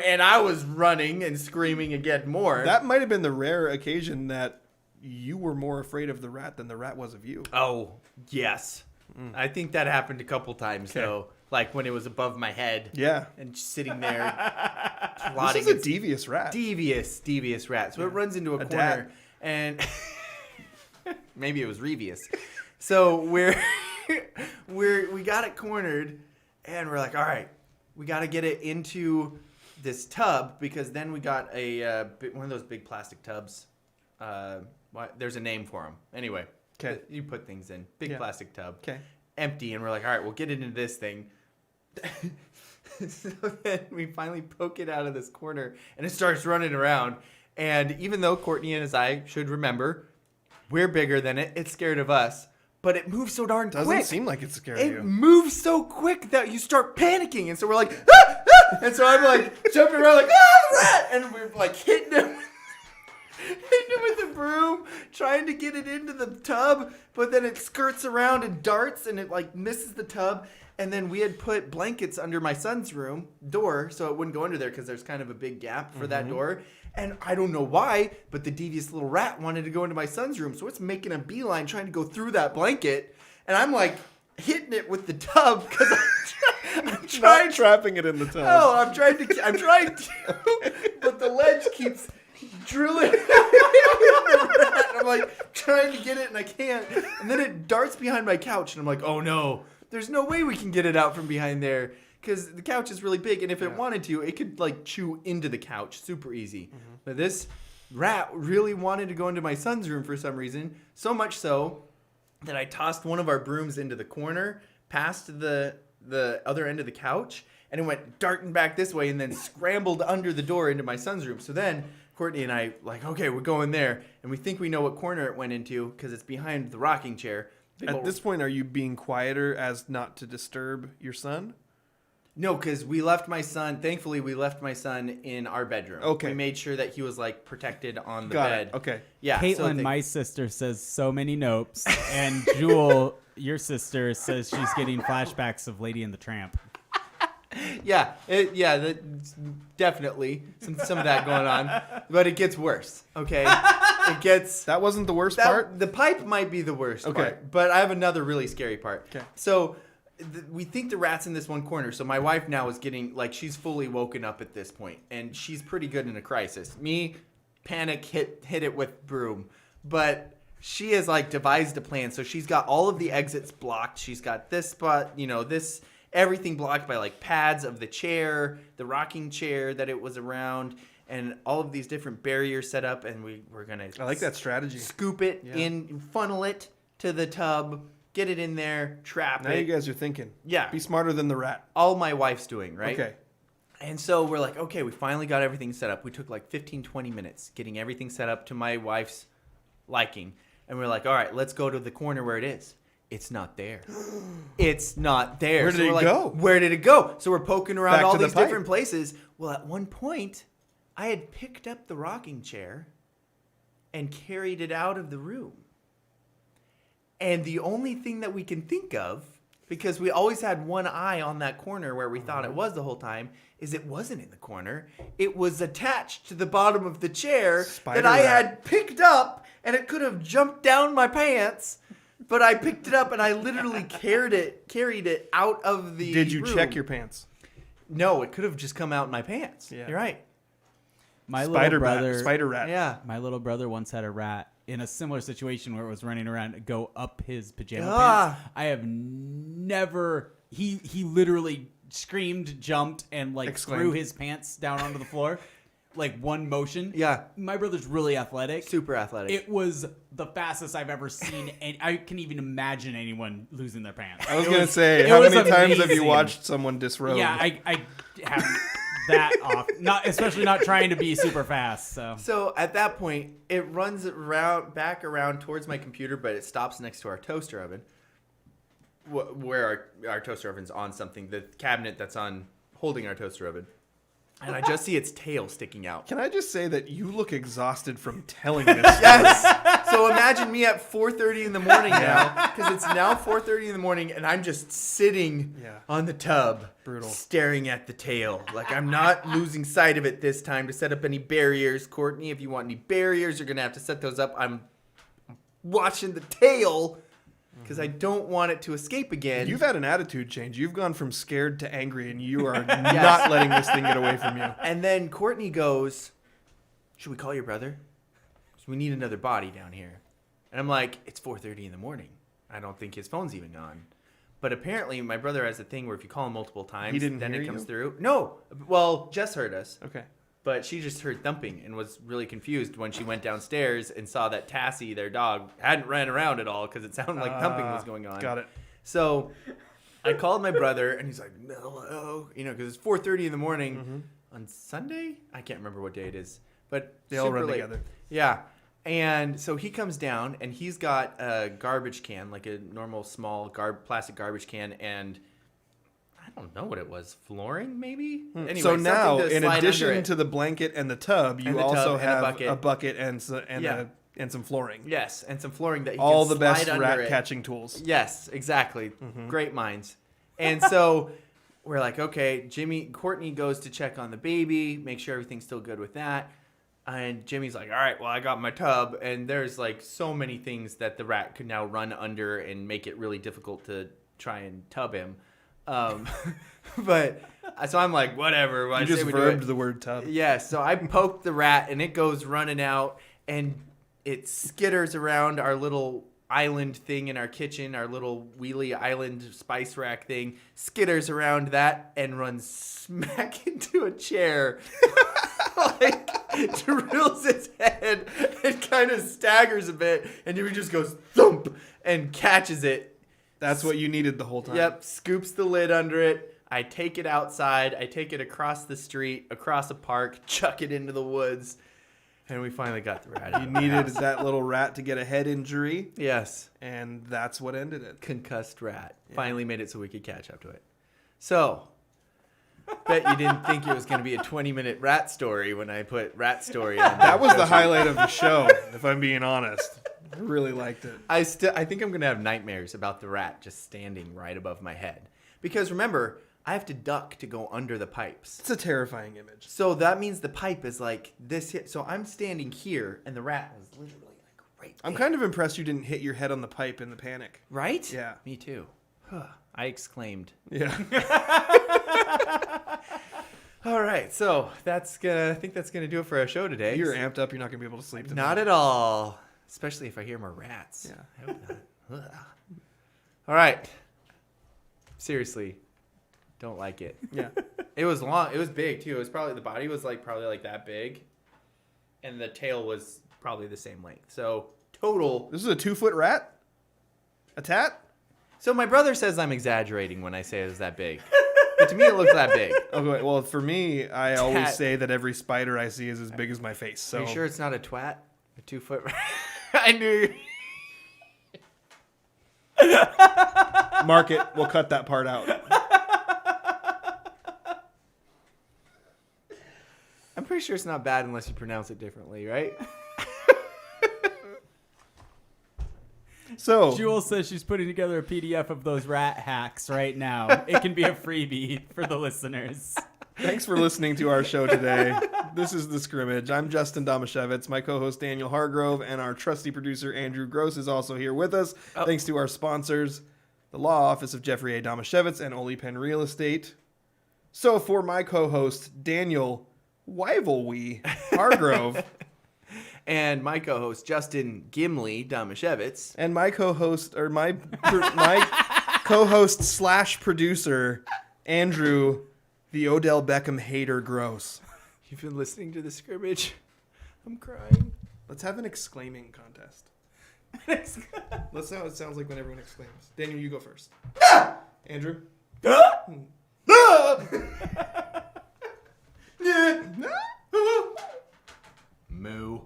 and I was running and screaming again more.
That might have been the rare occasion that you were more afraid of the rat than the rat was of you.
Oh, yes. I think that happened a couple times though. Like when it was above my head.
Yeah.
And just sitting there
This
plotting.
is a devious rat.
Devious rat. So it runs into a corner.
dad.
And maybe it was Revious. So we got it cornered, and we're like, all right, we got to get it into this tub because then we got one of those big plastic tubs. There's a name for them. Anyway, you put things in. Big plastic tub.
Okay.
Empty, and we're like, all right, we'll get it into this thing. So then we finally poke it out of this corner, and it starts running around. And even though Courtney and I should remember, we're bigger than it. It's scared of us. But it moves so darn quick.
Doesn't seem like it's scared of
It
you.
moves so quick that you start panicking. And so we're like, ah, ah! And so I'm like jumping around like, ah, the rat! And we're like hitting him with the broom, trying to get it into the tub. But then it skirts around and darts and it like misses the tub. And then we had put blankets under my son's room door so it wouldn't go under there because there's kind of a big gap for that door. And I don't know why, but the devious little rat wanted to go into my son's room. So it's making a beeline trying to go through that blanket. And I'm like hitting it with the tub because I'm trying.
Trapping it in the tub.
No, I'm trying to. But the ledge keeps drilling. I'm like trying to get it and I can't. And then it darts behind my couch and I'm like, oh no, there's no way we can get it out from behind there. Because the couch is really big, and if it wanted to, it could like chew into the couch super easy. But this rat really wanted to go into my son's room for some reason, so much so that I tossed one of our brooms into the corner, past the other end of the couch, and it went darting back this way, and then scrambled under the door into my son's room. So then Courtney and I like, okay, we're going there, and we think we know what corner it went into because it's behind the rocking chair.
At this point, are you being quieter as not to disturb your son?
No, because thankfully we left my son in our bedroom.
Okay.
We made sure that he was like protected on the
Got
bed.
it. Okay.
Yeah.
Caitlin, my sister, says so many nopes, and Jewel, your sister, says she's getting flashbacks of Lady and the Tramp.
Definitely some of that going on, but it gets worse. Okay,
That wasn't the worst part.
The pipe might be the worst
Okay.
part, but I have another really scary part.
Okay.
So we think the rat's in this one corner. So my wife now is getting she's fully woken up at this point, and she's pretty good in a crisis. Me, panic, hit it with broom, but she has devised a plan. So she's got all of the exits blocked. She's got this spot, this. Everything blocked by pads of the chair, the rocking chair that it was around, and all of these different barriers set up. And we're gonna.
I like that strategy.
Scoop it in, funnel it to the tub, get it in there, trap it.
Now you guys are thinking.
Yeah.
Be smarter than the rat.
All my wife's doing, right?
Okay.
And so we're okay, we finally got everything set up. We took 15, 20 minutes getting everything set up to my wife's liking. And we're all right, let's go to the corner where it is. It's not there. It's not there.
Where did it go?
Where did it go? So we're poking around
Back
all
to the
these
pipe.
different places. Well, at one point, I had picked up the rocking chair and carried it out of the room. And the only thing that we can think of, because we always had one eye on that corner where we thought it was the whole time, is it wasn't in the corner. It was attached to the bottom of the chair
Spider
that I
rat.
had picked up, and it could have jumped down my pants. But I picked it up and I literally carried it out of the
Did you
room.
check your pants?
No, it could have just come out in my pants.
Yeah.
You're right.
My
Spider
little brother,
rat. Spider rat.
Yeah.
my little brother once had a rat in a similar situation where it was running around go up his pajama
Ah.
pants. I have never. He literally screamed, jumped, and
Exclaimed.
threw his pants down onto the floor, one motion.
Yeah.
My brother's really athletic.
Super athletic.
It was the fastest I've ever seen, and I can even imagine anyone losing their pants.
I was
It
going to say,
it
how
was
many times have you
amazing.
watched someone disrobe?
Yeah, I have that off. Especially not trying to be super fast.
So at that point, it runs back around towards my computer, but it stops next to our toaster oven, where our toaster oven's on something, the cabinet that's on holding our toaster oven. And I just see its tail sticking out.
Can I just say that you look exhausted from telling this?
Yes. So imagine me at 4:30 in the morning now, because it's now 4:30 in the morning, and I'm just sitting on the tub,
Brutal.
staring at the tail. I'm not losing sight of it this time to set up any barriers. Courtney, if you want any barriers, you're gonna have to set those up. I'm watching the tail because I don't want it to escape again.
You've had an attitude change. You've gone from scared to angry, and you are not letting this thing get away from you.
And then Courtney goes, "Should we call your brother? 'Cause we need another body down here." And I'm like, "It's 4:30 in the morning. I don't think his phone's even on." But apparently my brother has a thing where if you call him multiple times,
He didn't
then
hear
it comes
you?
through. No. Well, Jess heard us.
Okay.
But she just heard thumping and was really confused when she went downstairs and saw that Tassie, their dog, hadn't ran around at all because it sounded like thumping was going on.
Got it.
So I called my brother, and he's like, "Hello," because it's 4:30 in the morning on Sunday. I can't remember what day it is, but
They all
super
run
late.
together.
Yeah. And so he comes down, and he's got a garbage can, like a normal small plastic garbage can, and I don't know what it was. Flooring, maybe? Anyway,
So now,
something to
in
slide
addition
under it.
to the blanket and the tub, you
And the tub
also
and a
have
bucket.
a bucket and
Yeah.
and some flooring.
Yes, and some flooring that you
All
can
the best
slide under
rat
it.
catching tools.
Yes, exactly. Great minds. And so we're like, okay, Courtney goes to check on the baby, make sure everything's still good with that. And Jimmy's like, all right, well, I got my tub. And there's so many things that the rat could now run under and make it really difficult to try and tub him. But so I'm like, whatever.
You just verbed the word tub.
Yeah, so I poked the rat, and it goes running out, and it skitters around our little island thing in our kitchen, our little wheelie island spice rack thing, skitters around that, and runs smack into a chair. Drills its head and kind of staggers a bit, and it just goes thump and catches it.
That's what you needed the whole time.
Yep, scoops the lid under it. I take it outside. I take it across the street, across a park, chuck it into the woods, and we finally got the rat.
You needed that little rat to get a head injury,
Yes,
and that's what ended it.
concussed rat. Finally made it so we could catch up to it. So, bet you didn't think it was going to be a 20-minute rat story when I put rat story on.
That was the highlight of the show, if I'm being honest. I really liked it.
I think I'm going to have nightmares about the rat just standing right above my head. Because remember, I have to duck to go under the pipes.
It's a terrifying image.
So that means the pipe is like this hit. So I'm standing here, and the rat was literally like right there.
I'm kind of impressed you didn't hit your head on the pipe in the panic.
Right?
Yeah.
Me too. I exclaimed.
Yeah.
All right, so I think that's gonna do it for our show today.
You're amped up. You're not going to be able to sleep tonight.
Not at all. Especially if I hear more rats.
Yeah.
I hope not. Ugh. All right. Seriously, don't like it.
Yeah.
It was long. It was big too. It was probably the body was probably like that big, and the tail was probably the same length. So total.
This is a 2-foot rat? A tat?
So my brother says I'm exaggerating when I say it was that big, but to me it looks that big.
Okay, well, for me, I always
Tat.
say that every spider I see is as big as my face. So
Are you sure it's not a twat? A 2-foot rat? I knew.
Mark it. We'll cut that part out.
I'm pretty sure it's not bad unless you pronounce it differently, right?
So,
Jewel says she's putting together a PDF of those rat hacks right now. It can be a freebie for the listeners.
thanks for listening to our show today. This is The Scrimmage. I'm Justin Domashevitz. My co-host Daniel Hargrove and our trusty producer Andrew Gross is also here with us.
Oh.
Thanks to our sponsors, the Law Office of Jeffrey A. Domashevitz and Oli Penn Real Estate. So for my co-host Daniel Wivelwee Hargrove
And my co-host Justin Gimli Domashevitz.
and my co-host or my co-host / producer Andrew the Odell Beckham hater Gross.
You've been listening to The Scrimmage. I'm crying.
Let's have an exclaiming contest. Let's see how it sounds like when everyone exclaims. Daniel, you go first. Andrew?
Moo.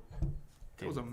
That was a